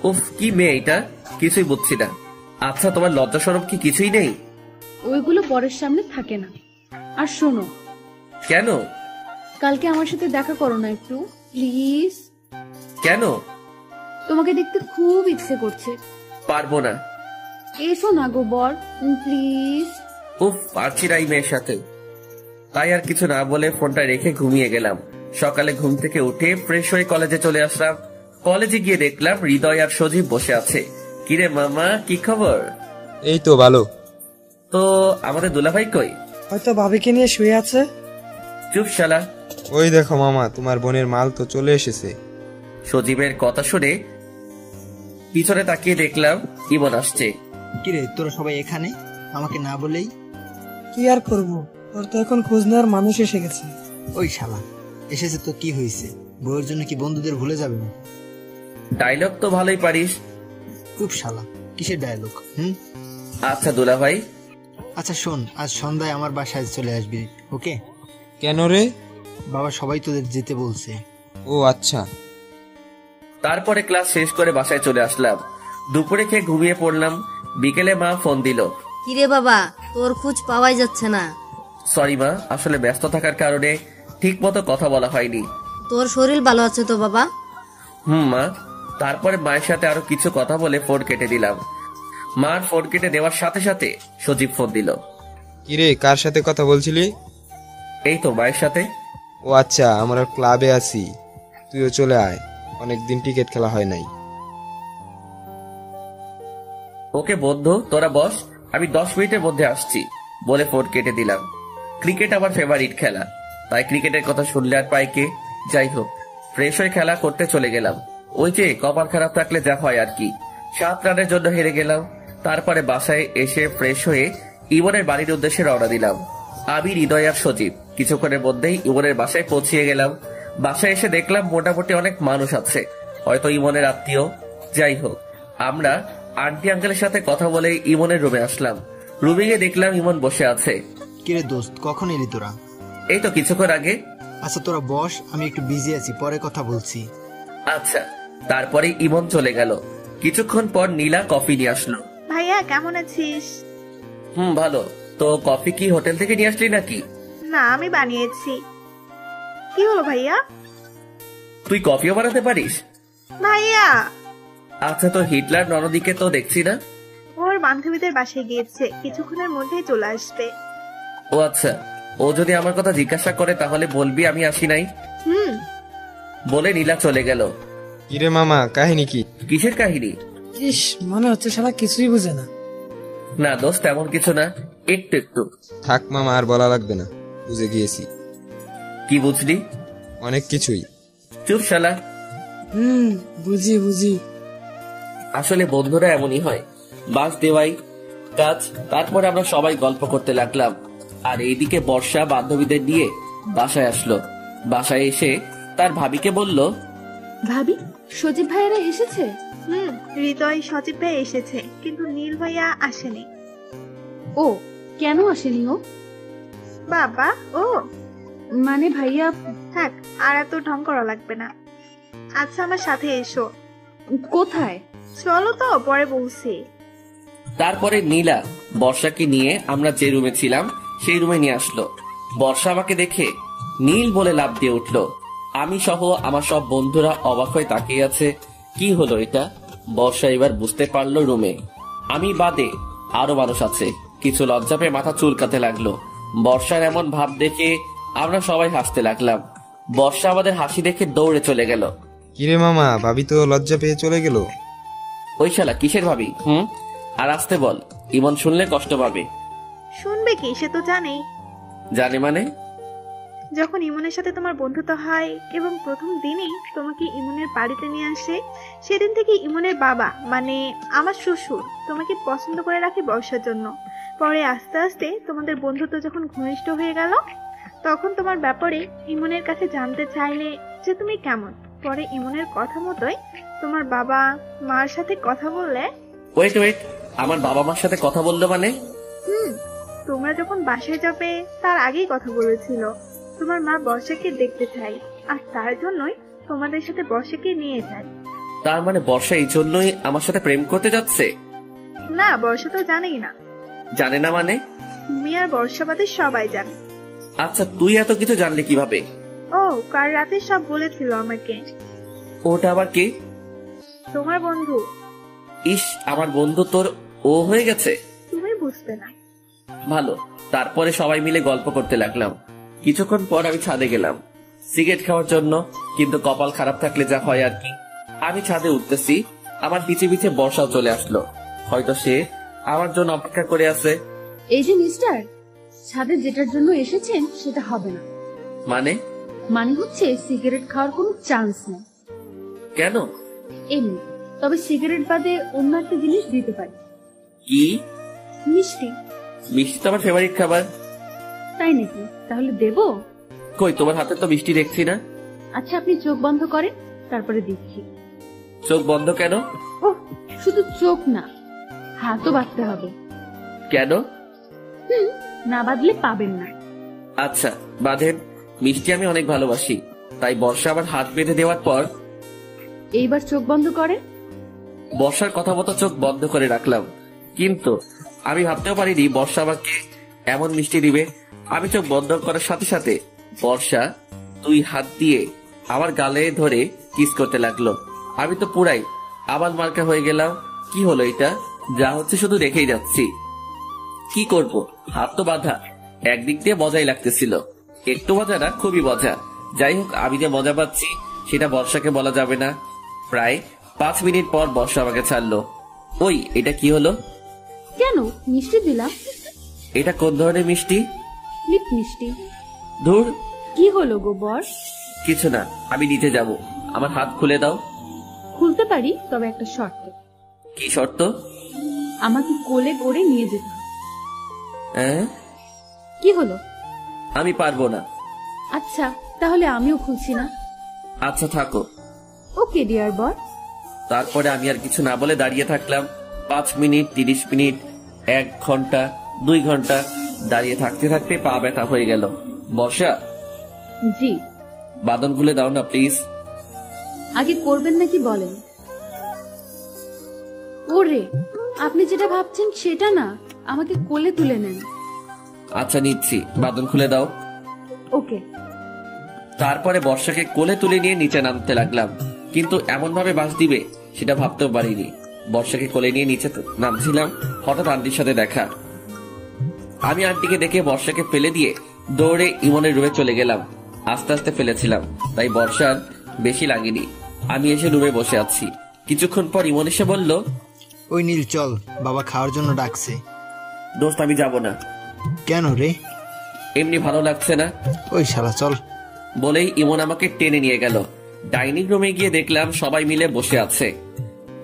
[SPEAKER 1] উফ, কি মেয়ে এটা, কিছুই বুঝছি না। আচ্ছা, তোমার লজ্জা শরম কি কিছুই নেই?
[SPEAKER 9] ওইগুলো বরের সামনে থাকে না। আর শোনো,
[SPEAKER 1] কেন?
[SPEAKER 9] কালকে আমার সাথে দেখা করো না একটু প্লিজ।
[SPEAKER 1] কেন?
[SPEAKER 9] তোমাকে দেখতে খুব ইচ্ছে করছে।
[SPEAKER 1] পারবো না।
[SPEAKER 9] এসো না গো বর, প্লিজ।
[SPEAKER 1] উফ, পারছি না এই মেয়ের সাথে। তাই আর কিছু না বলে ফোনটা রেখে ঘুমিয়ে গেলাম। সকালে ঘুম থেকে উঠে ফ্রেশ হয়ে কলেজে চলে আসলাম। কলেজে গিয়ে দেখলাম হৃদয় আর সজীব বসে আছে। কিরে মামা, কি খবর?
[SPEAKER 2] এই তো ভালো।
[SPEAKER 1] তো আমাদের দুলাভাই কই?
[SPEAKER 4] হয়তো ভাবিকে নিয়ে শুয়ে আছে।
[SPEAKER 1] চুপ শালা।
[SPEAKER 2] ওই দেখো মামা, তোমার বোনের মাল তো চলে এসেছে।
[SPEAKER 1] সজীবের কথা শুনে পিছনে তাকিয়ে দেখলাম ইমন আসছে।
[SPEAKER 7] কিরে, তোরা সবাই এখানে আমাকে না বলেই?
[SPEAKER 4] কি আর করবো, ওর তো এখন খোঁজ নেওয়ার মানুষ এসে গেছে।
[SPEAKER 7] ওই শালা এসেছে তো কি হয়েছে? বউয়ের জন্য কি বন্ধুদের ভুলে যাবে না?
[SPEAKER 1] ডায়লগ তো ভালোই পারিস।
[SPEAKER 7] খুব শালা, কিসের ডায়লগ?
[SPEAKER 1] আচ্ছা দুলাভাই।
[SPEAKER 7] আচ্ছা শোন, আজ সন্ধ্যায় আমার বাসায় চলে আসবি, ওকে?
[SPEAKER 2] কেন রে?
[SPEAKER 7] বাবা সবাই তোদের যেতে বলছে।
[SPEAKER 2] ও আচ্ছা।
[SPEAKER 1] তারপরে ক্লাস শেষ করে বাসায় চলে আসলাম। দুপুরে খেয়ে ঘুমিয়ে পড়লাম। বিকেলে মা ফোন দিল।
[SPEAKER 13] কিরে বাবা, তোর খোঁজ পাওয়াই যাচ্ছে না।
[SPEAKER 1] সরি মা, আসলে ব্যস্ত থাকার কারণে ঠিক মতো কথা বলা হয়নি।
[SPEAKER 13] তোর শরীর ভালো আছে তো বাবা?
[SPEAKER 1] মা। তারপরে মায়ের সাথে আরো কিছু কথা বলে ফোন কেটে দিলাম। মার ফোন কেটে দেওয়ার সাথে সাথে সজীব ফোন দিল।
[SPEAKER 2] কিরে, কার সাথে কথা বলছিলি?
[SPEAKER 1] এই তো মায়ের সাথে।
[SPEAKER 2] ও আচ্ছা, আমরা ক্লাবে আছি, তুইও চলে আয়, অনেকদিন টিকিট খেলা হয় নাই।
[SPEAKER 1] ওকে বন্ধু, তোরা বস, আমি 10 মিনিটের মধ্যে আসছি বলে ফোন কেটে দিলাম। ক্রিকেট আমার ফেভারিট খেলা, তাই ক্রিকেটের কথা শুনলে আর পাই কে। যাই হোক, ফ্রেশ হয়ে খেলা করতে চলে গেলাম। ওই যে কপাল খারাপ থাকলে যা হয় আর কি। 7 রানের জন্য হেরে গেলাম। তারপরে বাসায় এসে ফ্রেশ হয়ে ইমনের বাড়ির উদ্দেশ্যে রওনা দিলাম। আমি, হৃদয় আর সজীব কিছুক্ষণের মধ্যেই ইমনের বাসায় পৌঁছিয়ে গেলাম। বাসায় এসে দেখলাম মোটামুটি অনেক মানুষ আছে, হয়তো ইমনের আত্মীয়। যাই হোক, আমরা আন্টি আঙ্কেলের সাথে কথা বলে ইমনের রুমে আসলাম। রুমে গিয়ে দেখলাম ইমন বসে আছে।
[SPEAKER 7] কিরে দোস্ত, কখন এলি তোরা?
[SPEAKER 1] এই তো কিছুক্ষণ আগে।
[SPEAKER 7] আচ্ছা তোরা বস, আমি একটু বিজি আছি, পরে কথা বলছি।
[SPEAKER 1] আচ্ছা। তারপরে ইমন চলে গেল। কিছুক্ষণ পর নীলা কফি নিয়ে আসলো।
[SPEAKER 10] ভাইয়া কেমন আছিস?
[SPEAKER 1] ভালো। তো কফি কি হোটেল থেকে নিয়ে আসলি নাকি?
[SPEAKER 10] না, আমি বানিয়েছি। কি হলো ভাইয়া?
[SPEAKER 1] তুই কফিও বানাতে পারিস?
[SPEAKER 10] ভাইয়া
[SPEAKER 1] আচ্ছা, তো হিটলার ননদিকে তো দেখছি না।
[SPEAKER 10] ওর বান্ধবীদের বাসায় গিয়েছে, কিছুক্ষণের মধ্যেই চলে আসবে।
[SPEAKER 1] ও আচ্ছা, ও যদি আমার কথা জিজ্ঞাসা করে তাহলে বলবি আমি আসি নাই। বলে নীলা চলে গেল।
[SPEAKER 2] কিরে মামা, কাহিনী কি?
[SPEAKER 1] কিসের কাহিনী?
[SPEAKER 4] ইস, মনে হচ্ছে শালা কিছুই বুঝে না।
[SPEAKER 1] না দোস্ত, তেমন কিছু না, একটু একটু।
[SPEAKER 2] থাক মামা, আর বলা লাগবে না, বুঝে গিয়েছি।
[SPEAKER 1] কি বুঝলি?
[SPEAKER 2] অনেক কিছুই।
[SPEAKER 1] চুপ শালা।
[SPEAKER 4] বুঝি বুঝি।
[SPEAKER 1] আসলে বন্ধুরা এমনই হয়, বাস দেওয়াই কাজ। তারপরে আমরা সবাই গল্প করতে লাগলাম। আর এইদিকে বর্ষা বান্ধবীদের নিয়ে বাসায় আসলো। বাসায় এসে তার ভাবিকে বলল,
[SPEAKER 9] ভাবি, সজীব ভাইয়েরা এসেছে?
[SPEAKER 10] হৃদয় সজীব ভাই এসেছে, কিন্তু নীল ভাইয়া আসেনি।
[SPEAKER 9] ও কেন আসেনি ও?
[SPEAKER 10] বাবা ও
[SPEAKER 9] মানে ভাইয়া।
[SPEAKER 10] থাক, আর এত ঢং করা লাগবে না। আচ্ছা আমার সাথে এসো।
[SPEAKER 9] কোথায়?
[SPEAKER 10] চলো তো, পরে বলছি।
[SPEAKER 1] তারপরে নীলা বর্ষাকে নিয়ে আমরা যে রুমে ছিলাম সেই রুমে নিয়ে আসলো। বর্ষা আমাকে দেখে নীল বলে লাফ দিয়ে উঠলো। আমি সহ আমার সব বন্ধুরা অবাক হয়ে তাকিয়ে আছে। কি হলো এটা? বর্ষা এবার বুঝতে পারলো রুমে আমি বাদে আরো মানুষ আছে। কিছু লজ্জা পেয়ে মাথা চুলকাতে লাগলো। বর্ষার এমন ভাব দেখে আমরা সবাই হাসতে লাগলাম। বর্ষা আমাদের হাসি দেখে দৌড়ে চলে গেল।
[SPEAKER 2] কিরে মামা, ভাবি তো লজ্জা পেয়ে চলে গেল।
[SPEAKER 1] ওই শালা কিসের ভাবি? আর আসতে বল, ইমন শুনলে কষ্ট পাবে।
[SPEAKER 10] শুনবে কি, সে তো জানেই।
[SPEAKER 1] জানে মানে?
[SPEAKER 10] যখন ইমনের সাথে তোমার বন্ধুত্ব হয় এবং প্রথম দিনই তোমাকে ইমনের বাড়িতে নিয়ে আসে, সেদিন থেকে ইমনের বাবা মানে আমার শ্বশুর তোমাকে পছন্দ করে রাখে বর্ষার জন্য। পরে আস্তে আস্তে তোমাদের বন্ধুত্ব যখন ঘনিষ্ঠ হয়ে গেল, তখন তোমার ব্যাপারে ইমনের কাছে জানতে চাইলে যে তুমি কেমন। পরে ইমনের কথা মতোই তোমার বাবা মার সাথে কথা বললে?
[SPEAKER 1] ওয়েট ওয়েট, আমার বাবা মার সাথে কথা বললো মানে?
[SPEAKER 10] তোমরা যখন বাসায় যাবে তার আগেই কথা বলেছিল। তোমার মা বর্ষাকে দেখতে চাই, আর তার জন্যই তোমাদের সাথে বর্ষাকে নিয়ে যায়।
[SPEAKER 1] তার মানে বর্ষা এই জন্যই আমার সাথে প্রেম করতে যাচ্ছে?
[SPEAKER 10] না, বর্ষা তো জানেই না।
[SPEAKER 1] জানে না মানে?
[SPEAKER 10] তুমি আর বর্ষা বাদে সবাই জানে।
[SPEAKER 1] আচ্ছা, তুই এত কিছু জানলি কিভাবে?
[SPEAKER 10] ও, কাল রাতে সব বলেছিল আমাকে।
[SPEAKER 1] ওটা আবার কি?
[SPEAKER 10] তোমার বন্ধু।
[SPEAKER 1] ইস, আমার বন্ধু তোর ও হয়ে গেছে?
[SPEAKER 10] তুমি বুঝবে না।
[SPEAKER 1] ভালো। তারপরে সবাই মিলে গল্প করতে লাগলাম। কিছুক্ষণ পর আমি ছাদে গেলাম সিগারেট খাওয়ার জন্য, কিন্তু কপাল খারাপ থাকলে যা হয় আর কি। আমি ছাদে উঠতেছি, আমার পিছে পিছে বর্ষাও চলে আসলো। হয়তো সে আমার জন্য অপেক্ষা করে আছে।
[SPEAKER 9] এই যে মিস্টার, ছাদে যেটার জন্য এসেছেন সেটা হবে না।
[SPEAKER 1] মানে
[SPEAKER 9] হচ্ছে সিগারেট খাওয়ার কোনো চান্স নেই।
[SPEAKER 1] কেন?
[SPEAKER 9] এমনি। তবে সিগারেট বাদে অন্য একটা জিনিস দিতে পারি।
[SPEAKER 1] কি?
[SPEAKER 9] মিষ্টি।
[SPEAKER 1] মিষ্টি তো আমার ফেভারিট খাবার।
[SPEAKER 9] তাই নাকি? তাহলে দেবো?
[SPEAKER 1] কই, তোমার হাতে তো মিষ্টি দেখছি না।
[SPEAKER 9] আচ্ছা, আপনি চোখ বন্ধ করেন, তারপরে দিচ্ছি।
[SPEAKER 1] চোখ বন্ধ কেন?
[SPEAKER 9] ও, শুধু চোখ না, হাতও বাঁধতে হবে।
[SPEAKER 1] কেন?
[SPEAKER 9] না বাঁধলে পাবেন না।
[SPEAKER 1] আচ্ছা বাঁধেন। মিষ্টি আমি অনেক ভালোবাসি, তাই বর্ষা আমার হাত বেঁধে দেওয়ার পর
[SPEAKER 9] এইবার চোখ বন্ধ করেন।
[SPEAKER 1] বর্ষার কথা মতো চোখ বন্ধ করে রাখলাম, কিন্তু আমি ভাবতেও পারিনি বর্ষা আমাকে এমন মিষ্টি দিবে। আমি চোখ বন্ধ করার সাথে সাথে বর্ষা 2 হাত দিয়ে আমার গালে ধরে কিস করতে লাগলো। আমি তো পুরাই আবার মার্কা হয়ে গেলাম। কি হলো এটা? যা হচ্ছে শুধু দেখেই যাচ্ছি। কি করব, হাত তো বাঁধা। একদিক দিয়ে মজাই লাগতেছিল, একটু মজা না, খুবই মজা। যাই হোক, আমি যে মজা পাচ্ছি সেটা বর্ষাকে বলা যাবে না। প্রায় 5 মিনিট পর বর্ষা আমাকে ছাড়লো। ওই, এটা কি হলো?
[SPEAKER 9] কেন? মিষ্টি দিলাম।
[SPEAKER 1] এটা কোন ধরনের মিষ্টি?
[SPEAKER 9] লিপ মিষ্টি।
[SPEAKER 1] ধুর,
[SPEAKER 9] কি হলো গো বর?
[SPEAKER 1] কিছু না, আমি নিচে যাব। আমার হাত খুলে দাও।
[SPEAKER 9] খুলতে পারি, তবে একটা শর্ত।
[SPEAKER 1] কি শর্ত?
[SPEAKER 9] আমাকে কোলে করে নিয়ে যেতে হবে।
[SPEAKER 1] হ্যাঁ?
[SPEAKER 9] কি হলো?
[SPEAKER 1] আমি পারবো না।
[SPEAKER 9] আচ্ছা, তাহলে আমিও খুলছি না।
[SPEAKER 1] আচ্ছা থাকো।
[SPEAKER 9] ওকে ডিয়ার বর।
[SPEAKER 1] তারপরে আমি আর কিছু না বলে দাঁড়িয়ে থাকলাম। 5 মিনিট, 30 মিনিট, 1 ঘন্টা, 2 ঘন্টা দাঁড়িয়ে থাকতে থাকতে পা ব্যথা হয়ে গেল। বর্ষা,
[SPEAKER 9] জি?
[SPEAKER 1] বাঁধন খুলে দাও না প্লিজ।
[SPEAKER 9] আগে করবেন নাকি বলেন? ওরে, আপনি যেটা ভাবছেন সেটা না, আমাকে কোলে তুলে নেন।
[SPEAKER 1] আচ্ছা নিচ্ছি, বাঁধন খুলে দাও।
[SPEAKER 9] ওকে।
[SPEAKER 1] তারপরে বর্ষাকে কোলে তুলে নিয়ে নিচে নামতে লাগলাম, কিন্তু এমন ভাবে বাঁশ দিবে সেটা ভাবতেও পারিনি। বর্ষাকে কোলে নিয়ে নিচে নামছিলাম, হঠাৎ আন্টির সাথে দেখা। আমি আন্টিকে দেখে বর্ষাকে ফেলে দিয়ে দৌড়ে ইমনের রুমে চলে গেলাম। আস্তে আস্তে ফেলেছিলাম, তাই বর্ষার বেশি লাগেনি। আমি এসে রুমে বসে আছি। কিছুক্ষণ পর ইমন এসে বলল,
[SPEAKER 7] ওই নীল চল, বাবা খাওয়ার জন্য ডাকছে।
[SPEAKER 1] দোস্ত আমি যাব না।
[SPEAKER 7] কেন রে?
[SPEAKER 1] এমনি ভালো লাগছে না।
[SPEAKER 7] ওই শালা চল।
[SPEAKER 1] বলেই ইমন আমাকে টেনে নিয়ে গেল। ডাইনিং রুমে গিয়ে দেখলাম সবাই মিলে বসে আছে।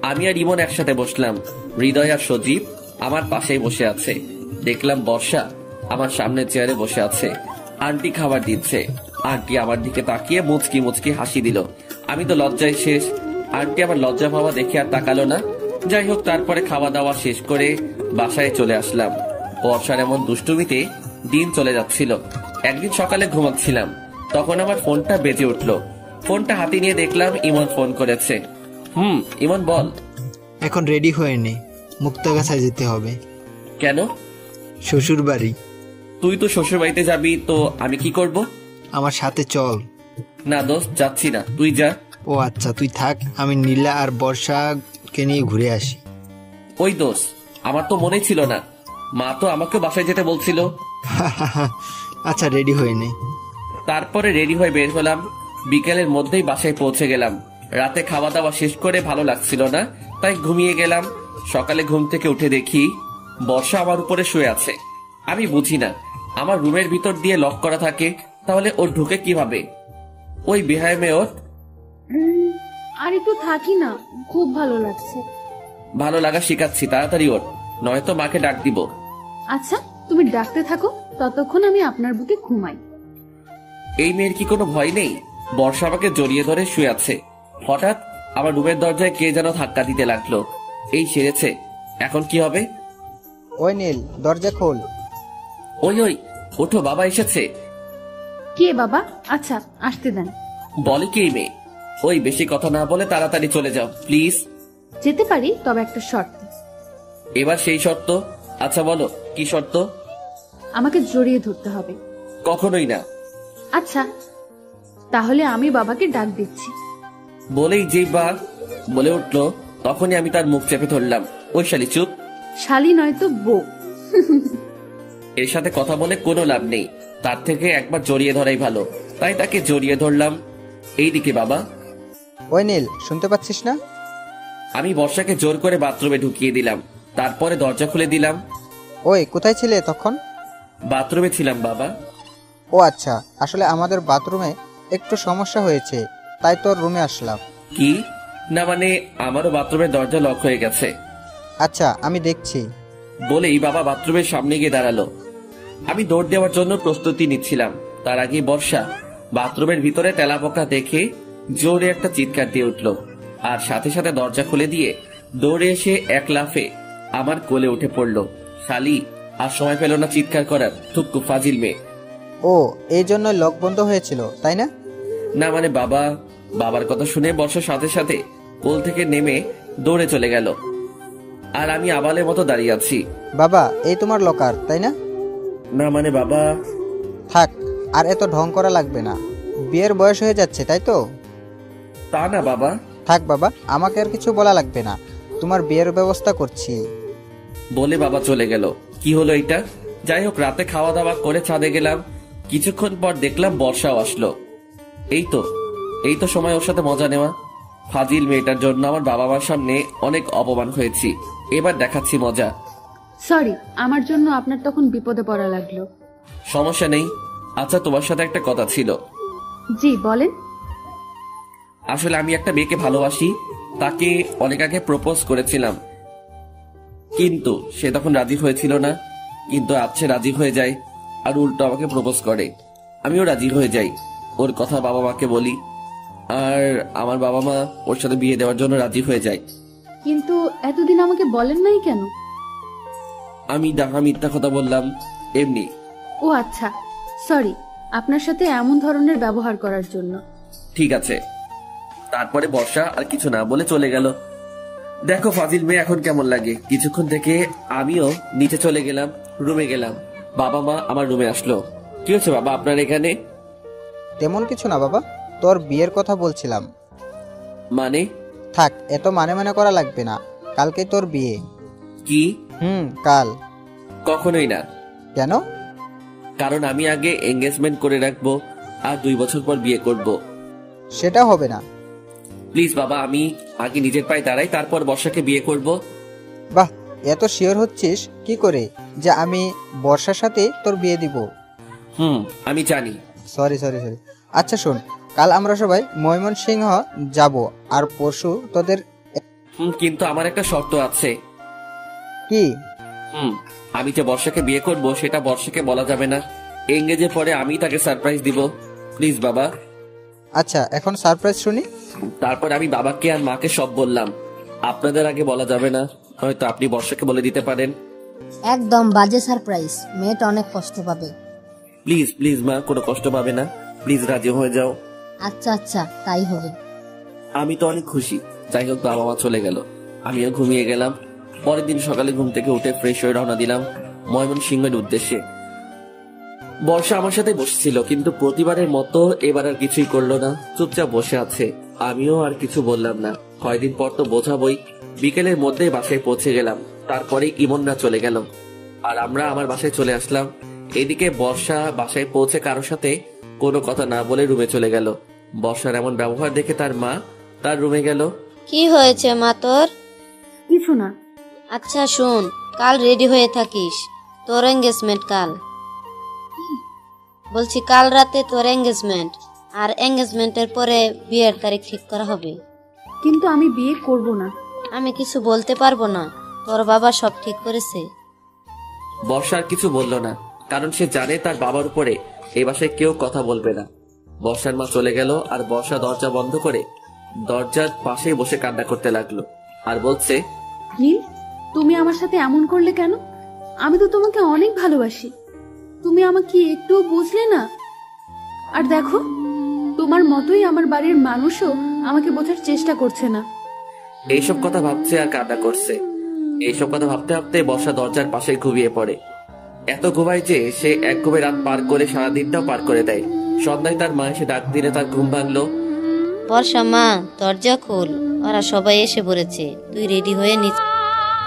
[SPEAKER 1] আমি আর ইমন একসাথে বসলাম। হৃদয় আর সজীব আমার পাশেই বসে আছে। দেখলাম বর্ষা আমার সামনের চেয়ারে বসে আছে। আন্টি খাবার দিচ্ছে। আন্টি আমার দিকে তাকিয়ে মুচকি মুচকি হাসি দিল। আমি তো লজ্জায় শেষ। আন্টি আমার লজ্জা পাওয়া দেখে আর তাকালো না। যাই হোক, তারপরে খাওয়া দাওয়া শেষ করে বাসায় চলে আসলাম। বর্ষার এমন দুষ্টুমিতে দিন চলে যাচ্ছিল। একদিন সকালে ঘুমাচ্ছিলাম, তখন আমার ফোনটা বেজে উঠলো। ফোনটা হাতে নিয়ে দেখলাম ইমন ফোন করেছে। ইমন বল।
[SPEAKER 7] এখন রেডি হয়ে নে, মুক্তাগাছায় যেতে হবে।
[SPEAKER 1] কেন?
[SPEAKER 7] শ্বশুর বাড়ি।
[SPEAKER 1] তুই তো শ্বশুর বাড়িতে যাবি, তো আমি কি করব?
[SPEAKER 7] আমার সাথে চল।
[SPEAKER 1] না দোস্ত, যাচ্ছি না, তুই যা।
[SPEAKER 7] ও আচ্ছা, তুই থাক, আমি নীলা আর বর্ষাকে নিয়ে ঘুরে আসি।
[SPEAKER 1] ওই দোস্ত, আমার তো মনে ছিল না, মা তো আমাকে বাসায় যেতে বলছিল।
[SPEAKER 7] আচ্ছা রেডি হয়ে নে।
[SPEAKER 1] তারপরে রেডি হয়ে বের হলাম। বিকেলের মধ্যেই বাসায় পৌঁছে গেলাম। রাতে খাওয়া দাওয়া শেষ করে ভালো লাগছিল না, তাই ঘুমিয়ে গেলাম। সকালে ঘুম থেকে উঠে দেখি বর্ষা আমার উপরে শুয়ে আছে। আমি বুঝি না, আমার রুমের ভিতর দিয়ে লক করা থাকে, তাহলে ওর ঢুকে কিভাবে? ওই বেহায় মেয়ে ওর।
[SPEAKER 9] আর একটু থাকি না, খুব ভালো লাগছে।
[SPEAKER 1] ভালো লাগা শিখাচ্ছি, তাড়াতাড়ি ওর, নয়তো মাকে ডাক দিব।
[SPEAKER 9] আচ্ছা, তুমি ডাকতে থাকো, ততক্ষণ আমি আপনার বুকে ঘুমাই।
[SPEAKER 1] এই মেয়ের কি কোনো ভয় নেই? বর্ষা আমাকে জড়িয়ে ধরে শুয়ে আছে। হঠাৎ আমার রুমের দরজায় কে যেন ধাক্কা দিতে লাগলো। এই সেরেছে, এখন কি হবে?
[SPEAKER 12] ওই নীল, দরজা খোল।
[SPEAKER 1] ওই ওই ওঠো, বাবা এসেছে।
[SPEAKER 9] কে বাবা? আচ্ছা আসতে দেন।
[SPEAKER 1] বলে কি এই মেয়ে? ওই বেশি কথা না বলে তাড়াতাড়ি চলে যাও প্লিজ।
[SPEAKER 9] যেতে পারি, তবে একটা শর্ত।
[SPEAKER 1] এবার সেই শর্ত? আচ্ছা বলো কি শর্ত?
[SPEAKER 9] আমাকে জড়িয়ে ধরতে হবে।
[SPEAKER 1] কখনোই না।
[SPEAKER 9] আচ্ছা তাহলে আমি বাবাকে ডাক দিচ্ছি।
[SPEAKER 1] বলেই যেই বা বলে উঠলো, তখনই আমি তার মুখ চেপে ধরলাম। ওই শালি চুপ।
[SPEAKER 9] শালি নয় তো বউ।
[SPEAKER 1] এর সাথে কথা বলে কোনো লাভ নেই, তার থেকে একবার জড়িয়ে ধরাই ভালো। তাই তাকে জড়িয়ে ধরলাম। এইদিকে বাবা।
[SPEAKER 12] ওই নীল, শুনতে পাচ্ছিস না?
[SPEAKER 1] আমি বর্ষাকে জোর করে বাথরুমে ঢুকিয়ে দিলাম, তারপরে দরজা খুলে দিলাম।
[SPEAKER 12] ওই কোথায় ছিলে তখন?
[SPEAKER 1] বাথরুমে ছিলাম বাবা।
[SPEAKER 12] ও আচ্ছা, আসলে আমাদের বাথরুমে একটু সমস্যা হয়েছে, তাই তোর রুমে আসলাম।
[SPEAKER 1] কি? না মানে আমারও বাথরুমের দরজা লক হয়ে গেছে।
[SPEAKER 12] আচ্ছা আমি দেখছি।
[SPEAKER 1] বলেই বাবা বাথরুমের সামনে গিয়ে দাঁড়ালো। আমি দৌড় দেওয়ার জন্য প্রস্তুতি নিচ্ছিলাম, তার আগে বর্ষা বাথরুমের ভিতরে তেলাপোকা দেখে জোরে একটা চিৎকার দিয়ে উঠল, আর সাথে সাথে দরজা খুলে দিয়ে দৌড়ে এসে এক লাফে আমার কোলে উঠে পড়ল। শালি আর সময় পেল না চিৎকার করার, থুক্কু ফাজিল মেয়ে।
[SPEAKER 12] ও, এই জন্য লক বন্ধ হয়েছিল তাই না?
[SPEAKER 1] না মানে বাবার কথা শুনে বর্ষার সাথে সাথে কোল থেকে নেমে দৌড়ে চলে গেল, আর আমি আবালের মতো দাঁড়িয়ে আছি।
[SPEAKER 12] বাবা, এই তোমার লকার তাই না?
[SPEAKER 1] না মানে বাবা।
[SPEAKER 12] থাক, আর এত ঢং করা লাগবে না, বিয়ের বয়স হয়ে যাচ্ছে তাই তো?
[SPEAKER 1] তা না বাবা।
[SPEAKER 12] থাক বাবা, আমাকে আর কিছু বলা লাগবে না, তোমার বিয়ের ব্যবস্থা করছি।
[SPEAKER 1] বলে বাবা চলে গেল। কি হলো এটা? যাই হোক, রাতে খাওয়া দাওয়া করে ছাদে গেলাম। কিছুক্ষণ পর দেখলাম বর্ষাও আসলো। এই তো সময় ওর সাথে মজা নেওয়া। ফাজিল মেয়েটার জন্য আমার বাবা মার সামনে অনেক অপমান হয়েছি, এবার দেখাচ্ছি মজা।
[SPEAKER 9] সরি, আমার জন্য আপনার তখন বিপদে পড়া লাগলো।
[SPEAKER 1] সমস্যা নেই। আচ্ছা, তোমার সাথে একটা কথা ছিল।
[SPEAKER 9] জি বলেন।
[SPEAKER 1] আসলে আমি একটা মেয়েকে ভালোবাসি, তাকে অনেক আগে প্রপোজ করেছিলাম, কিন্তু সে তখন রাজি হয়েছিল না। কিন্তু আজকে রাজি হয়ে যায়, আর উল্টো আমাকে প্রপোজ করে। আমিও রাজি হয়ে যাই, ওর কথা বাবা মাকে বলি, আর আমার বাবা মা ওর সাথে বিয়ে দেওয়ার জন্য রাজি হয়ে যায়।
[SPEAKER 9] কিন্তু এতদিন আমাকে বলেন নাই কেন?
[SPEAKER 1] আমি ডাহা মিথ্যা কথা বললাম এমনি।
[SPEAKER 9] ও আচ্ছা, সরি আপনার সাথে এমন ধরনের ব্যবহার করার জন্য।
[SPEAKER 1] ঠিক আছে। তারপরে বর্ষা আর কিছু না বলে চলে গেল। দেখো ফাজিল মেয়ে এখন কেমন লাগে। কিছুক্ষণ থেকে আমিও নিচে চলে গেলাম, রুমে গেলাম। বাবা মা আমার রুমে আসলো। কি হচ্ছে বাবা আপনার এখানে?
[SPEAKER 12] তেমন কিছু না বাবা, তোর বিয়ের কথা বলছিলাম।
[SPEAKER 1] মানে?
[SPEAKER 12] থাক, এত মানে করা লাগবে না, কালকে তোর বিয়ে।
[SPEAKER 1] কি?
[SPEAKER 12] কাল।
[SPEAKER 1] কখনোই না।
[SPEAKER 12] কেন?
[SPEAKER 1] কারণ আমি আগে এঙ্গেজমেন্ট করে রাখবো, আর 2 বছর পর বিয়ে করব।
[SPEAKER 12] সেটা হবে না।
[SPEAKER 1] প্লিজ বাবা, আমি আগে নিজের পায়ে দাঁড়াই, তারপর বর্ষাকে বিয়ে করব।
[SPEAKER 12] বাহ, এত শিওর হচ্ছিস কি করে যে আমি বর্ষার সাথে তোর বিয়ে দিব?
[SPEAKER 1] আমি জানি।
[SPEAKER 12] সরি। আচ্ছা শোন, কাল আমরা সবাই ময়মনসিংহ যাব, আর পরশু তোদের।
[SPEAKER 1] কিন্তু আমার একটা শর্ত আছে।
[SPEAKER 12] কি?
[SPEAKER 1] আমি যে বর্ষাকে বিয়ে করব সেটা বর্ষাকে বলা যাবে না। এঙ্গেজের পরে আমি তাকে সারপ্রাইজ দিব। প্লিজ বাবা।
[SPEAKER 12] আচ্ছা, এখন সারপ্রাইজ শুনি।
[SPEAKER 1] তারপর আমি বাবাকে আর মাকে সব বললাম। আপনাদের আগে বলা যাবে না, হয়তো আপনি বর্ষাকে বলে দিতে পারেন।
[SPEAKER 15] একদম বাজে সারপ্রাইজ, মেয়েটা অনেক কষ্ট পাবে।
[SPEAKER 1] প্লিজ মা, কোনো কষ্ট পাবে না। প্লিজ রাজি হয়ে যাও।
[SPEAKER 15] আচ্ছা তাই হবে।
[SPEAKER 1] আমি তো অনেক খুশি। যাই হোক, বাবা মা চলে গেল, আমিও ঘুমিয়ে গেলাম। পরের দিন সকালে ঘুম থেকে উঠে ফ্রেশ হয়ে রওনা দিলাম ময়মনসিংহের উদ্দেশ্যে। বর্ষা আমার সাথে বসেছিল, কিন্তু প্রতিবারের মতো এবার আর কিছুই করলো না, চুপচাপ বসে আছে। আমিও আর কিছু বললাম না। কয়দিন পর তো বোঝাবই। বিকেলের মধ্যে বাসায় পৌঁছে গেলাম, তারপরে ইমনরা চলে গেল, আর আমরা আমার বাসায় চলে আসলাম। এদিকে বর্ষা বাসায় পৌঁছে কারোর সাথে কোনো কথা না বলে রুমে চলে গেল। বর্ষার এমন ব্যবহার দেখে তার মা তার রুমে গেল।
[SPEAKER 8] কি হয়েছে মা তোর?
[SPEAKER 9] কিছু না।
[SPEAKER 8] আচ্ছা শুন, কাল রেডি হয়ে থাকিস, তোর এঙ্গেজমেন্ট কাল। বলছি কাল রাতে তোর এঙ্গেজমেন্ট, আর এঙ্গেজমেন্টের পরে বিয়ের তারিখ ঠিক করা হবে।
[SPEAKER 9] কিন্তু আমি বিয়ে করব না।
[SPEAKER 8] আমি কিছু বলতে পারবো না, তোর বাবা সব ঠিক করেছে।
[SPEAKER 1] বর্ষা আর কিছু বলল না, কারণ সে জানে তার বাবার উপরে এই বাসায় কেউ কথা বলবে না। বর্ষার মা চলে গেল, আর বর্ষা দরজা বন্ধ করে দরজার পাশে বসে কান্না করতে লাগলো আর বলছে,
[SPEAKER 9] নীল, তুমি আমার সাথে এমন করলে কেন? আমি তো তোমাকে অনেক ভালোবাসি, তুমি আমাকে একটু বুঝলে না। আর দেখো, তোমার মতোই আমার বাড়ির মানুষও আমাকে বোঝার চেষ্টা করছে না।
[SPEAKER 1] এইসব কথা ভাবছে আর কান্না করছে। এইসব কথা ভাবতে ভাবতে বর্ষা দরজার পাশে ঘুমিয়ে পড়ে। এত ঘুমায় যে সে এক ঘুমে রাত পার করে সারাদিনটাও পার করে দেয়। সন্ধ্যায় তার মা এসে ডাক দিলে তার ঘুম ভাঙলো।
[SPEAKER 16] বর্ষা মা, দরজা খোল, ওরা সবাই এসে পড়েছে, তুই রেডি হয়ে নিচে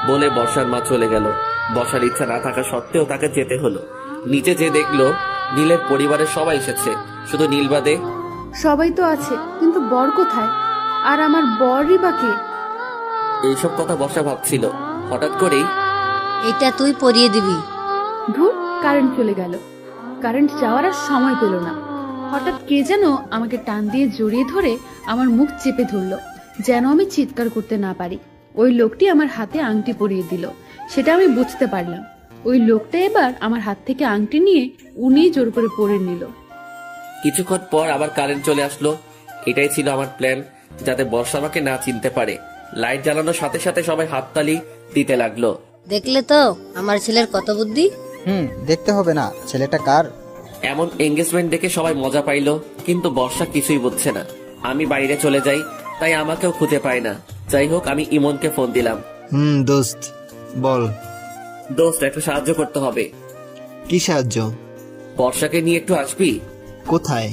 [SPEAKER 1] বলে বর্ষার মা চলে গেল। বর্ষার ইচ্ছা না থাকা সত্ত্বেও তাকে যেতে হলো। নিচে যে দেখলো নীলের পরিবারের সবাই এসেছে, শুধু নীল বাদে।
[SPEAKER 9] সবাই তো আছে, কিন্তু বর কোথায়? আর আমার বরই বা কে?
[SPEAKER 1] এইসব কথা বর্ষা ভাবছিল, হঠাৎ করেই
[SPEAKER 16] এটা তুই পরিয়ে দিবি।
[SPEAKER 9] ধুর, কারেন্ট চলে গেল। কারেন্ট যাওয়ার আর সময় পেল না। হঠাৎ কে যেন আমাকে টান দিয়ে জড়িয়ে ধরে আমার মুখ চেপে ধরলো, যেন আমি চিৎকার করতে না পারি। ওই লোকটি আমার হাতে আংটি পরিয়ে দিল, সেটা আমি বুঝতে পারলাম। ওই লোকটা এবার আমার হাত থেকে আংটি নিয়ে উনি জোর করে পরে নিল।
[SPEAKER 1] কিছুক্ষণ পর আবার কারেন্ট চলে আসলো। এটাই ছিল আমার প্ল্যান, যাতে বর্ষা আমাকে না চিনতে পারে। লাইট জ্বালানোর সাথে সাথে সবাই হাততালি দিতে লাগলো।
[SPEAKER 16] দেখলে তো আমার ছেলের কত বুদ্ধি।
[SPEAKER 12] দেখতে হবে না, ছেলেটা কার।
[SPEAKER 1] এমন এঙ্গেজমেন্ট দেখে সবাই মজা পাইলো, কিন্তু বর্ষা কিছুই বুঝছে না। আমি বাইরে চলে যাই, তাই আমাকেও খুঁজে পায় না। যাই হোক, আমি ইমনকে ফোন দিলাম।
[SPEAKER 7] দোস্ত বল।
[SPEAKER 1] দোস্ত, একটু সাহায্য করতে হবে।
[SPEAKER 7] কি সাহায্য?
[SPEAKER 1] বর্ষাকে নিয়ে একটু আসবি?
[SPEAKER 7] কোথায়?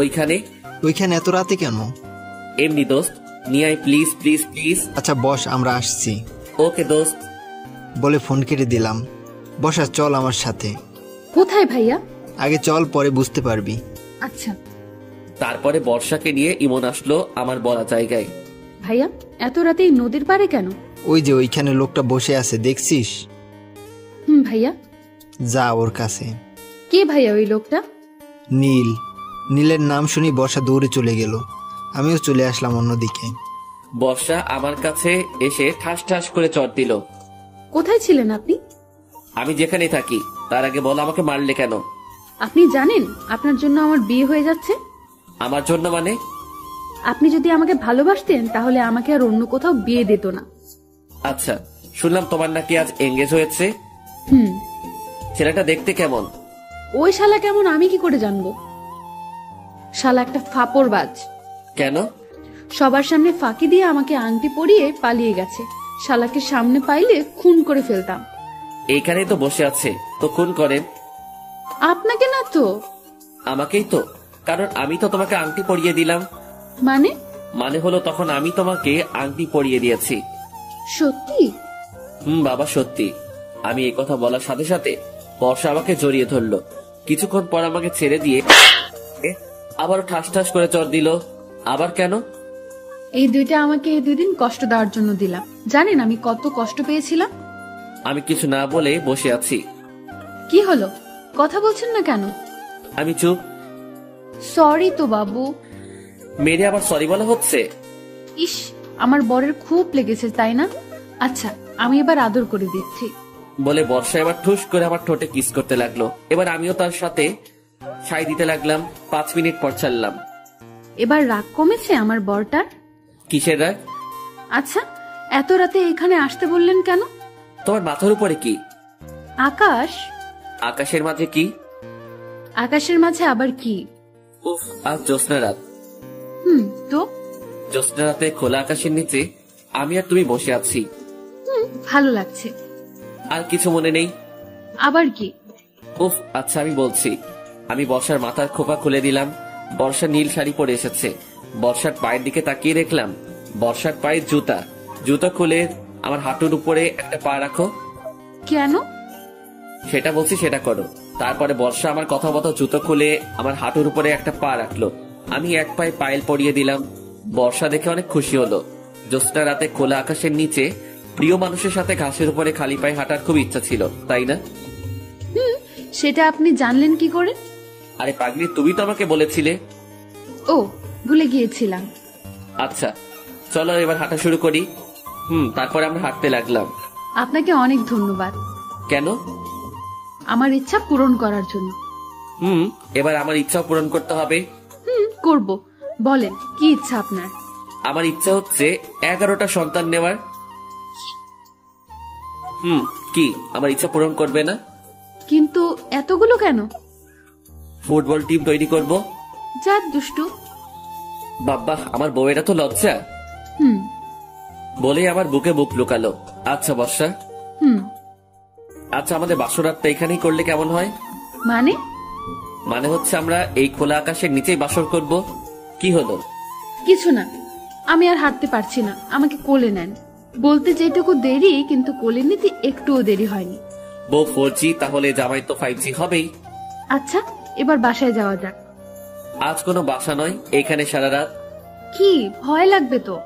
[SPEAKER 1] ওইখানে।
[SPEAKER 7] ওইখানে এত রাতে কেন?
[SPEAKER 1] এমনি দোস্ত, নিয়ে আয় প্লিজ প্লিজ প্লিজ।
[SPEAKER 7] আচ্ছা বস, আমরা আসছি।
[SPEAKER 1] ওকে দোস্ত
[SPEAKER 7] বলে ফোন কেটে দিলাম। বসা, চল আমার সাথে।
[SPEAKER 9] কোথায় ভাইয়া?
[SPEAKER 7] আগে চল, পরে বুঝতে পারবি।
[SPEAKER 9] আচ্ছা।
[SPEAKER 1] তারপরে বর্ষাকে নিয়ে ইমন আসলো আমার বলা জায়গায়।
[SPEAKER 9] ভাইয়া, এত রাতে এই নদীর পাড়ে কেন?
[SPEAKER 7] ওই যে ওইখানে লোকটা বসে আছে, দেখছিস?
[SPEAKER 9] ভাইয়া।
[SPEAKER 7] যা ওর কাছে।
[SPEAKER 9] কে ভাইয়া ওই লোকটা?
[SPEAKER 7] নীল। নীলের নাম শুনি বর্ষা দৌড়ে চলে গেল। আমিও চলে আসলাম অন্যদিকে।
[SPEAKER 1] বর্ষা আমার কাছে এসে ঠাস ঠাস করে চড় দিল।
[SPEAKER 9] কোথায় ছিলেন আপনি?
[SPEAKER 1] আমি যেখানে থাকি। তার আগে বল, আমাকে মারলে কেন?
[SPEAKER 9] আপনি জানেন আপনার জন্য আমার বিয়ে হয়ে যাচ্ছে?
[SPEAKER 1] আমার জন্য মানে?
[SPEAKER 9] আপনি যদি আমাকে ভালোবাসতেন তাহলে আমাকে আর অন্য কোথাও বিয়ে দিত না।
[SPEAKER 1] আচ্ছা, শুনলাম তোমার নাকি আজ এঙ্গেজ হয়েছে। ছেলেটা দেখতে কেমন?
[SPEAKER 9] ওই শালা কেমন আমি কি করে জানবো? শালা একটা ফাপড়বাজ।
[SPEAKER 1] কেন?
[SPEAKER 9] সবার সামনে ফাঁকি দিয়ে আমাকে আংটি পরিয়ে পালিয়ে গেছে। শালাকে সামনে পাইলে খুন করে ফেলতাম।
[SPEAKER 1] এইখানেই তো বসে আছে, তো খুন করেন।
[SPEAKER 9] আপনাকে না তো।
[SPEAKER 1] আমাকেই তো, কারণ আমি তো তোমাকে আংটি পরিয়ে দিলাম। মানে হলো তখন আমি তোমাকে আংটি পরিয়ে দিয়েছি।
[SPEAKER 9] সত্যি?
[SPEAKER 1] বাবা সত্যি। আমি এই কথা বলার সাথে সাথে বর্ষা আমাকে জড়িয়ে ধরলো। কিছুক্ষণ পর আমাকে ছেড়ে দিয়ে আবার ঠাস ঠাস করে চড় দিল। আবার কেন?
[SPEAKER 9] এই দুইটা আমাকে এই 2 দিন কষ্ট দেওয়ার জন্য দিলাম। জানেন আমি কত কষ্ট পেয়েছিলাম?
[SPEAKER 1] আমি কিছু না বলে বসে আছি।
[SPEAKER 9] কি হলো, কথা বলছেন না কেন?
[SPEAKER 1] আমি চুপ।
[SPEAKER 9] সরি তো বাবু।
[SPEAKER 1] মেরে আবার সরি বলা হচ্ছে?
[SPEAKER 9] ইস, আমার বরের খুব লেগেছে তাই না? আচ্ছা, আমি এবার আদর করে দিচ্ছি।
[SPEAKER 1] বলে বর্ষা এবার ঠুস করে আমার ঠোঁটে কিস করতে লাগলো। এবার আমিও তার সাথে সাই দিতে লাগলাম। 5 মিনিট পর ছাড়লাম।
[SPEAKER 9] এবার রাগ কমেছে আমার বরটার?
[SPEAKER 1] কিসের রাগ?
[SPEAKER 9] আচ্ছা, এত রাতে এখানে আসতে বললেন কেন?
[SPEAKER 1] তোমার মাথার উপরে কি?
[SPEAKER 9] আকাশ।
[SPEAKER 1] আকাশের মাঝে কি?
[SPEAKER 9] আকাশের মাঝে আবার কি?
[SPEAKER 1] উফ, আজ জ্যোৎস্না রাত।
[SPEAKER 9] তো
[SPEAKER 1] জ্যোৎস্না রাতে খোলা আকাশের নিচে আমি আর তুমি বসে আছি।
[SPEAKER 9] ভালো লাগছে।
[SPEAKER 1] আর কিছু মনে নেই?
[SPEAKER 9] আবার কি?
[SPEAKER 1] উফ, আচ্ছা আমি বলছি। আমি বর্ষার মাথার খোপা খুলে দিলাম। বর্ষা নীল শাড়ি পরে এসেছে। বর্ষার পায়ের দিকে তাকিয়ে দেখলাম বর্ষার পায়ে জুতা। জুতা খুলে আমার হাঁটুর উপরে একটা পা রাখো।
[SPEAKER 9] কেন?
[SPEAKER 1] সেটা বলছি, সেটা করো। তারপরে বর্ষা আমার কথা মতো জুতো খুলে আমার হাঁটুর উপরে একটা পা রাখলো। আমি এক পায়ে পায়েল পরিয়ে দিলাম। বর্ষা দেখে অনেক খুশি হলো। জ্যোৎস্না রাতে খোলা আকাশের নিচে প্রিয় মানুষের সাথে ঘাসের উপরে খালি পায়ে হাঁটার খুব ইচ্ছা ছিল, তাই না?
[SPEAKER 9] সেটা আপনি জানলেন কি করে?
[SPEAKER 1] আরে পাগলি, তুমি তো আমাকে বলেছিলে।
[SPEAKER 9] ও, ভুলে গিয়েছিলাম।
[SPEAKER 1] আচ্ছা চলো এবার হাঁটা শুরু করি। তারপরে আমরা হাঁটতে লাগলাম।
[SPEAKER 9] আপনাকে অনেক ধন্যবাদ।
[SPEAKER 1] কেন?
[SPEAKER 9] আমার ইচ্ছা পূরণ করার জন্য।
[SPEAKER 1] এবার আমার ইচ্ছা পূরণ করতে হবে।
[SPEAKER 9] করব। বলেন কি ইচ্ছা আপনার?
[SPEAKER 1] আমার ইচ্ছা হচ্ছে 11টা সন্তান নেওয়ার। কি আমার ইচ্ছা পূরণ করবে না?
[SPEAKER 9] কিন্তু এতগুলো কেন?
[SPEAKER 1] ফুটবল টিম তৈরি করব।
[SPEAKER 9] যা দুষ্টু।
[SPEAKER 1] বাবা, আমার বউয়েরা তো লজ্জা। বলেই আমার বুকে বুক লুকালো। আচ্ছা বর্ষা। আচ্ছা, আমাদের বাসরাতটা এখানেই করলে কেমন হয়? মানে হচ্ছে আমরা এই খোলা আকাশের নিচেই বাসর করব। কি হলো?
[SPEAKER 9] কিছু না, আমি আর হাঁটতে পারছি না, আমাকে কোলে নেন। বলতে যেটুকু দেরি, কিন্তু কোলে নিতে একটুও দেরি হয়নি।
[SPEAKER 1] বউ 4G, তাহলে জামাই তো 5G হবেই।
[SPEAKER 9] আচ্ছা, এবার বাসায় যাওয়া যাক।
[SPEAKER 1] আজ কোনো বাসা নয়, এখানে সারা রাত।
[SPEAKER 9] কি ভয় লাগবে তো?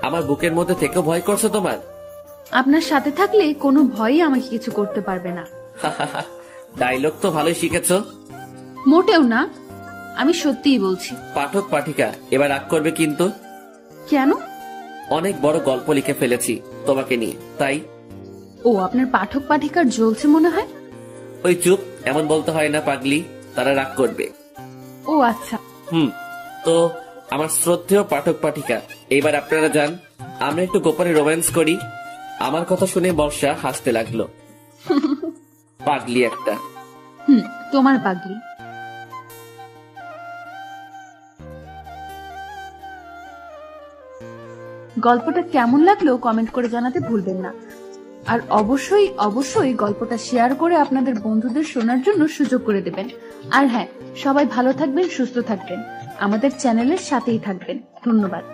[SPEAKER 1] আমার বুকের মধ্যে থেকেও ভয় করছে তোমার?
[SPEAKER 9] আপনার সাথে থাকলে কোনো ভয়ই আমাকে কিছু করতে পারবে না।
[SPEAKER 1] ডায়লগ তো ভালোই শিখেছো।
[SPEAKER 9] মোটেও না, আমি সত্যিই বলছি।
[SPEAKER 1] পাঠক পাঠিকা এবার রাগ করবে কিন্তু।
[SPEAKER 9] কেন?
[SPEAKER 1] অনেক বড় গল্প লিখে ফেলেছি তোমাকে নিয়ে, তাই।
[SPEAKER 9] ও, আপনার পাঠক পাঠিকার জ্বলছে মনে হয়।
[SPEAKER 1] ওই চুপ, এমন বলতে হয় না পাগলি, তারা রাগ করবে।
[SPEAKER 9] ও আচ্ছা।
[SPEAKER 1] তো আমার শ্রদ্ধেয় পাঠক পাঠিকা, এইবার আপনারা যান, আমরা একটু গোপনে রোম্যান্স করি। আমার কথা শুনে বর্ষা হাসতে লাগলো। পাগলি একটা।
[SPEAKER 9] তোমার পাগলি। গল্পটা কেমন লাগলো কমেন্ট করে জানাতে ভুলবেন না। আর অবশ্যই অবশ্যই গল্পটা শেয়ার করে আপনাদের বন্ধুদের শোনার জন্য সুযোগ করে দেবেন। আর হ্যাঁ, সবাই ভালো থাকবেন, সুস্থ থাকবেন, আমাদের চ্যানেলের সাথেই থাকবেন। ধন্যবাদ।